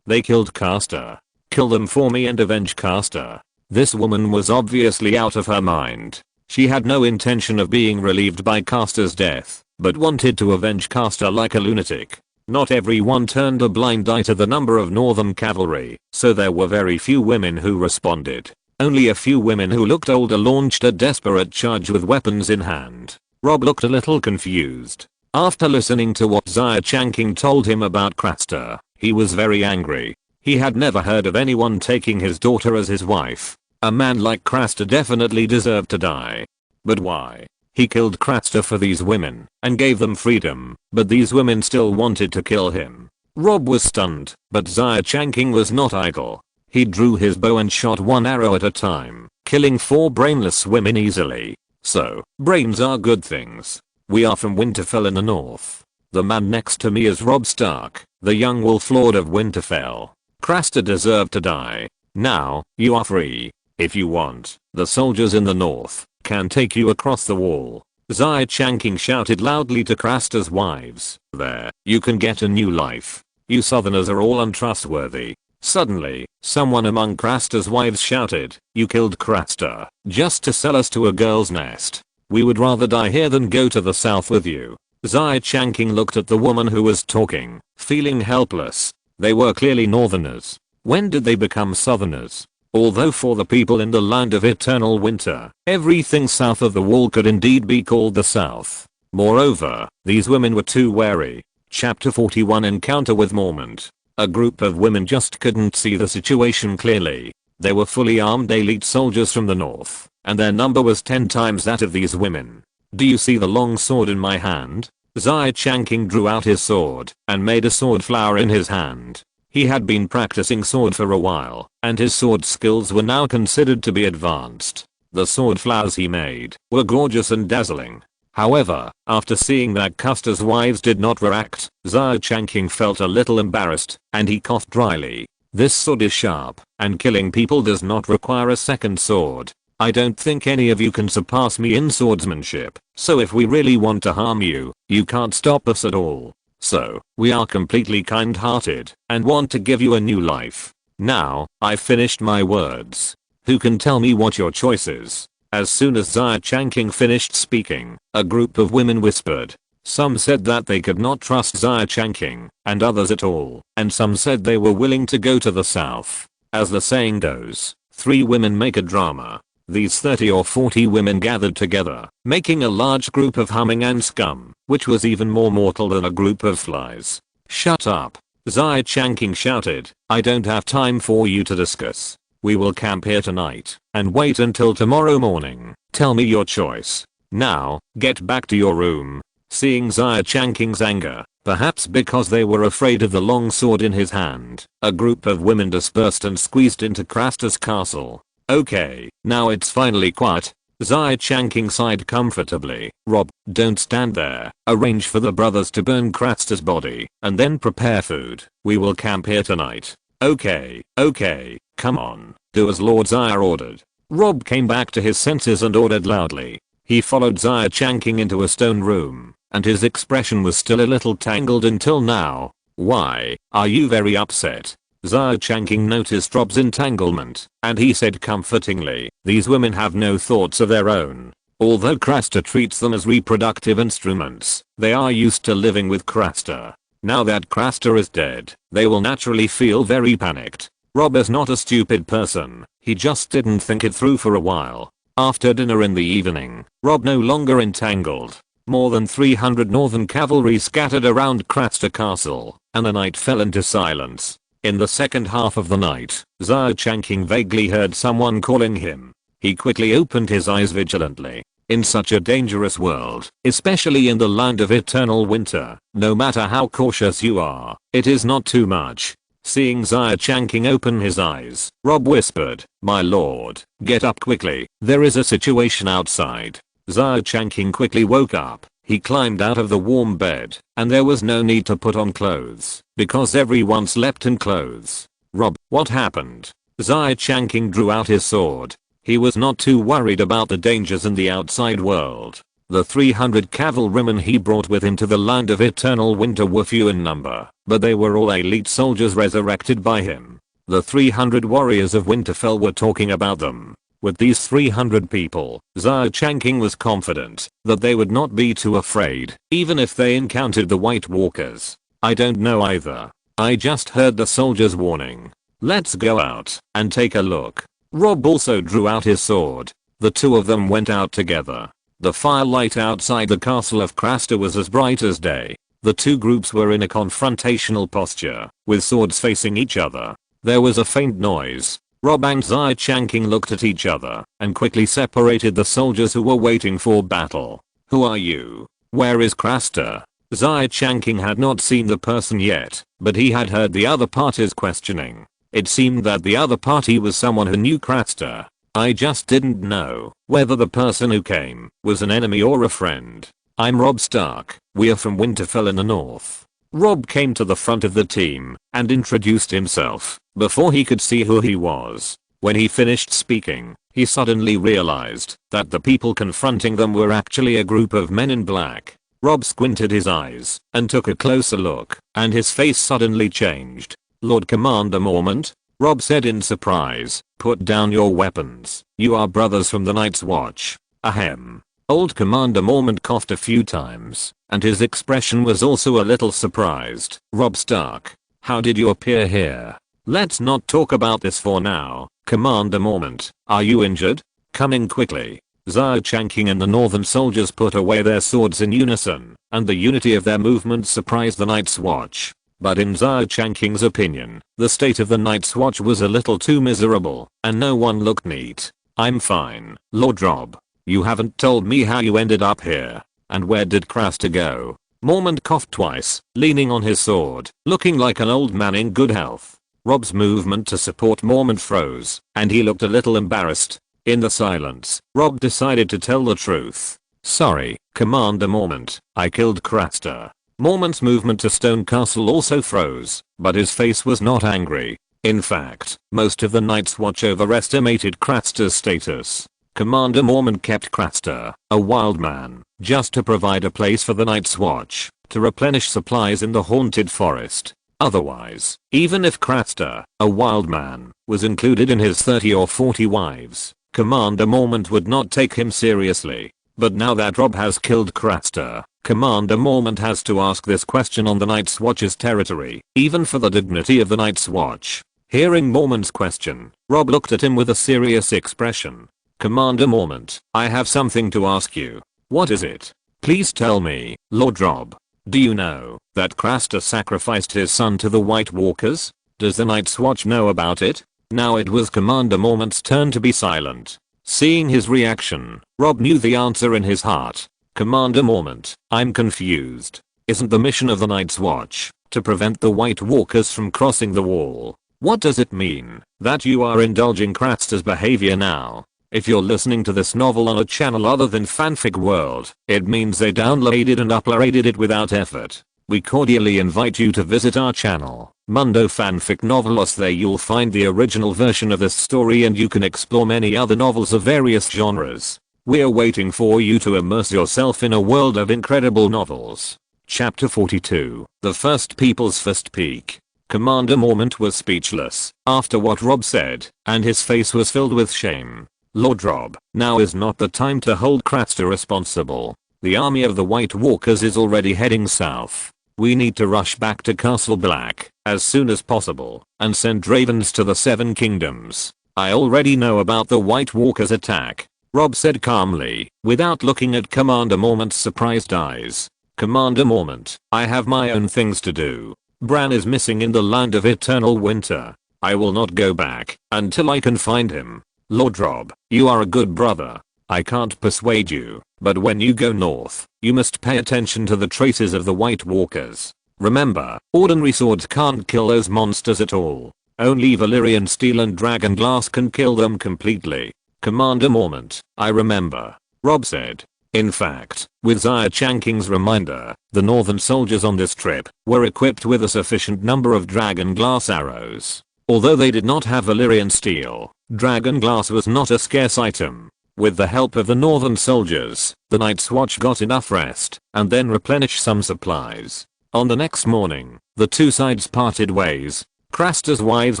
They killed Craster. "Kill them for me and avenge Craster." This woman was obviously out of her mind. She had no intention of being relieved by Craster's death, but wanted to avenge Craster like a lunatic. Not everyone turned a blind eye to the number of Northern cavalry, so there were very few women who responded. Only a few women who looked older launched a desperate charge with weapons in hand. Rob looked a little confused. After listening to what Xia Changqing told him about Craster, he was very angry. He had never heard of anyone taking his daughter as his wife. A man like Craster definitely deserved to die. But why? He killed Craster for these women and gave them freedom, but these women still wanted to kill him. Rob was stunned, but Xia Changqing was not idle. He drew his bow and shot one arrow at a time, killing 4 brainless women easily. "So, brains are good things. We are from Winterfell in the north. The man next to me is Robb Stark, the young wolf lord of Winterfell. Craster deserved to die. Now, you are free. If you want, the soldiers in the north can take you across the wall." Xia Changqing shouted loudly to Craster's wives. "There, you can get a new life. You southerners are all untrustworthy." Suddenly, someone among Craster's wives shouted, "You killed Craster just to sell us to a girl's nest. We would rather die here than go to the south with you." Xia Changqing looked at the woman who was talking, feeling helpless. They were clearly northerners. When did they become southerners? Although for the people in the land of eternal winter, everything south of the wall could indeed be called the south. Moreover, these women were too wary. Chapter 41 Encounter with Mormon. A group of women just couldn't see the situation clearly. They were fully armed elite soldiers from the north, and their number was 10 times that of these women. "Do you see the long sword in my hand?" Xia Changqing drew out his sword and made a sword flower in his hand. He had been practicing sword for a while, and his sword skills were now considered to be advanced. The sword flowers he made were gorgeous and dazzling. However, after seeing that Custer's wives did not react, Xia Changqing felt a little embarrassed, and he coughed dryly. "This sword is sharp, and killing people does not require a second sword. I don't think any of you can surpass me in swordsmanship, so if we really want to harm you, you can't stop us at all. So, we are completely kind-hearted, and want to give you a new life. Now, I've finished my words. Who can tell me what your choice is?" As soon as Xia Changqing finished speaking, a group of women whispered. Some said that they could not trust Xia Changqing, and others at all, and some said they were willing to go to the south. As the saying goes, 3 women make a drama. These 30 or 40 women gathered together, making a large group of humming ant scum, which was even more mortal than a group of flies. "Shut up," Xia Changqing shouted. "I don't have time for you to discuss. We will camp here tonight, and wait until tomorrow morning. Tell me your choice. Now, get back to your room." Seeing Xia Changqing's anger, perhaps because they were afraid of the long sword in his hand, a group of women dispersed and squeezed into Craster's castle. "Okay, now it's finally quiet." Xia Changqing sighed comfortably. "Rob, don't stand there. Arrange for the brothers to burn Craster's body, and then prepare food. We will camp here tonight." Okay, come on, do as Lord Xia ordered." Rob came back to his senses and ordered loudly. He followed Xia Changqing into a stone room, and his expression was still a little tangled until now. "Why, are you very upset?" Xia Changqing noticed Rob's entanglement, and he said comfortingly, "These women have no thoughts of their own. Although Craster treats them as reproductive instruments, they are used to living with Craster. Now that Craster is dead, they will naturally feel very panicked." Rob is not a stupid person, he just didn't think it through for a while. After dinner in the evening, Rob no longer entangled. More than 300 Northern cavalry scattered around Craster Castle, and the night fell into silence. In the second half of the night, Xia Changqing vaguely heard someone calling him. He quickly opened his eyes vigilantly. In such a dangerous world, especially in the land of eternal winter, no matter how cautious you are, it is not too much. Seeing Xia Changqing open his eyes, Rob whispered, "My lord, get up quickly, there is a situation outside." Xia Changqing quickly woke up. He climbed out of the warm bed, and there was no need to put on clothes, because everyone slept in clothes. "Rob, what happened?" Xia Changqing drew out his sword. He was not too worried about the dangers in the outside world. The 300 cavalrymen he brought with him to the land of eternal winter were few in number, but they were all elite soldiers resurrected by him. The 300 warriors of Winterfell were talking about them. With these 300 people, Xia Changqing was confident that they would not be too afraid, even if they encountered the White Walkers. "I don't know either. I just heard the soldiers warning. Let's go out and take a look." Rob also drew out his sword. The two of them went out together. The firelight outside the castle of Craster was as bright as day. The two groups were in a confrontational posture, with swords facing each other. There was a faint noise. Rob and Xia Changqing looked at each other and quickly separated the soldiers who were waiting for battle. "Who are you? Where is Craster?" Xia Changqing had not seen the person yet, but he had heard the other party's questioning. It seemed that the other party was someone who knew Craster. "I just didn't know whether the person who came was an enemy or a friend. I'm Robb Stark. We are from Winterfell in the north." Rob came to the front of the team and introduced himself before he could see who he was. When he finished speaking, he suddenly realized that the people confronting them were actually a group of men in black. Rob squinted his eyes and took a closer look, and his face suddenly changed. "Lord Commander Mormont," Rob said in surprise, "put down your weapons. You are brothers from the Night's Watch." Ahem. Old Commander Mormont coughed a few times, and his expression was also a little surprised. "Robb Stark, how did you appear here?" "Let's not talk about this for now. Commander Mormont, are you injured?" "Coming quickly." Xia Changqing and the northern soldiers put away their swords in unison, and the unity of their movements surprised the Night's Watch. But in Xia Changqing's opinion, the state of the Night's Watch was a little too miserable, and no one looked neat. "I'm fine, Lord Robb. You haven't told me how you ended up here. And where did Craster go?" Mormont coughed twice, leaning on his sword, looking like an old man in good health. Rob's movement to support Mormont froze, and he looked a little embarrassed. In the silence, Rob decided to tell the truth. "Sorry, Commander Mormont, I killed Craster." Mormont's movement to Stone Castle also froze, but his face was not angry. In fact, most of the Night's Watch overestimated Craster's status. Commander Mormont kept Craster, a wild man, just to provide a place for the Night's Watch to replenish supplies in the haunted forest. Otherwise, even if Craster, a wild man, was included in his 30 or 40 wives, Commander Mormont would not take him seriously. But now that Rob has killed Craster, Commander Mormont has to ask this question on the Night's Watch's territory, even for the dignity of the Night's Watch. Hearing Mormont's question, Rob looked at him with a serious expression. Commander Mormont, I have something to ask you. What is it? Please tell me, Lord Rob. Do you know that Craster sacrificed his son to the White Walkers? Does the Night's Watch know about it? Now it was Commander Mormont's turn to be silent. Seeing his reaction, Rob knew the answer in his heart. Commander Mormont, I'm confused. Isn't the mission of the Night's Watch to prevent the White Walkers from crossing the wall? What does it mean that you are indulging Craster's behavior now? If you're listening to this novel on a channel other than Fanfic World, it means they downloaded and uploaded it without effort. We cordially invite you to visit our channel, Mundo Fanfic Novelos. There you'll find the original version of this story and you can explore many other novels of various genres. We're waiting for you to immerse yourself in a world of incredible novels. Chapter 42, The First People's Fist Peak. Commander Mormont was speechless after what Rob said, and his face was filled with shame. Lord Rob, now is not the time to hold Craster responsible. The army of the White Walkers is already heading south. We need to rush back to Castle Black as soon as possible and send ravens to the Seven Kingdoms. I already know about the White Walkers' attack, Rob said calmly, without looking at Commander Mormont's surprised eyes. Commander Mormont, I have my own things to do. Bran is missing in the land of eternal winter. I will not go back until I can find him. Lord Rob, you are a good brother. I can't persuade you, but when you go north, you must pay attention to the traces of the White Walkers. Remember, ordinary swords can't kill those monsters at all. Only Valyrian steel and dragon glass can kill them completely. Commander Mormont, I remember, Rob said. In fact, with Xia Changqing's reminder, the northern soldiers on this trip were equipped with a sufficient number of dragon glass arrows. Although they did not have Valyrian steel, dragon glass was not a scarce item. With the help of the northern soldiers, the Night's Watch got enough rest and then replenished some supplies. On the next morning, the two sides parted ways. Craster's wives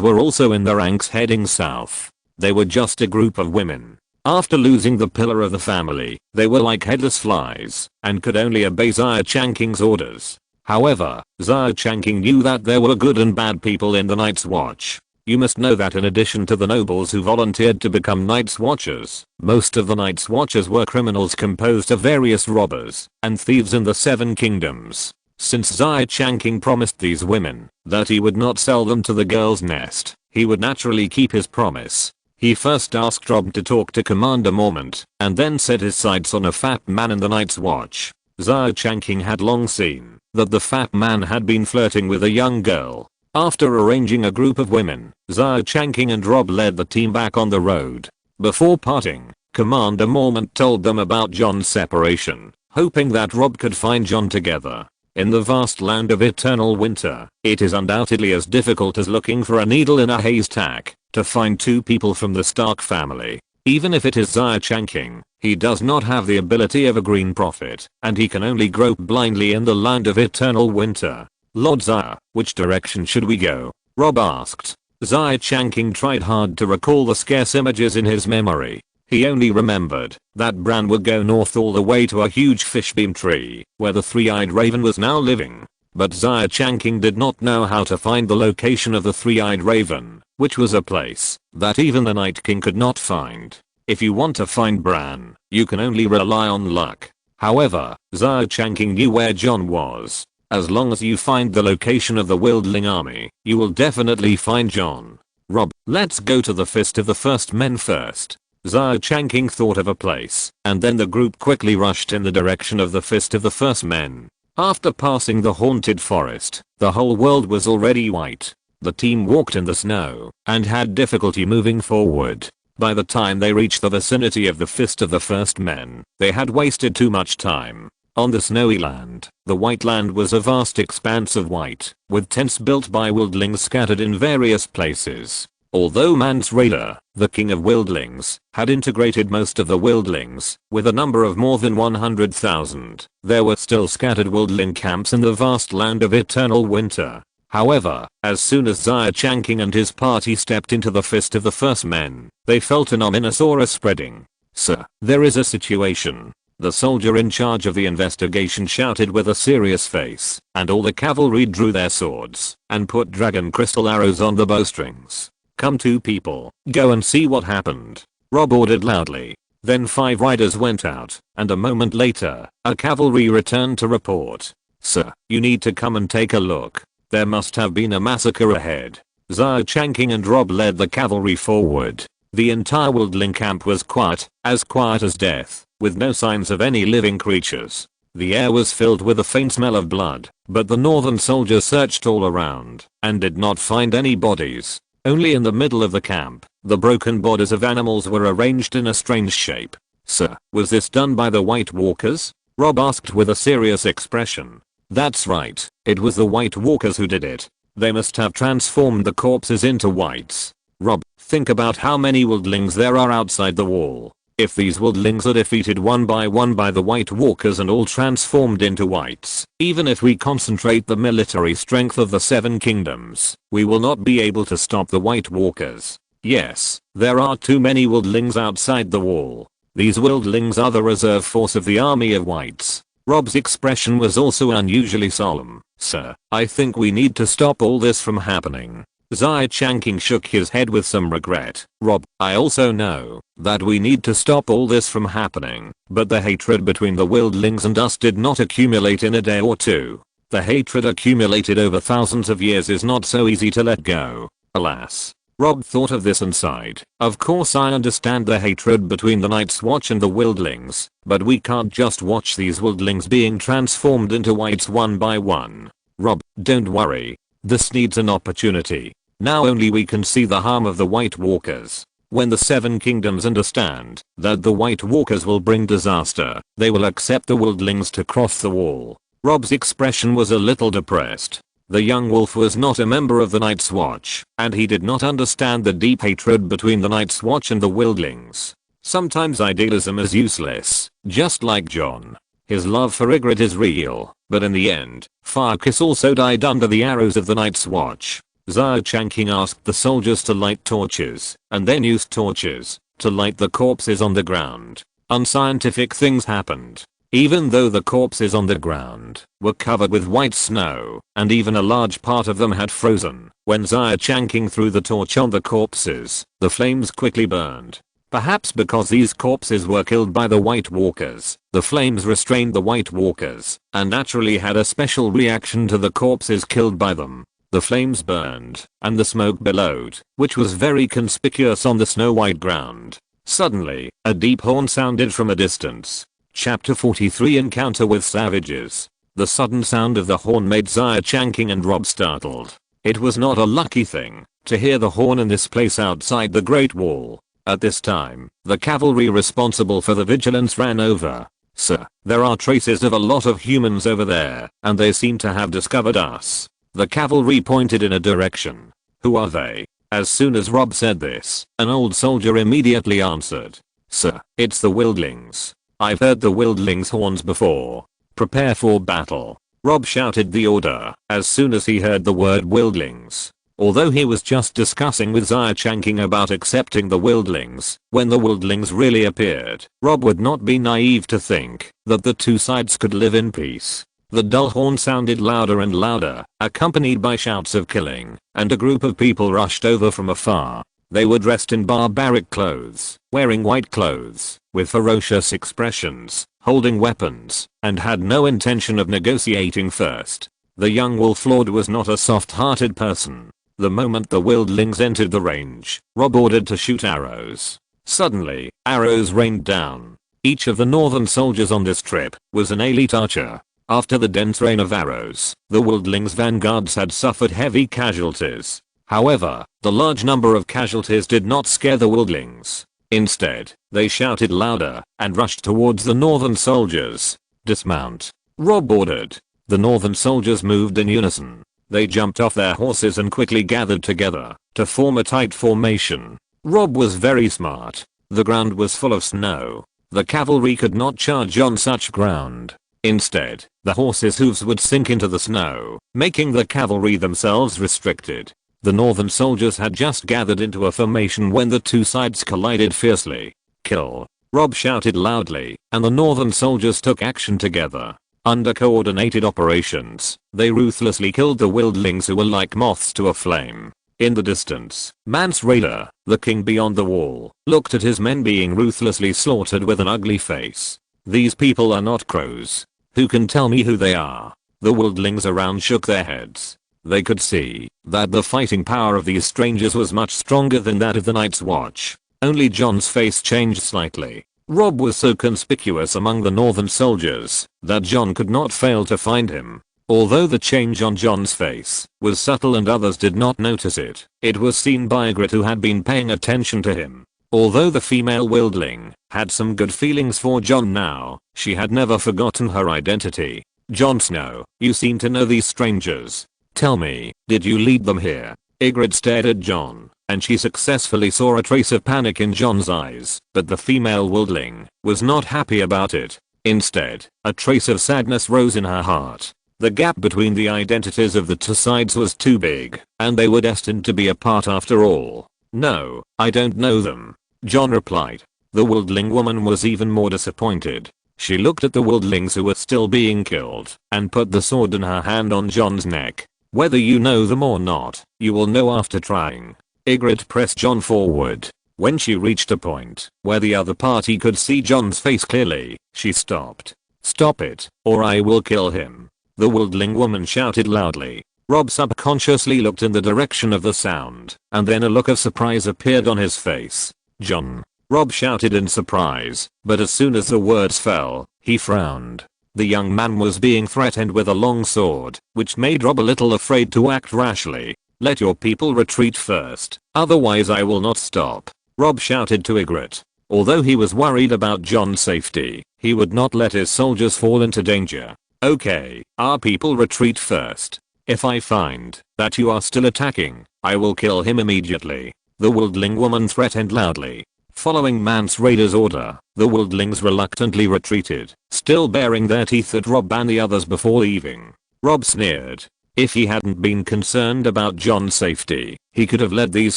were also in the ranks heading south. They were just a group of women. After losing the pillar of the family, they were like headless flies and could only obey Xia Changqing's orders. However, Xia Changqing knew that there were good and bad people in the Night's Watch. You must know that in addition to the nobles who volunteered to become Night's Watchers, most of the Night's Watchers were criminals composed of various robbers and thieves in the Seven Kingdoms. Since Xia Changqing promised these women that he would not sell them to the girl's nest, he would naturally keep his promise. He first asked Rob to talk to Commander Mormont and then set his sights on a fat man in the Night's Watch. Xia Changqing had long seen that the fat man had been flirting with a young girl. After arranging a group of women, Xia Changqing and Rob led the team back on the road. Before parting, Commander Mormont told them about Jon's separation, hoping that Rob could find Jon together. In the vast land of eternal winter, it is undoubtedly as difficult as looking for a needle in a haystack to find two people from the Stark family. Even if it is Xia Changqing, he does not have the ability of a green prophet, and he can only grope blindly in the land of eternal winter. Lord Xia, which direction should we go? Rob asked. Xia Changqing tried hard to recall the scarce images in his memory. He only remembered that Bran would go north all the way to a huge fishbeam tree, where the three-eyed raven was now living. But Xia Changqing did not know how to find the location of the three-eyed raven, which was a place that even the Night King could not find. If you want to find Bran, you can only rely on luck. However, Xia Changqing knew where Jon was. As long as you find the location of the Wildling army, you will definitely find Jon. Rob, let's go to the Fist of the First Men first. Xia Changqing thought of a place, and then the group quickly rushed in the direction of the Fist of the First Men. After passing the haunted forest, the whole world was already white. The team walked in the snow and had difficulty moving forward. By the time they reached the vicinity of the Fist of the First Men, they had wasted too much time. On the snowy land, the white land was a vast expanse of white, with tents built by wildlings scattered in various places. Although Mance Rayder, the king of wildlings, had integrated most of the wildlings, with a number of more than 100,000, there were still scattered wildling camps in the vast land of eternal winter. However, as soon as Xia Changqing and his party stepped into the fist of the first men, they felt an ominous aura spreading. "Sir, there is a situation." The soldier in charge of the investigation shouted with a serious face, and all the cavalry drew their swords and put dragon crystal arrows on the bowstrings. "Come two people, go and see what happened," Rob ordered loudly. Then 5 riders went out, and a moment later, a cavalry returned to report. "Sir, you need to come and take a look. There must have been a massacre ahead." Xia Changqing and Rob led the cavalry forward. The entire worldling camp was quiet as death, with no signs of any living creatures. The air was filled with a faint smell of blood, but the northern soldiers searched all around and did not find any bodies. Only in the middle of the camp, the broken bodies of animals were arranged in a strange shape. "Sir, was this done by the White Walkers?" Rob asked with a serious expression. "That's right, it was the White Walkers who did it. They must have transformed the corpses into whites." "Rob, think about how many worldlings there are outside the wall. If these worldlings are defeated one by the White Walkers and all transformed into whites, even if we concentrate the military strength of the 7 kingdoms, we will not be able to stop the White Walkers. Yes, there are too many worldlings outside the wall. These worldlings are the reserve force of the army of whites." Rob's expression was also unusually solemn. "Sir, I think we need to stop all this from happening." Xia Changqing shook his head with some regret. "Rob, I also know that we need to stop all this from happening, but the hatred between the worldlings and us did not accumulate in a day or two. The hatred accumulated over thousands of years is not so easy to let go. Alas." Rob thought of this and sighed. "Of course I understand the hatred between the Night's Watch and the worldlings, but we can't just watch these worldlings being transformed into whites one by one. Rob, don't worry. This needs an opportunity. Now only we can see the harm of the White Walkers. When the 7 kingdoms understand that the White Walkers will bring disaster, they will accept the worldlings to cross the wall." Rob's expression was a little depressed. The young wolf was not a member of the Night's Watch, and he did not understand the deep hatred between the Night's Watch and the worldlings. Sometimes idealism is useless, just like John. His love for Ygritte is real, but in the end, Farkas also died under the arrows of the Night's Watch. Xia Changqing asked the soldiers to light torches, and then used torches to light the corpses on the ground. Unscientific things happened. Even though the corpses on the ground were covered with white snow, and even a large part of them had frozen, when Xia Changqing threw the torch on the corpses, the flames quickly burned. Perhaps because these corpses were killed by the White Walkers, the flames restrained the White Walkers, and naturally had a special reaction to the corpses killed by them. The flames burned, and the smoke billowed, which was very conspicuous on the snow-white ground. Suddenly, a deep horn sounded from a distance. Chapter 43 Encounter with Savages. The sudden sound of the horn made Xia Changqing and Rob startled. It was not a lucky thing to hear the horn in this place outside the Great Wall. At this time, the cavalry responsible for the vigilance ran over. "Sir, there are traces of a lot of humans over there, and they seem to have discovered us." The cavalry pointed in a direction. "Who are they?" As soon as Rob said this, an old soldier immediately answered. "Sir, it's the worldlings. I've heard the worldlings' horns before. Prepare for battle." Rob shouted the order as soon as he heard the word worldlings. Although he was just discussing with Xia Changqing about accepting the worldlings, when the worldlings really appeared, Rob would not be naive to think that the two sides could live in peace. The dull horn sounded louder and louder, accompanied by shouts of killing, and a group of people rushed over from afar. They were dressed in barbaric clothes, wearing white clothes, with ferocious expressions, holding weapons, and had no intention of negotiating first. The young wolf lord was not a soft-hearted person. The moment the worldlings entered the range, Rob ordered to shoot arrows. Suddenly, arrows rained down. Each of the northern soldiers on this trip was an elite archer. After the dense rain of arrows, the worldlings' vanguards had suffered heavy casualties. However, the large number of casualties did not scare the worldlings. Instead, they shouted louder and rushed towards the northern soldiers. "Dismount," Rob ordered. The northern soldiers moved in unison. They jumped off their horses and quickly gathered together to form a tight formation. Rob was very smart. The ground was full of snow. The cavalry could not charge on such ground. Instead, the horses' hooves would sink into the snow, making the cavalry themselves restricted. The northern soldiers had just gathered into a formation when the two sides collided fiercely. "Kill!" Rob shouted loudly, and the northern soldiers took action together. Under coordinated operations, they ruthlessly killed the wildlings who were like moths to a flame. In the distance, Mance Rayder, the king beyond the wall, looked at his men being ruthlessly slaughtered with an ugly face. "These people are not crows. Who can tell me who they are?" The wildlings around shook their heads. They could see that the fighting power of these strangers was much stronger than that of the Night's Watch. Only John's face changed slightly. Rob was so conspicuous among the northern soldiers that John could not fail to find him. Although the change on John's face was subtle and others did not notice it, it was seen by Ygritte, who had been paying attention to him. Although the female wildling had some good feelings for John now, she had never forgotten her identity. "Jon Snow, you seem to know these strangers. Tell me, did you lead them here?" Ygritte stared at John, and she successfully saw a trace of panic in John's eyes, but the female wildling was not happy about it. Instead, a trace of sadness rose in her heart. The gap between the identities of the two sides was too big, and they were destined to be apart after all. "No, I don't know them," John replied. The wildling woman was even more disappointed. She looked at the wildlings who were still being killed, and put the sword in her hand on John's neck. "Whether you know them or not, you will know after trying." Ygritte pressed John forward. When she reached a point where the other party could see John's face clearly, she stopped. "Stop it, or I will kill him," the wildling woman shouted loudly. Rob subconsciously looked in the direction of the sound, and then a look of surprise appeared on his face. "John!" Rob shouted in surprise, but as soon as the words fell, he frowned. The young man was being threatened with a long sword, which made Rob a little afraid to act rashly. "Let your people retreat first, otherwise I will not stop," Rob shouted to Ygritte. Although he was worried about John's safety, he would not let his soldiers fall into danger. "Okay, our people retreat first. If I find that you are still attacking, I will kill him immediately," the wildling woman threatened loudly. Following Mance Rayder's order, the wildlings reluctantly retreated, still baring their teeth at Rob and the others before leaving. Rob sneered. If he hadn't been concerned about John's safety, he could have led these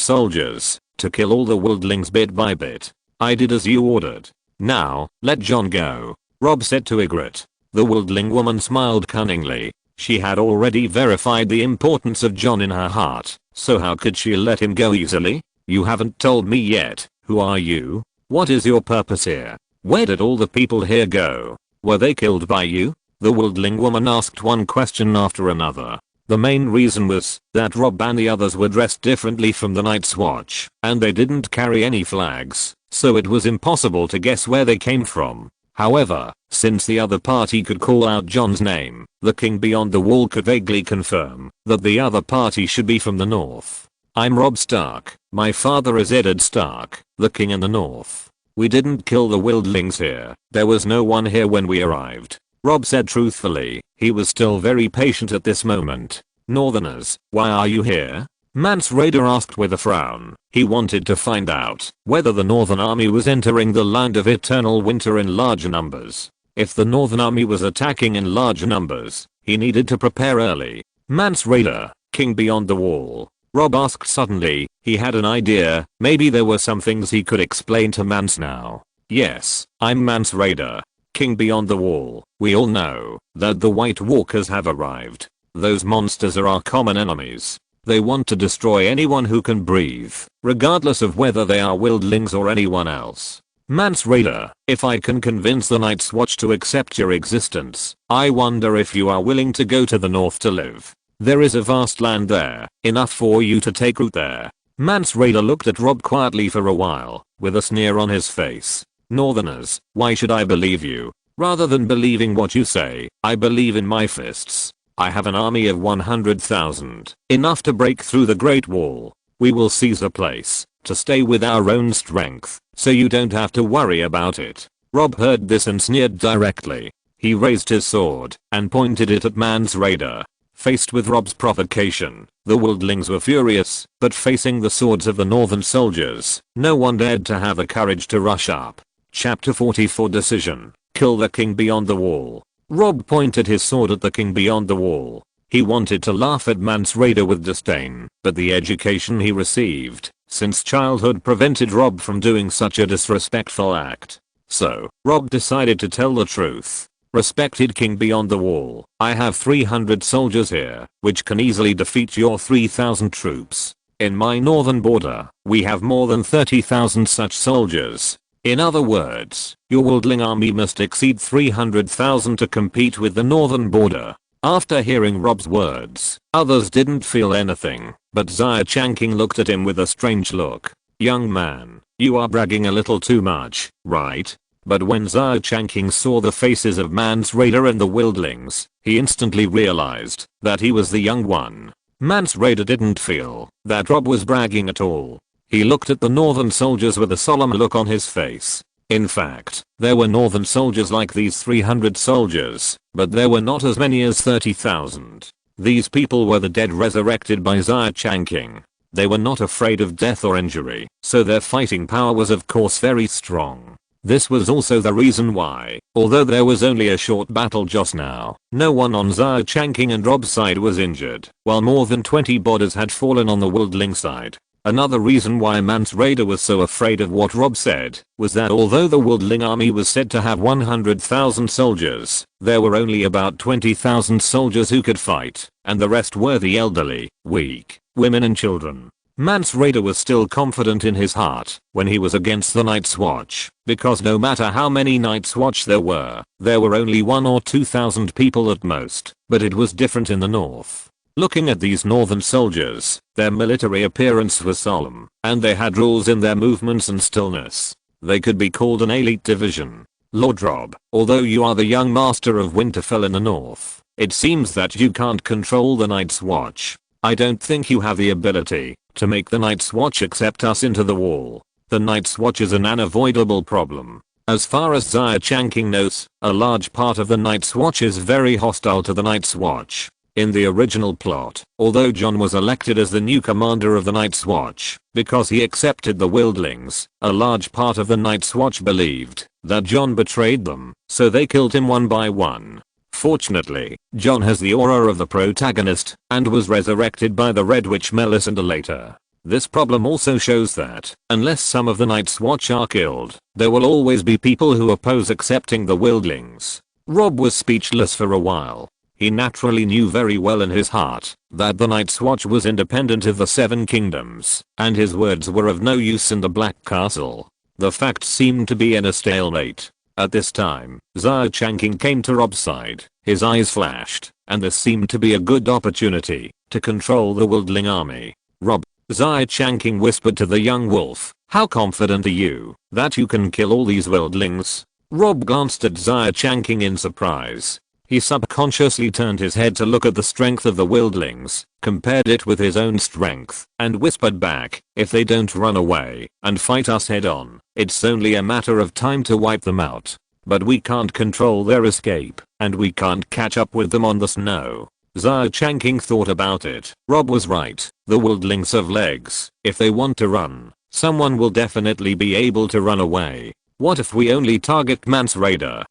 soldiers to kill all the wildlings bit by bit. "I did as you ordered. Now, let John go," Rob said to Ygritte. The wildling woman smiled cunningly. She had already verified the importance of John in her heart, so how could she let him go easily? "You haven't told me yet. Who are you? What is your purpose here? Where did all the people here go? Were they killed by you?" The wildling woman asked one question after another. The main reason was that Rob and the others were dressed differently from the Night's Watch, and they didn't carry any flags, so it was impossible to guess where they came from. However, since the other party could call out John's name, the king beyond the wall could vaguely confirm that the other party should be from the north. "I'm Robb Stark. My father is Eddard Stark, the king in the north. We didn't kill the wildlings here. There was no one here when we arrived," Robb said truthfully. He was still very patient at this moment. "Northerners, why are you here?" Mance Rayder asked with a frown. He wanted to find out whether the Northern Army was entering the land of eternal winter in large numbers. If the Northern Army was attacking in large numbers, he needed to prepare early. "Mance Rayder, king beyond the wall?" Robb asked suddenly. He had an idea. Maybe there were some things he could explain to Mance now. "Yes, I'm Mance Rayder, king beyond the wall. We all know that the White Walkers have arrived. Those monsters are our common enemies. They want to destroy anyone who can breathe, regardless of whether they are wildlings or anyone else. Mance Rayder, if I can convince the Night's Watch to accept your existence, I wonder if you are willing to go to the north to live. There is a vast land there, enough for you to take root there." Mance Rayder looked at Robb quietly for a while, with a sneer on his face. "Northerners, why should I believe you? Rather than believing what you say, I believe in my fists. I have an army of 100,000, enough to break through the Great Wall. We will seize the place, to stay with our own strength, so you don't have to worry about it." Robb heard this and sneered directly. He raised his sword and pointed it at Mance Rayder. Faced with Robb's provocation, the wildlings were furious, but facing the swords of the northern soldiers, no one dared to have the courage to rush up. Chapter 44 Decision. Kill the king beyond the wall. Rob pointed his sword at the king beyond the wall. He wanted to laugh at Mance Rayder with disdain, but the education he received since childhood prevented Rob from doing such a disrespectful act. So, Rob decided to tell the truth. Respected king beyond the wall, I have 300 soldiers here, which can easily defeat your 3,000 troops. In my northern border, we have more than 30,000 such soldiers. In other words, your worldling army must exceed 300,000 to compete with the northern border. After hearing Rob's words, others didn't feel anything, but Xia Changqing looked at him with a strange look. Young man, you are bragging a little too much, right? But when Xia Changqing saw the faces of Mance Rayder and the wildlings, he instantly realized that he was the young one. Mance Rayder didn't feel that Rob was bragging at all. He looked at the northern soldiers with a solemn look on his face. In fact, there were northern soldiers like these 300 soldiers, but there were not as many as 30,000. These people were the dead resurrected by Xia Changqing. They were not afraid of death or injury, so their fighting power was of course very strong. This was also the reason why, although there was only a short battle just now, no one on Xia Changqing and Rob's side was injured, while more than 20 bodies had fallen on the wildling side. Another reason why Mance Rayder was so afraid of what Rob said was that although the wildling army was said to have 100,000 soldiers, there were only about 20,000 soldiers who could fight, and the rest were the elderly, weak, women and children. Mance Rayder was still confident in his heart when he was against the Night's Watch, because no matter how many Night's Watch there were only 1 or 2,000 people at most, but it was different in the north. Looking at these northern soldiers, their military appearance was solemn, and they had rules in their movements and stillness. They could be called an elite division. Lord Rob, although you are the young master of Winterfell in the north, it seems that you can't control the Night's Watch. I don't think you have the ability to make the Night's Watch accept us into the wall. The Night's Watch is an unavoidable problem. As far as Xia Changqing knows, a large part of the Night's Watch is very hostile to the Night's Watch. In the original plot, although Jon was elected as the new commander of the Night's Watch, because he accepted the wildlings, a large part of the Night's Watch believed that Jon betrayed them, so they killed him one by one. Fortunately, Jon has the aura of the protagonist, and was resurrected by the Red Witch Melisandre later. This problem also shows that, unless some of the Night's Watch are killed, there will always be people who oppose accepting the wildlings. Rob was speechless for a while. He naturally knew very well in his heart that the Night's Watch was independent of the Seven Kingdoms, and his words were of no use in the Black Castle. The facts seemed to be in a stalemate. At this time, Xia Changqing came to Rob's side. His eyes flashed, and this seemed to be a good opportunity to control the wildling army. Rob, Xia Changqing whispered to the young wolf, how confident are you that you can kill all these wildlings? Rob glanced at Xia Changqing in surprise. He subconsciously turned his head to look at the strength of the wildlings, compared it with his own strength, and whispered back, if they don't run away and fight us head on, it's only a matter of time to wipe them out. But we can't control their escape, and we can't catch up with them on the snow. Xia Changqing thought about it. Rob was right. The wildlings have legs. If they want to run, someone will definitely be able to run away. What if we only target Mance Rayder?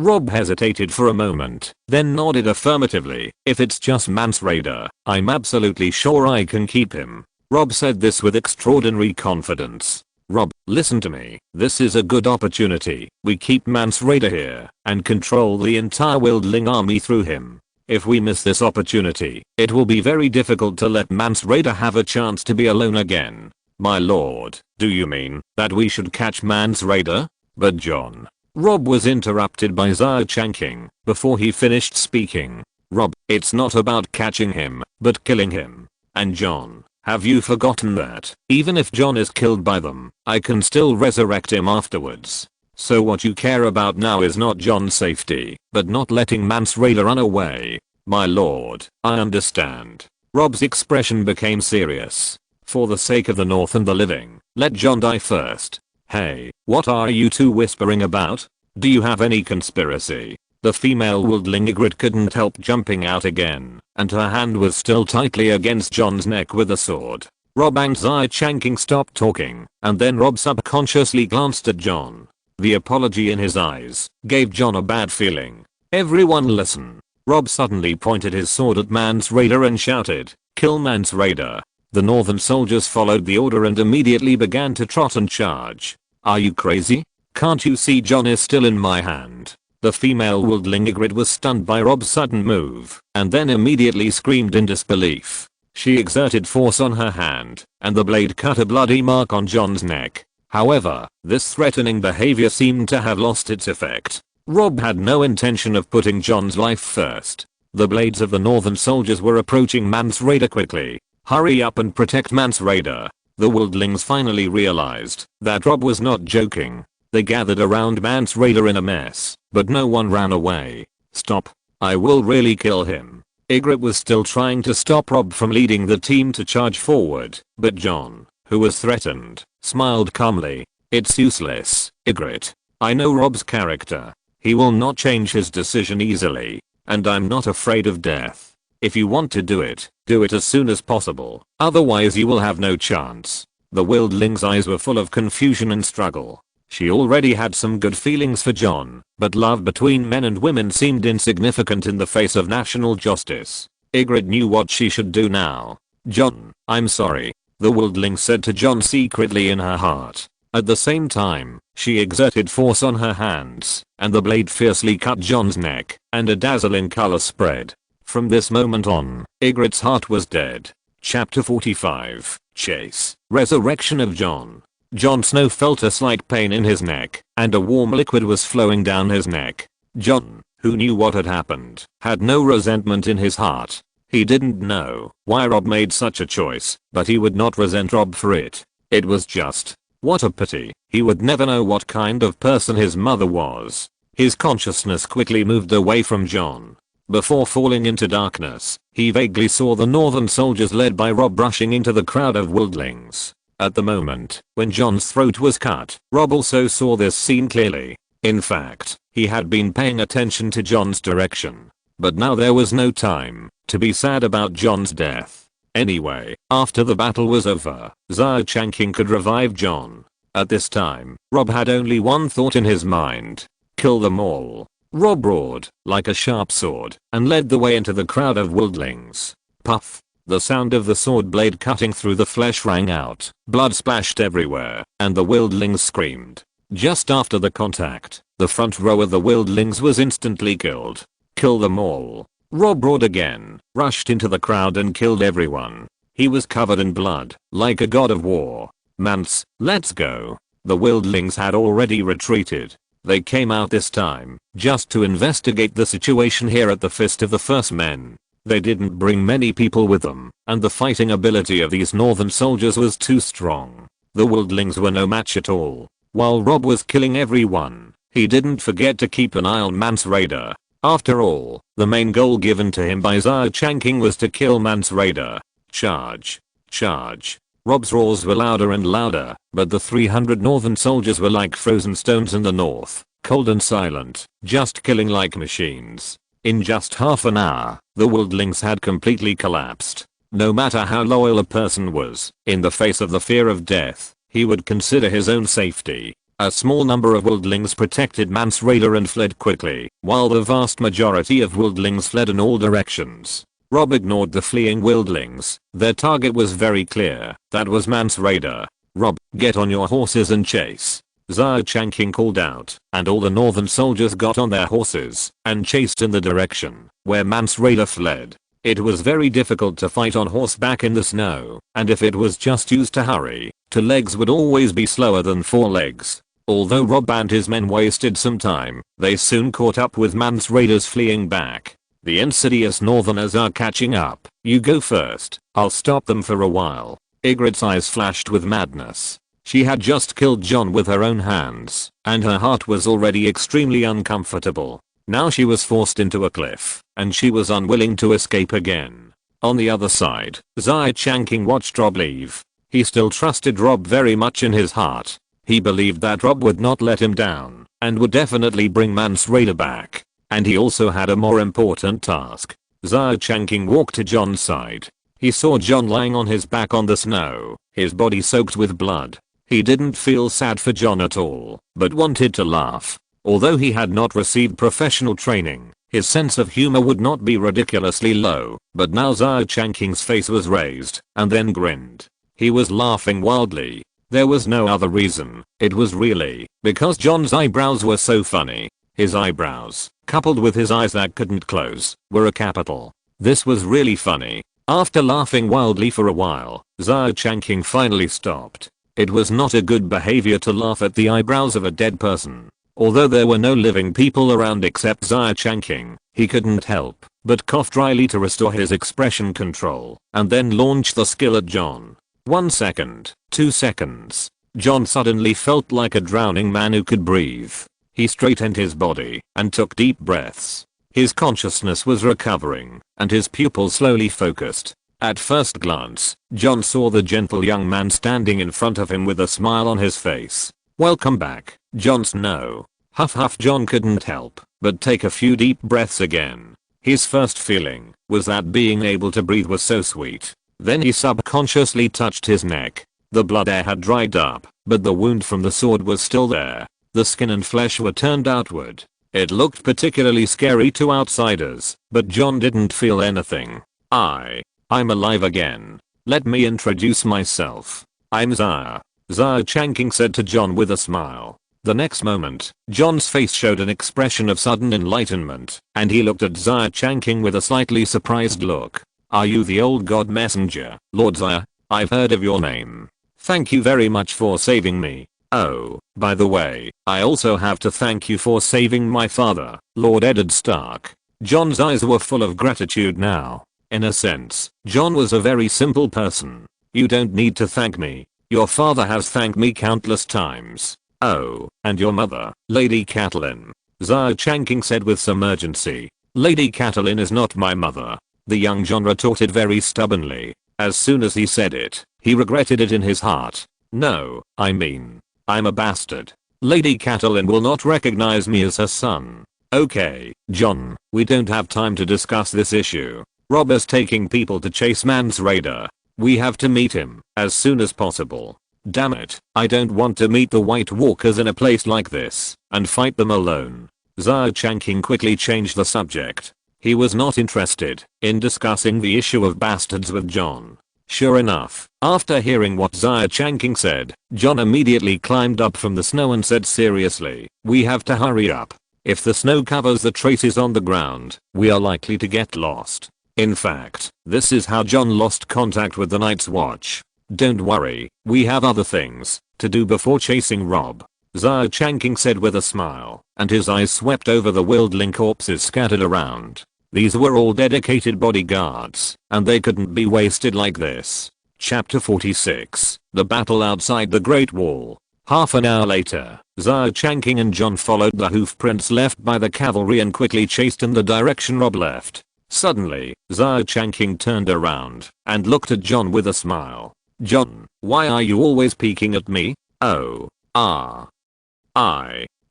Rob hesitated for a moment, then nodded affirmatively. If it's just Mance Rayder, I'm absolutely sure I can keep him. Rob said this with extraordinary confidence. Rob, listen to me. This is a good opportunity. We keep Mance Rayder here and control the entire wildling army through him. If we miss this opportunity, it will be very difficult to let Mance Rayder have a chance to be alone again. My lord, do you mean that we should catch Mance Rayder? But Jon. Rob was interrupted by Xia Changqing before he finished speaking. Rob, it's not about catching him, but killing him. And Jon, have you forgotten that, even if Jon is killed by them, I can still resurrect him afterwards. So what you care about now is not Jon's safety, but not letting Mance Rayder run away. My lord, I understand. Rob's expression became serious. For the sake of the North and the living, let Jon die first. Hey, what are you two whispering about? Do you have any conspiracy? The female wildling Ygritte couldn't help jumping out again, and her hand was still tightly against Jon's neck with a sword. Rob and Xia Changqing stopped talking, and then Rob subconsciously glanced at Jon. The apology in his eyes gave Jon a bad feeling. Everyone listen. Rob suddenly pointed his sword at Mance Rayder and shouted, "Kill Mance Rayder." The northern soldiers followed the order and immediately began to trot and charge. Are you crazy? Can't you see John is still in my hand? The female wildling Ygritte was stunned by Rob's sudden move and then immediately screamed in disbelief. She exerted force on her hand and the blade cut a bloody mark on John's neck. However, this threatening behavior seemed to have lost its effect. Rob had no intention of putting John's life first. The blades of the northern soldiers were approaching Mance Rayder quickly. Hurry up and protect Mance Rayder. The wildlings finally realized that Rob was not joking. They gathered around Mance Rayder in a mess, but no one ran away. Stop. I will really kill him. Ygritte was still trying to stop Rob from leading the team to charge forward, but John, who was threatened, smiled calmly. It's useless, Ygritte. I know Rob's character. He will not change his decision easily, and I'm not afraid of death. If you want to do it as soon as possible, otherwise you will have no chance. The wildling's eyes were full of confusion and struggle. She already had some good feelings for John, but love between men and women seemed insignificant in the face of national justice. Ygritte knew what she should do now. John, I'm sorry, the wildling said to John secretly in her heart. At the same time, she exerted force on her hands, and the blade fiercely cut John's neck, and a dazzling color spread. From this moment on, Ygritte's heart was dead. Chapter 45, Chase, Resurrection of Jon. Jon Snow felt a slight pain in his neck, and a warm liquid was flowing down his neck. Jon, who knew what had happened, had no resentment in his heart. He didn't know why Rob made such a choice, but he would not resent Rob for it. It was just, what a pity. He would never know what kind of person his mother was. His consciousness quickly moved away from Jon. Before falling into darkness, he vaguely saw the northern soldiers led by Rob rushing into the crowd of wildlings. At the moment, when Jon's throat was cut, Rob also saw this scene clearly. In fact, he had been paying attention to Jon's direction. But now there was no time to be sad about Jon's death. Anyway, after the battle was over, Xia Changqing could revive Jon. At this time, Rob had only one thought in his mind. Kill them all. Rob roared like a sharp sword and led the way into the crowd of wildlings. Puff. The sound of the sword blade cutting through the flesh rang out. Blood splashed everywhere, and the wildlings screamed. Just after the contact, the front row of the wildlings was instantly killed. Kill them all. Rob roared again, rushed into the crowd and killed everyone. He was covered in blood, like a god of war. Mance, let's go. The wildlings had already retreated. They came out this time, just to investigate the situation here at the Fist of the First Men. They didn't bring many people with them, and the fighting ability of these northern soldiers was too strong. The wildlings were no match at all. While Rob was killing everyone, he didn't forget to keep an eye on Mance Rayder. After all, the main goal given to him by Xia Changqing was to kill Mance Rayder. Charge. Charge. Rob's roars were louder and louder, but the 300 northern soldiers were like frozen stones in the north, cold and silent, just killing like machines. In just half an hour, the wildlings had completely collapsed. No matter how loyal a person was, in the face of the fear of death, he would consider his own safety. A small number of wildlings protected Mance Rayder and fled quickly, while the vast majority of wildlings fled in all directions. Rob ignored the fleeing wildlings. Their target was very clear. That was Mance Rayder. Rob, get on your horses and chase. Xia Changqing called out, and all the northern soldiers got on their horses and chased in the direction where Mance Rayder fled. It was very difficult to fight on horseback in the snow, and if it was just used to hurry, two legs would always be slower than four legs. Although Rob and his men wasted some time, they soon caught up with Mance Rayder's fleeing back. The insidious northerners are catching up. You go first. I'll stop them for a while. Ygritte's eyes flashed with madness. She had just killed Jon with her own hands, and her heart was already extremely uncomfortable. Now she was forced into a cliff, and she was unwilling to escape again. On the other side, Xia Changqing watched Rob leave. He still trusted Rob very much in his heart. He believed that Rob would not let him down, and would definitely bring Mance Rayder back. And he also had a more important task. Xia Changqing walked to Jon's side. He saw Jon lying on his back on the snow, his body soaked with blood. He didn't feel sad for Jon at all, but wanted to laugh. Although he had not received professional training, His sense of humor would not be ridiculously low, but now Xia Changqing's face was raised, and then grinned. He was laughing wildly. There was no other reason. It was really because John's eyebrows were so funny. His eyebrows, coupled with his eyes that couldn't close, were a capital. This was really funny. After laughing wildly for a while, Xia Changqing finally stopped. It was not a good behavior to laugh at the eyebrows of a dead person. Although there were no living people around except Xia Changqing, he couldn't help but cough dryly to restore his expression control, and then launch the skill at John. 1 second, 2 seconds. John suddenly felt like a drowning man who could breathe. He straightened his body and took deep breaths. His consciousness was recovering, and his pupils slowly focused. At first glance, John saw the gentle young man standing in front of him with a smile on his face. "Welcome back, Jon Snow." Huff huff. John couldn't help but take a few deep breaths again. His first feeling was that being able to breathe was so sweet. Then he subconsciously touched his neck. The blood air had dried up, but the wound from the sword was still there. The skin and flesh were turned outward. It looked particularly scary to outsiders, but John didn't feel anything. I'm alive again. Let me introduce myself. I'm Xia Changqing said to John with a smile. The next moment, John's face showed an expression of sudden enlightenment, and he looked at Xia Changqing with a slightly surprised look. "Are you the old god messenger, Lord Xia? I've heard of your name. Thank you very much for saving me. Oh, by the way, I also have to thank you for saving my father, Lord Eddard Stark." John's eyes were full of gratitude now. In a sense, John was a very simple person. "You don't need to thank me. Your father has thanked me countless times." "Oh, and your mother, Lady Catelyn," Xia Changqing said with some urgency. "Lady Catelyn is not my mother," the young John retorted very stubbornly. As soon as he said it, he regretted it in his heart. "No, I mean, I'm a bastard. Lady Catelyn will not recognize me as her son." "Okay, John, we don't have time to discuss this issue. Rober's taking people to chase Mance Rayder. We have to meet him as soon as possible." "Damn it, I don't want to meet the White Walkers in a place like this and fight them alone." Xia Changqing quickly changed the subject. He was not interested in discussing the issue of bastards with John. Sure enough, after hearing what Xia Changqing said, John immediately climbed up from the snow and said seriously, "We have to hurry up. If the snow covers the traces on the ground, we are likely to get lost." In fact, this is how John lost contact with the Night's Watch. "Don't worry, we have other things to do before chasing Rob," Xia Changqing said with a smile, and his eyes swept over the wildling corpses scattered around. These were all dedicated bodyguards, and they couldn't be wasted like this. Chapter 46, The Battle Outside the Great Wall. Half an hour later, Xia Changqing and John followed the hoof prints left by the cavalry and quickly chased in the direction Rob left. Suddenly, Xia Changqing turned around and looked at John with a smile. "John, why are you always peeking at me?"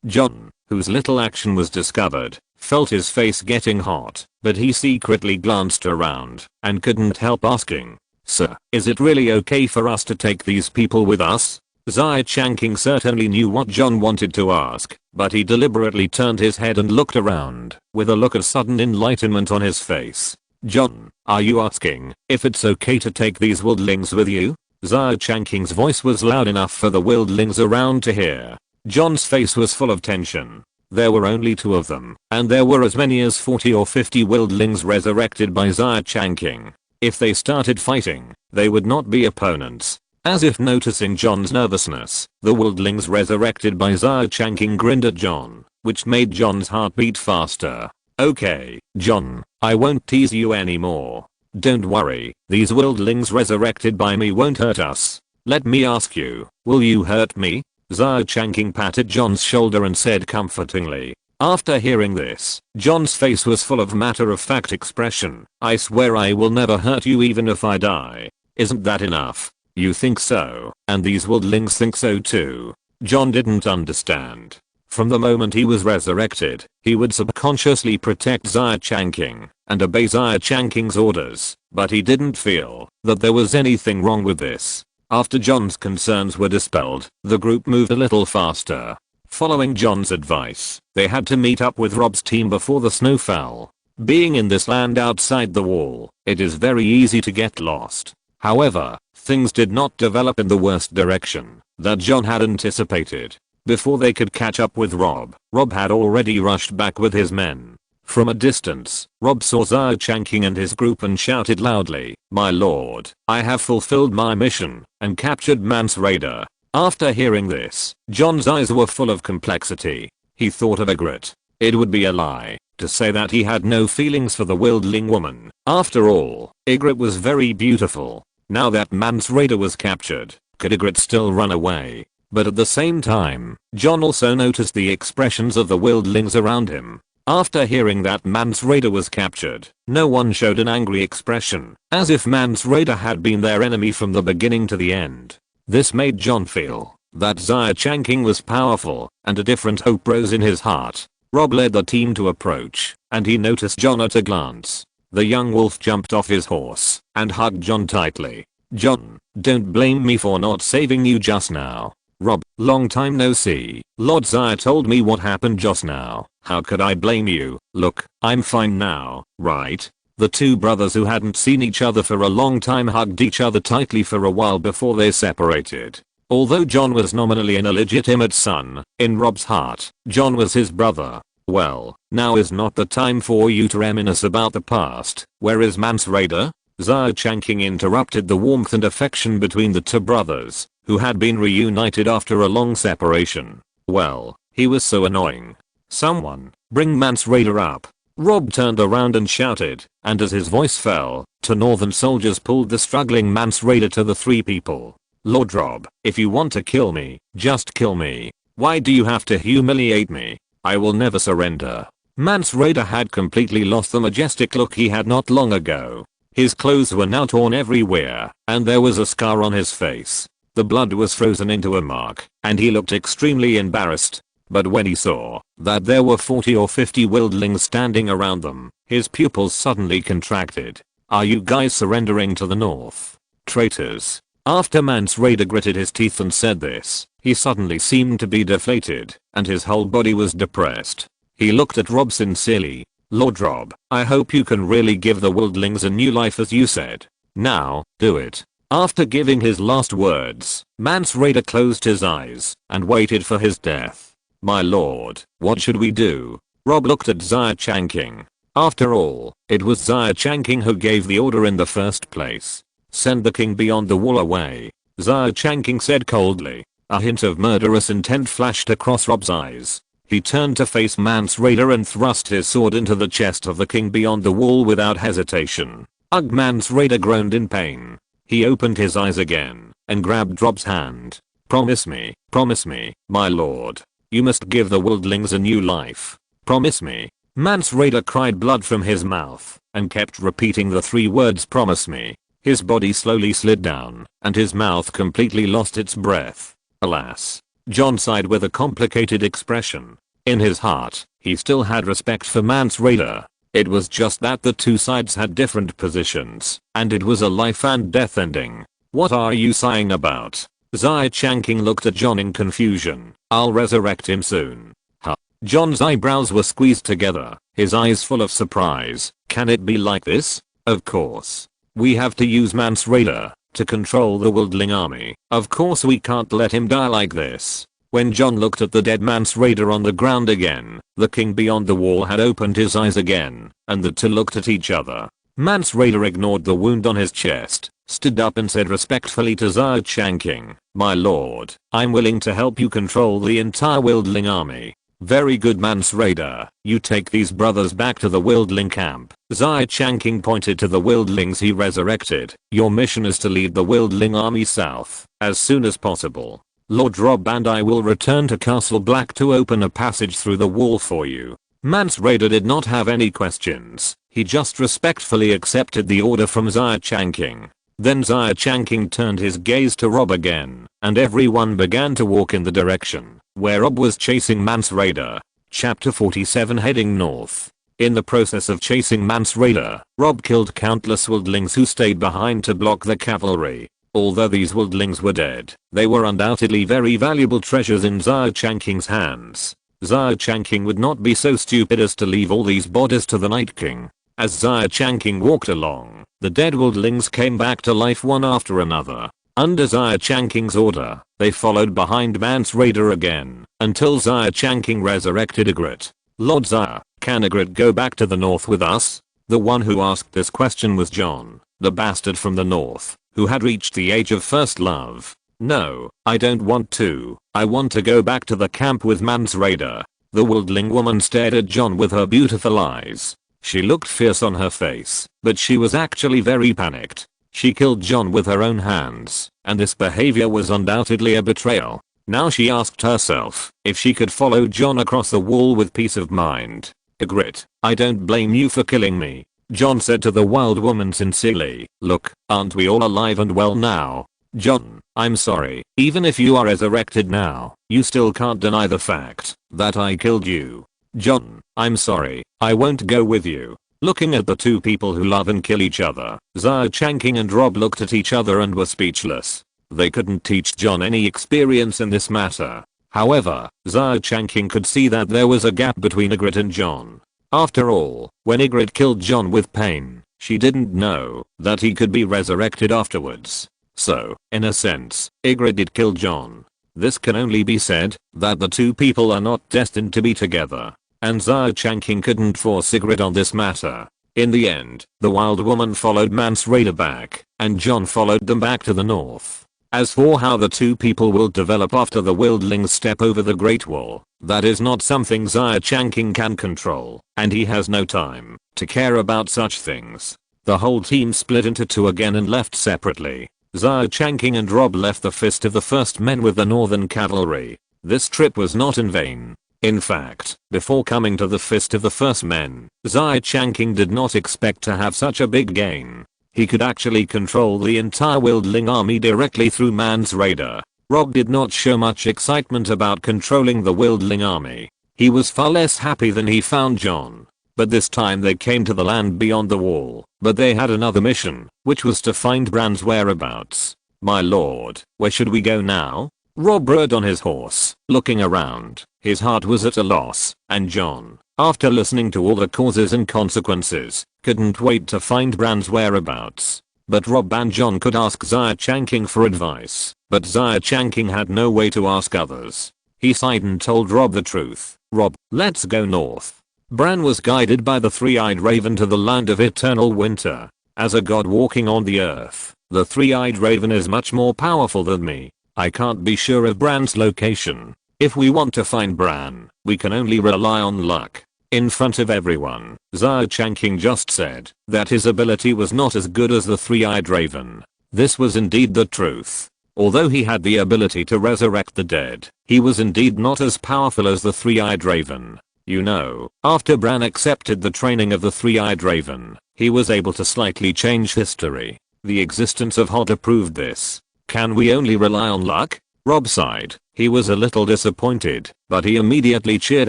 John, whose little action was discovered, felt his face getting hot, but he secretly glanced around and couldn't help asking, "Sir, is it really okay for us to take these people with us?" Xia Changqing certainly knew what John wanted to ask, but he deliberately turned his head and looked around, with a look of sudden enlightenment on his face. "John, are you asking if it's okay to take these wildlings with you?" Xia Changqing's voice was loud enough for the wildlings around to hear. John's face was full of tension. There were only 2 of them, and there were as many as 40 or 50 wildlings resurrected by Xia Changqing. If they started fighting, they would not be opponents. As if noticing John's nervousness, the wildlings resurrected by Xia Changqing grinned at John, which made John's heart beat faster. "Okay, John, I won't tease you anymore. Don't worry, these wildlings resurrected by me won't hurt us. Let me ask you, will you hurt me?" Xia Changqing patted John's shoulder and said comfortingly. After hearing this, John's face was full of matter-of-fact expression. "I swear I will never hurt you even if I die. Isn't that enough?" "You think so, and these wildlings think so too." John didn't understand. From the moment he was resurrected, he would subconsciously protect Xia Changqing and obey Xia Changqing's orders, but he didn't feel that there was anything wrong with this. After John's concerns were dispelled, the group moved a little faster. Following John's advice, they had to meet up with Rob's team before the snow fell. Being in this land outside the wall, it is very easy to get lost. However, things did not develop in the worst direction that John had anticipated. Before they could catch up with Rob had already rushed back with his men. From a distance, Rob saw Xia Changqing and his group and shouted loudly, "My lord, I have fulfilled my mission and captured Mance Raider." After hearing this, John's eyes were full of complexity. He thought of Ygritte. It would be a lie to say that he had no feelings for the wildling woman. After all, Ygritte was very beautiful. Now that Mance Raider was captured, could Ygritte still run away? But at the same time, John also noticed the expressions of the wildlings around him. After hearing that Mance Raider was captured, no one showed an angry expression, as if Mance Raider had been their enemy from the beginning to the end. This made John feel that Xia Changqing was powerful, and a different hope rose in his heart. Rob led the team to approach, and he noticed John at a glance. The young wolf jumped off his horse and hugged John tightly. "John, don't blame me for not saving you just now." "Rob, long time no see. Lord Xia told me what happened just now. How could I blame you? Look, I'm fine now, right?" The two brothers who hadn't seen each other for a long time hugged each other tightly for a while before they separated. Although John was nominally an illegitimate son, in Rob's heart, John was his brother. "Well, now is not the time for you to reminisce about the past. Where is Mance Raider?" Xia Changqing interrupted the warmth and affection between the two brothers, who had been reunited after a long separation. "Well, he was so annoying. Someone, bring Mance Raider up." Rob turned around and shouted, and as his voice fell, two northern soldiers pulled the struggling Mance Raider to the three people. "Lord Rob, if you want to kill me, just kill me. Why do you have to humiliate me? I will never surrender." Mance Raider had completely lost the majestic look he had not long ago. His clothes were now torn everywhere, and there was a scar on his face. The blood was frozen into a mark, and he looked extremely embarrassed. But when he saw that there were 40 or 50 wildlings standing around them, his pupils suddenly contracted. "Are you guys surrendering to the north? Traitors." After Mance Raider gritted his teeth and said this, he suddenly seemed to be deflated, and his whole body was depressed. He looked at Rob sincerely. "Lord Rob, I hope you can really give the wildlings a new life as you said. Now, do it." After giving his last words, Mance Raider closed his eyes and waited for his death. "My lord, what should we do?" Rob looked at Xia Changqing. After all, it was Xia Changqing who gave the order in the first place. "Send the king beyond the wall away," Xia Changqing said coldly. A hint of murderous intent flashed across Rob's eyes. He turned to face Mance Raider and thrust his sword into the chest of the king beyond the wall without hesitation. Ugh! Mance Raider groaned in pain. He opened his eyes again and grabbed Rob's hand. Promise me, my lord. You must give the wildlings a new life. Promise me." Mance Raider cried blood from his mouth and kept repeating the three words, "Promise me." His body slowly slid down and his mouth completely lost its breath. Alas. John sighed with a complicated expression. In his heart, he still had respect for Mance Raider. It was just that the two sides had different positions, and it was a life and death ending. "What are you sighing about?" Xia Changqing looked at John in confusion. "I'll resurrect him soon." Huh. John's eyebrows were squeezed together, his eyes full of surprise. "Can it be like this?" "Of course. We have to use Mance Raider to control the wildling army. Of course we can't let him die like this." When John looked at the dead Mance Raider on the ground again, the king beyond the wall had opened his eyes again, and the two looked at each other. Mance Raider ignored the wound on his chest, stood up and said respectfully to Xia Changqing, "My lord, I'm willing to help you control the entire wildling army." "Very good, Mance Raider. You take these brothers back to the wildling camp." Xia Changqing pointed to the wildlings he resurrected. "Your mission is to lead the wildling army south as soon as possible. Lord Rob and I will return to Castle Black to open a passage through the wall for you." Mance Raider did not have any questions. He just respectfully accepted the order from Xia Changqing. Then Xia Changqing turned his gaze to Rob again, and everyone began to walk in the direction where Rob was chasing Mance Raider. Chapter 47 Heading North. In the process of chasing Mance Raider, Rob killed countless wildlings who stayed behind to block the cavalry. Although these wildlings were dead, they were undoubtedly very valuable treasures in Xia Changqing's hands. Xia Changqing would not be so stupid as to leave all these bodies to the Night King. As Xia Changqing walked along, the dead wildlings came back to life one after another. Under Xia Changqing's order, they followed behind Mance Raider again, until Xia Changqing resurrected Ygritte. Lord Xia, can Ygritte go back to the north with us? The one who asked this question was Jon, the bastard from the north, who had reached the age of first love. No, I don't want to. I want to go back to the camp with Mance Raider. The wildling woman stared at Jon with her beautiful eyes. She looked fierce on her face, but she was actually very panicked. She killed Jon with her own hands, and this behavior was undoubtedly a betrayal. Now she asked herself if she could follow Jon across the wall with peace of mind. Ygritte, I don't blame you for killing me. Jon said to the wild woman sincerely. Look, aren't we all alive and well now? Jon, I'm sorry. Even if you are resurrected now, you still can't deny the fact that I killed you. Jon, I'm sorry. I won't go with you. Looking at the two people who love and kill each other, Xia Changqing and Robb looked at each other and were speechless. They couldn't teach Jon any experience in this matter. However, Xia Changqing could see that there was a gap between Ygritte and Jon. After all, when Ygritte killed Jon with pain, she didn't know that he could be resurrected afterwards. So, in a sense, Ygritte did kill Jon. This can only be said that the two people are not destined to be together. And Xia Changqing couldn't force Ygritte on this matter. In the end, the wild woman followed Mance Raider back, and Jon followed them back to the north. As for how the two people will develop after the wildlings step over the Great Wall, that is not something Xia Changqing can control, and he has no time to care about such things. The whole team split into two again and left separately. Xia Changqing and Robb left the Fist of the First Men with the Northern Cavalry. This trip was not in vain. In fact, before coming to the Fist of the First Men, Xia Changqing did not expect to have such a big gain. He could actually control the entire wildling army directly through Mance Raider. Robb did not show much excitement about controlling the wildling army. He was far less happy than he found Jon. But this time they came to the land beyond the wall, but they had another mission, which was to find Bran's whereabouts. My lord, where should we go now? Robb rode on his horse, looking around. His heart was at a loss, and Jon, after listening to all the causes and consequences, couldn't wait to find Bran's whereabouts. But Robb and Jon could ask Xia Changqing for advice, but Xia Changqing had no way to ask others. He sighed and told Robb the truth. Robb, let's go north. Bran was guided by the three-eyed raven to the land of eternal winter. As a god walking on the earth, the three-eyed raven is much more powerful than me. I can't be sure of Bran's location. If we want to find Bran, we can only rely on luck. In front of everyone, Xia Changqing just said that his ability was not as good as the three-eyed raven. This was indeed the truth. Although he had the ability to resurrect the dead, he was indeed not as powerful as the three-eyed raven. You know, after Bran accepted the training of the three-eyed raven, he was able to slightly change history. The existence of Hodder proved this. Can we only rely on luck? Robb sighed. He was a little disappointed, but he immediately cheered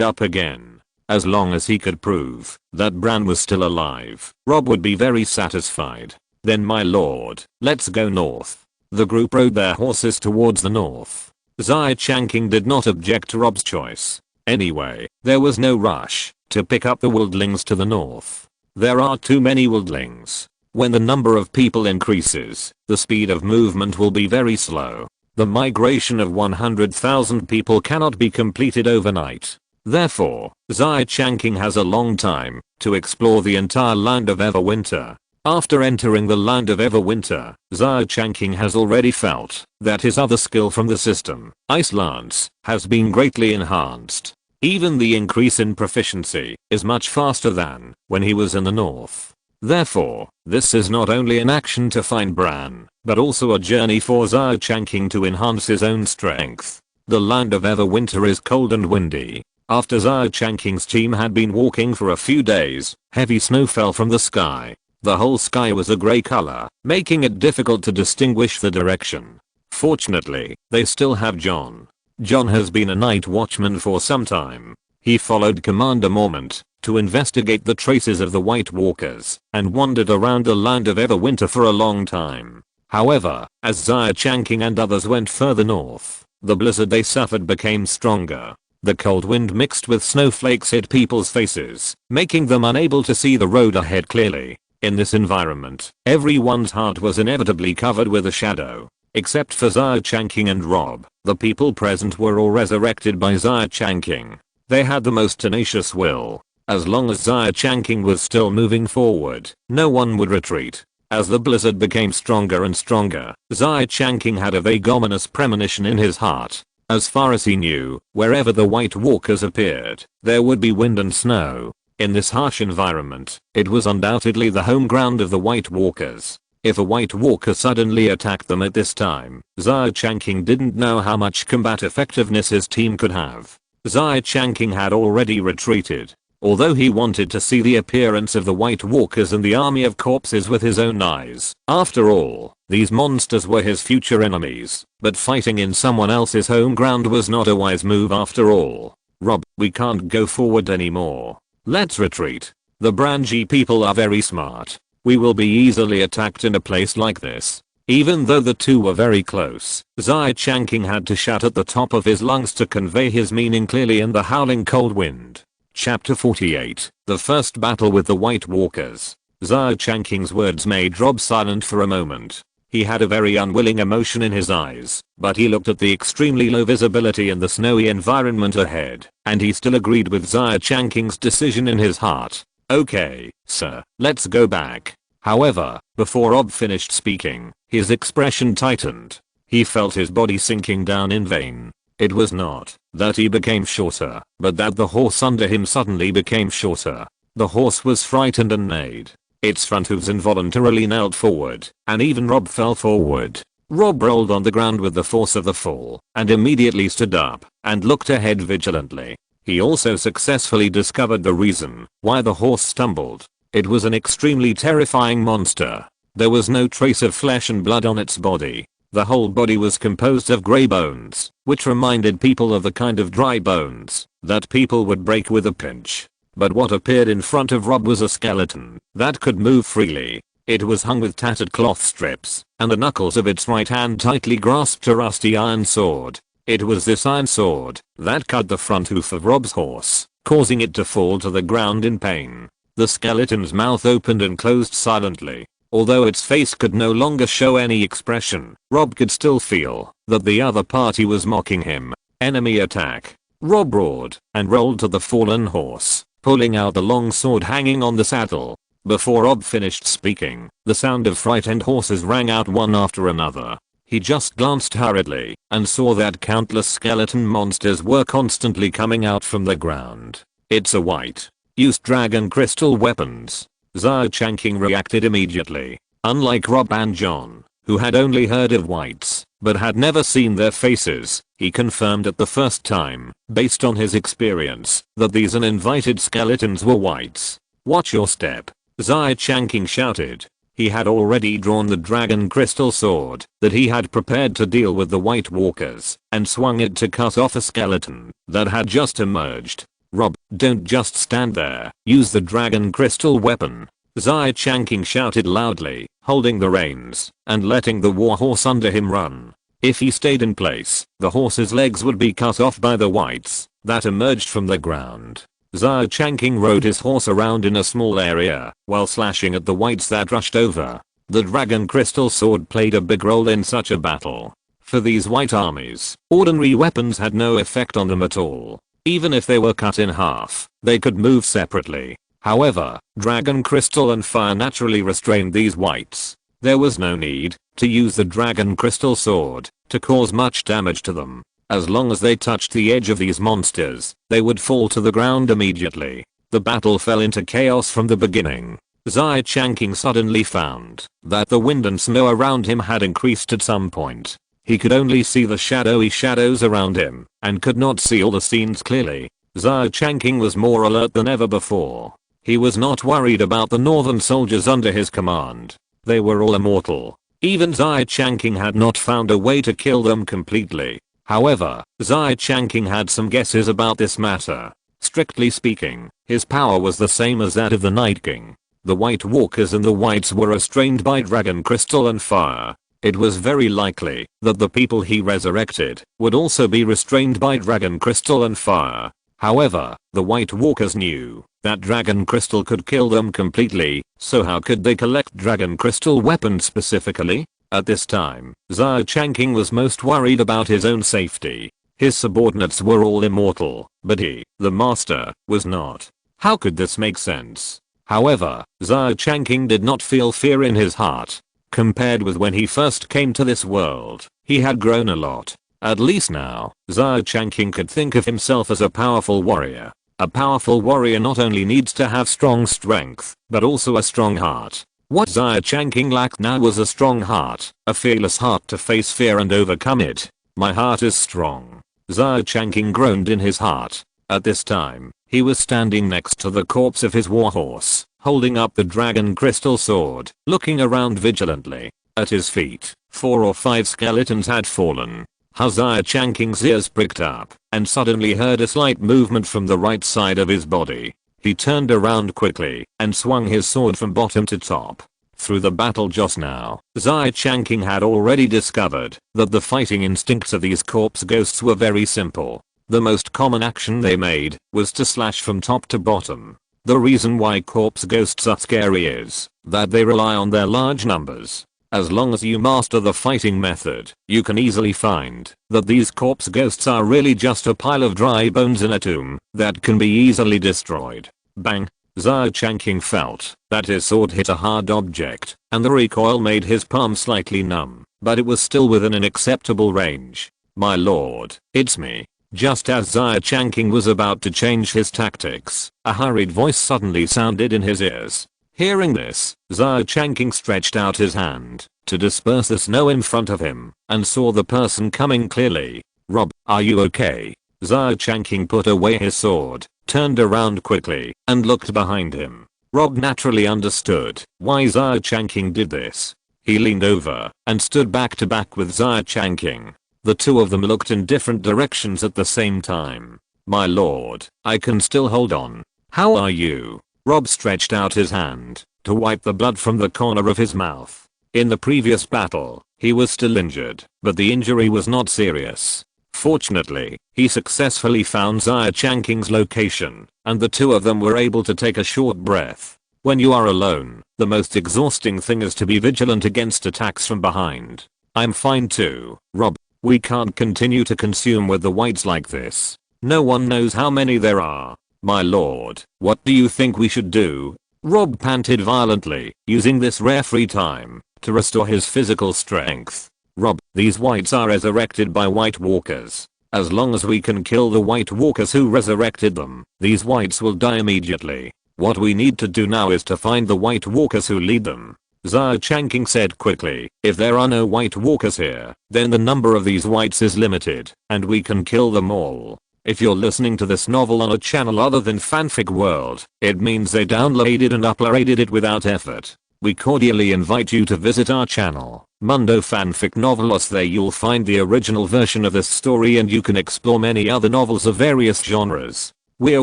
up again. As long as he could prove that Bran was still alive, Robb would be very satisfied. Then my lord, let's go north. The group rode their horses towards the north. Xia Changqing did not object to Robb's choice. Anyway, there was no rush to pick up the wildlings to the north. There are too many wildlings. When the number of people increases, the speed of movement will be very slow. The migration of 100,000 people cannot be completed overnight. Therefore, Xia Changqing has a long time to explore the entire land of Everwinter. After entering the land of Everwinter, Xia Changqing has already felt that his other skill from the system, Ice Lance, has been greatly enhanced. Even the increase in proficiency is much faster than when he was in the north. Therefore, this is not only an action to find Bran, but also a journey for Xia Changqing to enhance his own strength. The land of Everwinter is cold and windy. After Xia Changqing's team had been walking for a few days, heavy snow fell from the sky. The whole sky was a grey color, making it difficult to distinguish the direction. Fortunately, they still have Jon. Jon has been a night watchman for some time. He followed Commander Mormont to investigate the traces of the White Walkers and wandered around the land of Everwinter for a long time. However, as Xia Changqing and others went further north, the blizzard they suffered became stronger. The cold wind mixed with snowflakes hit people's faces, making them unable to see the road ahead clearly. In this environment, everyone's heart was inevitably covered with a shadow. Except for Xia Changqing and Rob, the people present were all resurrected by Xia Changqing. They had the most tenacious will. As long as Xia Changqing was still moving forward, no one would retreat. As the blizzard became stronger and stronger, Xia Changqing had a vague ominous premonition in his heart. As far as he knew, wherever the White Walkers appeared, there would be wind and snow. In this harsh environment, it was undoubtedly the home ground of the White Walkers. If a White Walker suddenly attacked them at this time, Xia Changqing didn't know how much combat effectiveness his team could have. Xia Changqing had already retreated. Although he wanted to see the appearance of the White Walkers and the army of corpses with his own eyes. After all, these monsters were his future enemies, but fighting in someone else's home ground was not a wise move after all. Rob, we can't go forward anymore. Let's retreat. The Branji people are very smart. We will be easily attacked in a place like this. Even though the two were very close, Xia Changqing had to shout at the top of his lungs to convey his meaning clearly in the howling cold wind. Chapter 48, The First Battle with the White Walkers. Xia Changqing's words made Rob silent for a moment. He had a very unwilling emotion in his eyes, but he looked at the extremely low visibility and the snowy environment ahead, and he still agreed with Xia Changqing's decision in his heart. Okay, sir, let's go back. However, before Rob finished speaking, his expression tightened. He felt his body sinking down in vain. It was not that he became shorter, but that the horse under him suddenly became shorter. The horse was frightened and neighed. Its front hooves involuntarily knelt forward, and even Rob fell forward. Rob rolled on the ground with the force of the fall, and immediately stood up, and looked ahead vigilantly. He also successfully discovered the reason why the horse stumbled. It was an extremely terrifying monster. There was no trace of flesh and blood on its body. The whole body was composed of grey bones, which reminded people of the kind of dry bones that people would break with a pinch. But what appeared in front of Rob was a skeleton that could move freely. It was hung with tattered cloth strips, and the knuckles of its right hand tightly grasped a rusty iron sword. It was this iron sword that cut the front hoof of Rob's horse, causing it to fall to the ground in pain. The skeleton's mouth opened and closed silently. Although its face could no longer show any expression, Rob could still feel that the other party was mocking him. Enemy attack. Rob roared and rolled to the fallen horse, pulling out the long sword hanging on the saddle. Before Rob finished speaking, the sound of frightened horses rang out one after another. He just glanced hurriedly and saw that countless skeleton monsters were constantly coming out from the ground. It's a white. Used dragon crystal weapons. Xia Changqing reacted immediately. Unlike Rob and John, who had only heard of whites, but had never seen their faces, he confirmed at the first time, based on his experience, that these uninvited skeletons were whites. Watch your step. Xia Changqing shouted. He had already drawn the dragon crystal sword that he had prepared to deal with the White Walkers, and swung it to cut off a skeleton that had just emerged. Rob, don't just stand there. Use the dragon crystal weapon. Xia Changqing shouted loudly, holding the reins and letting the warhorse under him run. If he stayed in place, the horse's legs would be cut off by the whites that emerged from the ground. Xia Changqing rode his horse around in a small area while slashing at the whites that rushed over. The dragon crystal sword played a big role in such a battle. For these white armies, ordinary weapons had no effect on them at all. Even if they were cut in half, they could move separately. However, dragon crystal and fire naturally restrained these whites. There was no need to use the dragon crystal sword to cause much damage to them. As long as they touched the edge of these monsters, they would fall to the ground immediately. The battle fell into chaos from the beginning. Xia Changqing suddenly found that the wind and snow around him had increased at some point. He could only see the shadowy shadows around him, and could not see all the scenes clearly. Xia Changqing was more alert than ever before. He was not worried about the northern soldiers under his command. They were all immortal. Even Xia Changqing had not found a way to kill them completely. However, Xia Changqing had some guesses about this matter. Strictly speaking, his power was the same as that of the Night King. The White Walkers and the Whites were restrained by dragon crystal and fire. it was very likely that the people he resurrected would also be restrained by dragon crystal and fire. However, the White Walkers knew that dragon crystal could kill them completely, so how could they collect dragon crystal weapons specifically? At this time, Xia Changqing was most worried about his own safety. His subordinates were all immortal, but he, the master, was not. How could this make sense? However, Xia Changqing did not feel fear in his heart. Compared with when he first came to this world, he had grown a lot. At least now, Xia Changqing could think of himself as a powerful warrior. A powerful warrior not only needs to have strong strength, but also a strong heart. What Xia Changqing lacked now was a strong heart, a fearless heart to face fear and overcome it. My heart is strong. Xia Changqing groaned in his heart. At this time, he was standing next to the corpse of his warhorse, holding up the dragon crystal sword, looking around vigilantly. At his feet, 4 or 5 skeletons had fallen. Xia Changqing's ears pricked up, and suddenly heard a slight movement from the right side of his body. He turned around quickly, and swung his sword from bottom to top. Through the battle just now, Xia Changqing had already discovered that the fighting instincts of these corpse ghosts were very simple. The most common action they made was to slash from top to bottom. The reason why corpse ghosts are scary is that they rely on their large numbers. As long as you master the fighting method, you can easily find that these corpse ghosts are really just a pile of dry bones in a tomb that can be easily destroyed. Bang! Xia Changqing felt that his sword hit a hard object, and the recoil made his palm slightly numb, but it was still within an acceptable range. My lord, it's me. Just as Xia Changqing was about to change his tactics, a hurried voice suddenly sounded in his ears. Hearing this, Xia Changqing stretched out his hand to disperse the snow in front of him and saw the person coming clearly. Rob, are you okay? Xia Changqing put away his sword, turned around quickly, and looked behind him. Rob naturally understood why Xia Changqing did this. He leaned over and stood back to back with Xia Changqing. The two of them looked in different directions at the same time. My lord, I can still hold on. How are you? Rob stretched out his hand to wipe the blood from the corner of his mouth. In the previous battle, he was still injured, but the injury was not serious. Fortunately, he successfully found Xia Changqing's location, and the two of them were able to take a short breath. When you are alone, the most exhausting thing is to be vigilant against attacks from behind. I'm fine too, Rob. We can't continue to consume with the whites like this. No one knows how many there are. My lord, what do you think we should do? Rob panted violently, using this rare free time to restore his physical strength. Rob, these whites are resurrected by white walkers. As long as we can kill the white walkers who resurrected them, these whites will die immediately. What we need to do now is to find the white walkers who lead them. Xia Changqing said quickly, if there are no white walkers here, then the number of these whites is limited, and we can kill them all. If you're listening to this novel on a channel other than Fanfic World, it means they downloaded and uploaded it without effort. We cordially invite you to visit our channel, Mundo Fanfic Novelos. There you'll find the original version of this story and you can explore many other novels of various genres. We're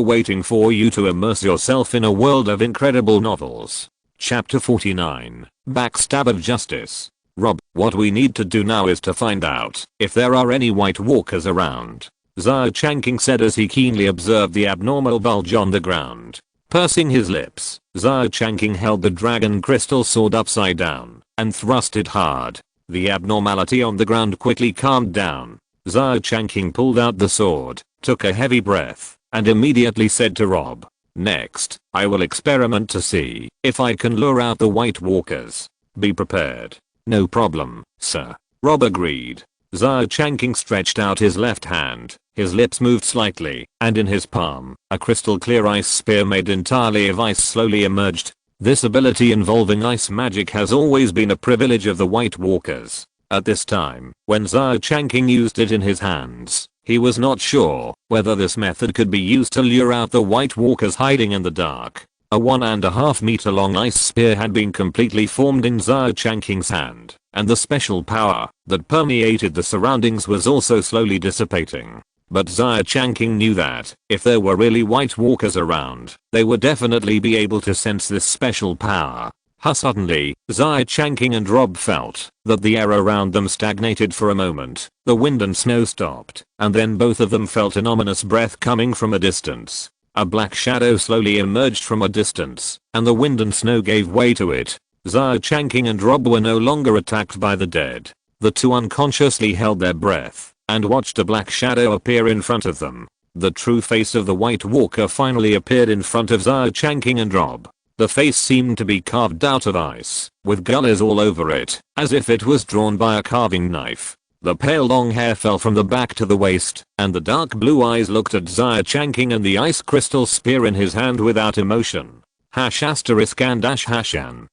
waiting for you to immerse yourself in a world of incredible novels. Chapter 49, Backstab of Justice. Rob, what we need to do now is to find out if there are any white walkers around. Xia Changqing said as he keenly observed the abnormal bulge on the ground. Pursing his lips, Xia Changqing held the dragon crystal sword upside down and thrust it hard. The abnormality on the ground quickly calmed down. Xia Changqing pulled out the sword, took a heavy breath, and immediately said to Rob, next, I will experiment to see if I can lure out the white walkers. Be prepared. No problem, sir. Rob agreed. Xia Changqing stretched out his left hand, his lips moved slightly, and in his palm, a crystal clear ice spear made entirely of ice slowly emerged. This ability involving ice magic has always been a privilege of the white walkers. At this time, when Xia Changqing used it in his hands, he was not sure whether this method could be used to lure out the white walkers hiding in the dark. A 1.5 meter long ice spear had been completely formed in Xia Changqing's hand, and the special power that permeated the surroundings was also slowly dissipating. But Xia Changqing knew that if there were really white walkers around, they would definitely be able to sense this special power. Suddenly, Xia Changqing and Rob felt that the air around them stagnated for a moment, the wind and snow stopped, and then both of them felt an ominous breath coming from a distance. A black shadow slowly emerged from a distance, and the wind and snow gave way to it. Xia Changqing and Rob were no longer attacked by the dead. The two unconsciously held their breath and watched a black shadow appear in front of them. The true face of the White Walker finally appeared in front of Xia Changqing and Rob. The face seemed to be carved out of ice, with gullies all over it, as if it was drawn by a carving knife. The pale long hair fell from the back to the waist, and the dark blue eyes looked at Xia Changqing and the ice crystal spear in his hand without emotion. *#and #hashan.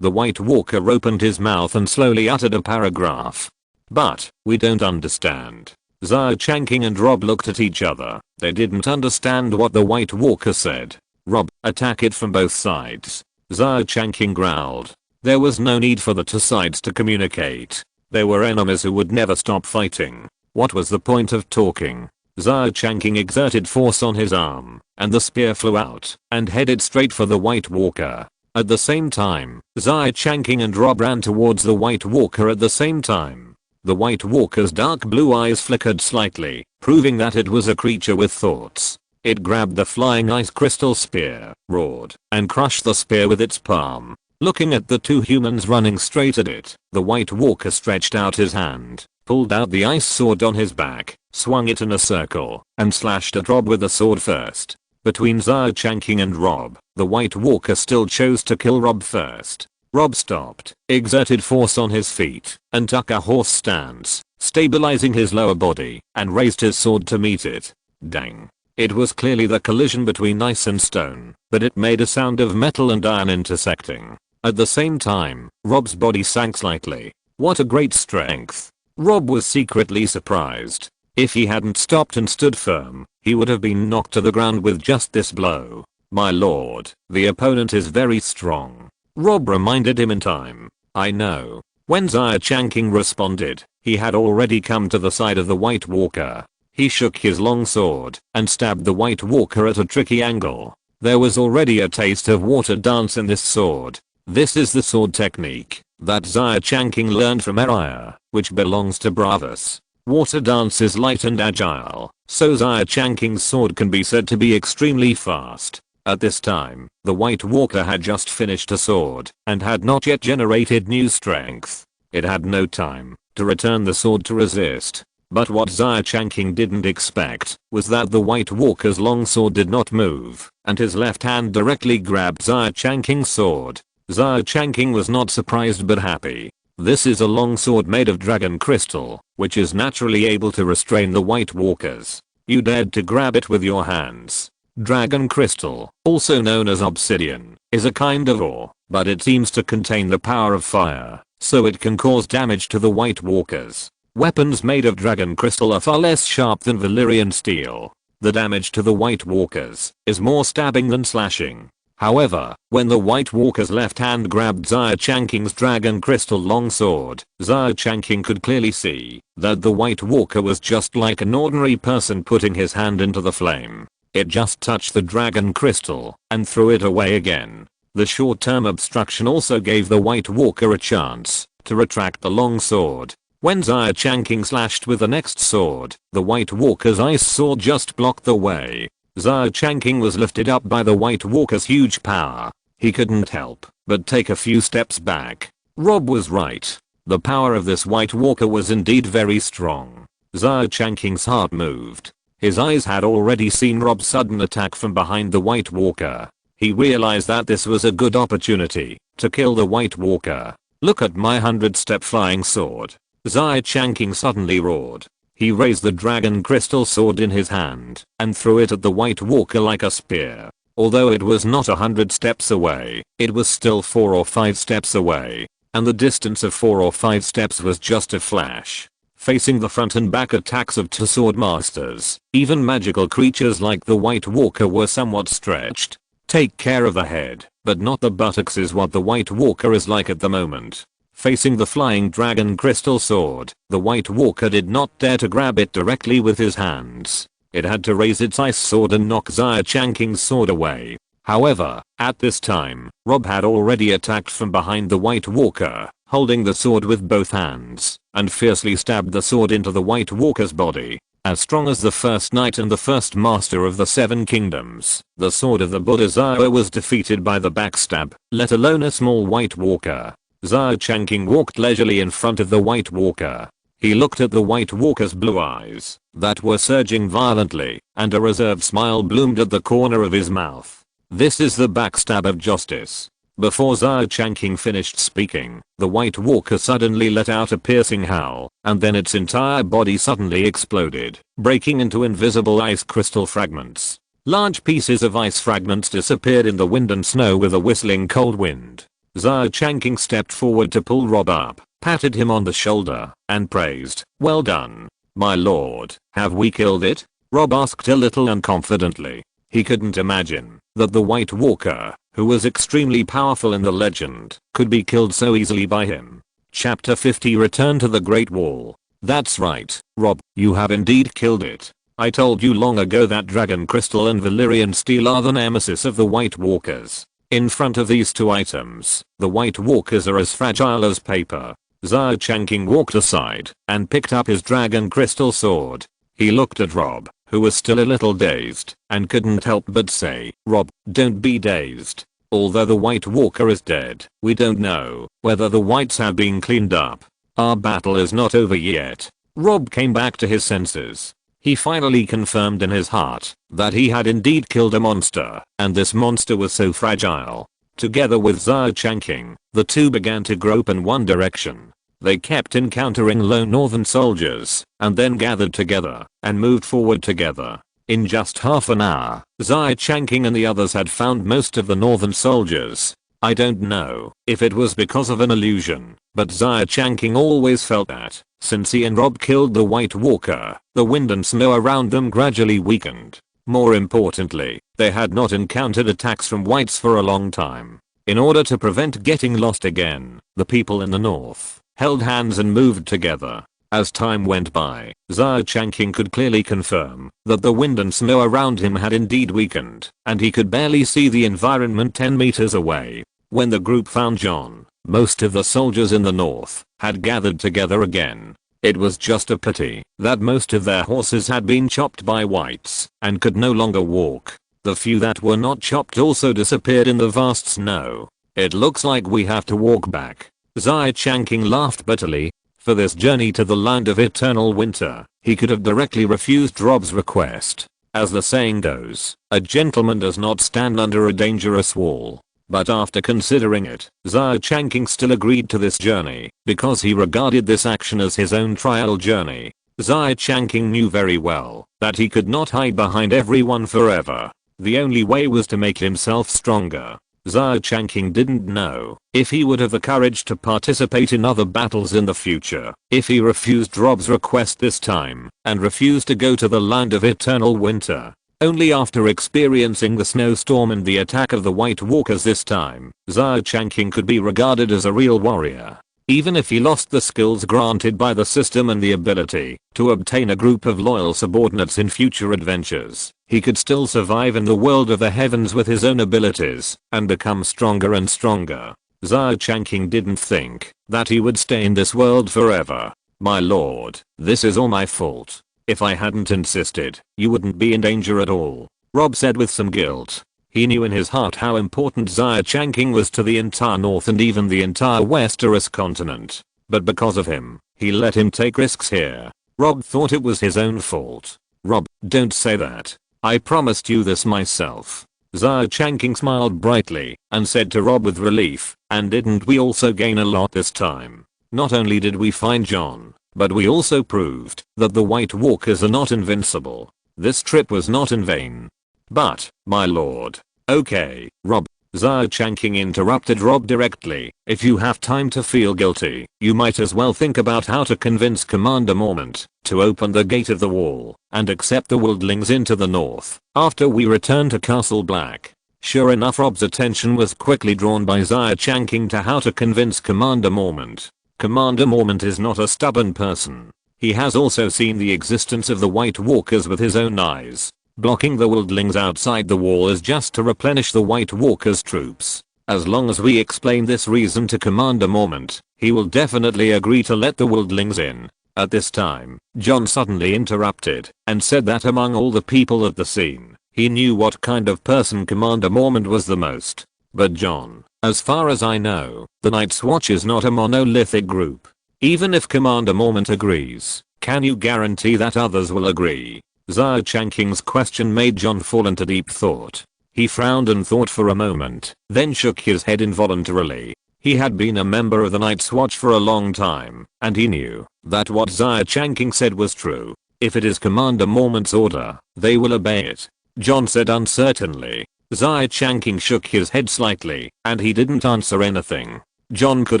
The White Walker opened his mouth and slowly uttered a paragraph. But, we don't understand. Xia Changqing and Rob looked at each other. They didn't understand what the White Walker said. Rob, attack it from both sides. Xia Changqing growled. There was no need for the two sides to communicate. They were enemies who would never stop fighting. What was the point of talking? Xia Changqing exerted force on his arm, and the spear flew out and headed straight for the White Walker. At the same time, Xia Changqing and Rob ran towards the White Walker at the same time. The White Walker's dark blue eyes flickered slightly, proving that it was a creature with thoughts. It grabbed the flying ice crystal spear, roared, and crushed the spear with its palm. Looking at the two humans running straight at it, the White Walker stretched out his hand, pulled out the ice sword on his back, swung it in a circle, and slashed at Rob with the sword first. Between Xia Changqing and Rob, the White Walker still chose to kill Rob first. Rob stopped, exerted force on his feet, and took a horse stance, stabilizing his lower body, and raised his sword to meet it. Dang. It was clearly the collision between ice and stone, but it made a sound of metal and iron intersecting. At the same time, Rob's body sank slightly. What a great strength. Rob was secretly surprised. If he hadn't stopped and stood firm, he would have been knocked to the ground with just this blow. My lord, the opponent is very strong. Rob reminded him in time. I know. When Xia Changqing responded, he had already come to the side of the White Walker. He shook his long sword and stabbed the White Walker at a tricky angle. There was already a taste of water dance in this sword. This is the sword technique that Xia Changqing learned from Araya, which belongs to Bravus. Water dance is light and agile, so Xia Changqing's sword can be said to be extremely fast. At this time, the White Walker had just finished a sword and had not yet generated new strength. It had no time to return the sword to resist. But what Xia Changqing didn't expect was that the White Walker's long sword did not move, and his left hand directly grabbed Xia Changqing's sword. Xia Changqing was not surprised but happy. This is a long sword made of dragon crystal, which is naturally able to restrain the White Walkers. You dared to grab it with your hands. Dragon crystal, also known as obsidian, is a kind of ore, but it seems to contain the power of fire, so it can cause damage to the White Walkers. Weapons made of dragon crystal are far less sharp than Valyrian steel. The damage to the White Walkers is more stabbing than slashing. However, when the White Walker's left hand grabbed Xia Changqing's dragon crystal longsword, Xia Changqing could clearly see that the White Walker was just like an ordinary person putting his hand into the flame. It just touched the dragon crystal and threw it away again. The short-term obstruction also gave the White Walker a chance to retract the longsword. When Xia Changqing slashed with the next sword, the White Walker's ice sword just blocked the way. Xia Changqing was lifted up by the White Walker's huge power. He couldn't help but take a few steps back. Rob was right. The power of this White Walker was indeed very strong. Xia Changqing's heart moved. His eyes had already seen Rob's sudden attack from behind the White Walker. He realized that this was a good opportunity to kill the White Walker. Look at my 100-step flying sword. Xia Changqing suddenly roared. He raised the dragon crystal sword in his hand and threw it at the White Walker like a spear. Although it was not 100 steps away, it was still 4 or 5 steps away, and the distance of 4 or 5 steps was just a flash. Facing the front and back attacks of two sword masters, even magical creatures like the White Walker were somewhat stretched. Take care of the head, but not the buttocks is what the White Walker is like at the moment. Facing the flying dragon crystal sword, the White Walker did not dare to grab it directly with his hands. It had to raise its ice sword and knock Xia Changqing's sword away. However, at this time, Rob had already attacked from behind the White Walker, holding the sword with both hands, and fiercely stabbed the sword into the White Walker's body. As strong as the first knight and the first master of the Seven Kingdoms, the sword of the Buddha Xia was defeated by the backstab, let alone a small White Walker. Xia Changqing walked leisurely in front of the White Walker. He looked at the White Walker's blue eyes that were surging violently, and a reserved smile bloomed at the corner of his mouth. This is the backstab of justice. Before Xia Changqing finished speaking, the White Walker suddenly let out a piercing howl, and then its entire body suddenly exploded, breaking into invisible ice crystal fragments. Large pieces of ice fragments disappeared in the wind and snow with a whistling cold wind. Xia Changqing stepped forward to pull Rob up, patted him on the shoulder, and praised, "Well done, my lord. Have we killed it?" Rob asked a little unconfidently. He couldn't imagine that the White Walker, who was extremely powerful in the legend, could be killed so easily by him. Chapter 50 Return to the Great Wall. That's right, Rob, you have indeed killed it. I told you long ago that Dragon Crystal and Valyrian Steel are the nemesis of the White Walkers. In front of these two items, the White Walkers are as fragile as paper. Xia Changqing walked aside and picked up his Dragon Crystal sword. He looked at Rob, who was still a little dazed, and couldn't help but say, "Rob, don't be dazed. Although the White Walker is dead, we don't know whether the Whites have been cleaned up. Our battle is not over yet." Rob came back to his senses. He finally confirmed in his heart that he had indeed killed a monster, and this monster was so fragile. Together with Xia Changqing, the two began to grope in one direction. They kept encountering lone northern soldiers, and then gathered together, and moved forward together. In just half an hour, Xia Changqing and the others had found most of the northern soldiers. I don't know if it was because of an illusion, but Xia Changqing always felt that, since he and Rob killed the White Walker, the wind and snow around them gradually weakened. More importantly, they had not encountered attacks from Whites for a long time. In order to prevent getting lost again, the people in the north held hands and moved together. As time went by, Xia Changqing could clearly confirm that the wind and snow around him had indeed weakened, and he could barely see the environment 10 meters away. When the group found John, most of the soldiers in the north had gathered together again. It was just a pity that most of their horses had been chopped by Whites and could no longer walk. The few that were not chopped also disappeared in the vast snow. It looks like we have to walk back. Xia Changqing laughed bitterly. For this journey to the land of eternal winter, he could have directly refused Rob's request. As the saying goes, a gentleman does not stand under a dangerous wall. But after considering it, Xia Changqing still agreed to this journey, because he regarded this action as his own trial journey. Xia Changqing knew very well that he could not hide behind everyone forever. The only way was to make himself stronger. Xia Changqing didn't know if he would have the courage to participate in other battles in the future if he refused Rob's request this time and refused to go to the land of eternal winter. Only after experiencing the snowstorm and the attack of the White Walkers this time, Xia Changqing could be regarded as a real warrior. Even if he lost the skills granted by the system and the ability to obtain a group of loyal subordinates in future adventures, he could still survive in the world of the heavens with his own abilities and become stronger and stronger. Xia Changqing didn't think that he would stay in this world forever. "My lord, this is all my fault. If I hadn't insisted, you wouldn't be in danger at all," Rob said with some guilt. He knew in his heart how important Xia Changqing was to the entire North and even the entire Westeros continent. But because of him, he let him take risks here. Rob thought it was his own fault. "Rob, don't say that. I promised you this myself." Xia Changqing smiled brightly and said to Rob with relief, "And didn't we also gain a lot this time? Not only did we find John, but we also proved that the White Walkers are not invincible. This trip was not in vain." "But, my lord." "Okay, Rob." Xia Changqing interrupted Rob directly. "If you have time to feel guilty, you might as well think about how to convince Commander Mormont to open the gate of the wall and accept the wildlings into the north after we return to Castle Black." Sure enough, Rob's attention was quickly drawn by Xia Changqing to how to convince Commander Mormont. Commander Mormont is not a stubborn person. He has also seen the existence of the White Walkers with his own eyes. Blocking the wildlings outside the wall is just to replenish the White Walker's troops. As long as we explain this reason to Commander Mormont, he will definitely agree to let the wildlings in. At this time, John suddenly interrupted and said that among all the people at the scene, he knew what kind of person Commander Mormont was the most. But John, as far as I know, the Night's Watch is not a monolithic group. Even if Commander Mormont agrees, can you guarantee that others will agree? Xia Changqing's question made John fall into deep thought. He frowned and thought for a moment, then shook his head involuntarily. He had been a member of the Night's Watch for a long time, and he knew that what Xia Changqing said was true. If it is Commander Mormont's order, they will obey it. John said uncertainly. Xia Changqing shook his head slightly, and he didn't answer anything. John could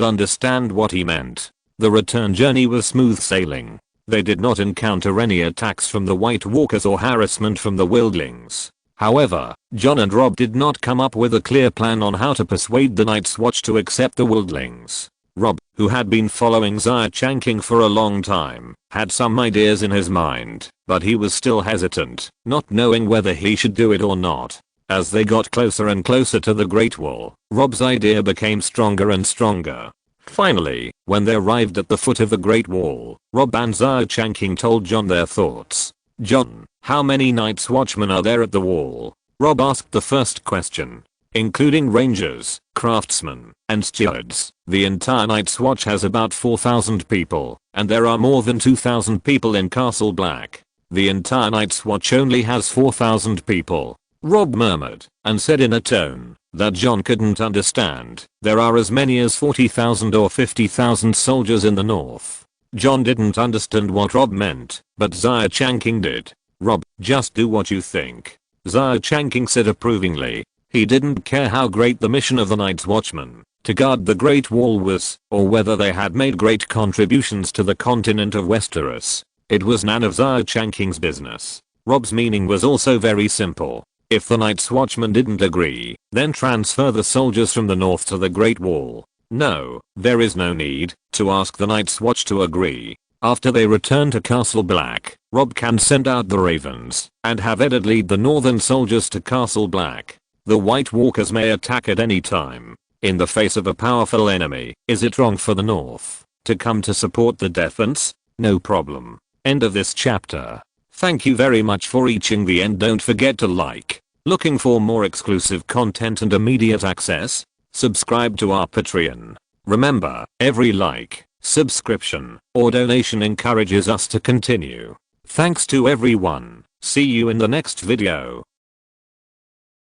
understand what he meant. The return journey was smooth sailing. They did not encounter any attacks from the White Walkers or harassment from the wildlings. However, John and Rob did not come up with a clear plan on how to persuade the Night's Watch to accept the wildlings. Rob, who had been following Xia Changqing for a long time, had some ideas in his mind, but he was still hesitant, not knowing whether he should do it or not. As they got closer and closer to the Great Wall, Rob's idea became stronger and stronger. Finally, when they arrived at the foot of the Great Wall, Rob and Xia Changqing told John their thoughts. John, how many Night's Watchmen are there at the wall? Rob asked the first question. Including rangers, craftsmen, and stewards, the entire Night's Watch has about 4,000 people, and there are more than 2,000 people in Castle Black. The entire Night's Watch only has 4,000 people. Rob murmured, and said in a tone that John couldn't understand, there are as many as 40,000 or 50,000 soldiers in the north. John didn't understand what Rob meant, but Xia Changqing did. Rob, just do what you think. Xia Changqing said approvingly. He didn't care how great the mission of the Night's Watchmen to guard the Great Wall was, or whether they had made great contributions to the continent of Westeros. It was none of Xia Changqing's business. Rob's meaning was also very simple. If the Night's Watchmen didn't agree, then transfer the soldiers from the north to the Great Wall. No, there is no need to ask the Night's Watch to agree. After they return to Castle Black, Rob can send out the Ravens and have Eddard lead the northern soldiers to Castle Black. The White Walkers may attack at any time. In the face of a powerful enemy, is it wrong for the north to come to support the defense? No problem. End of this chapter. Thank you very much for reaching the end. Don't forget to like. Looking for more exclusive content and immediate access? Subscribe to our Patreon. Remember, every like, subscription, or donation encourages us to continue. Thanks to everyone. See you in the next video.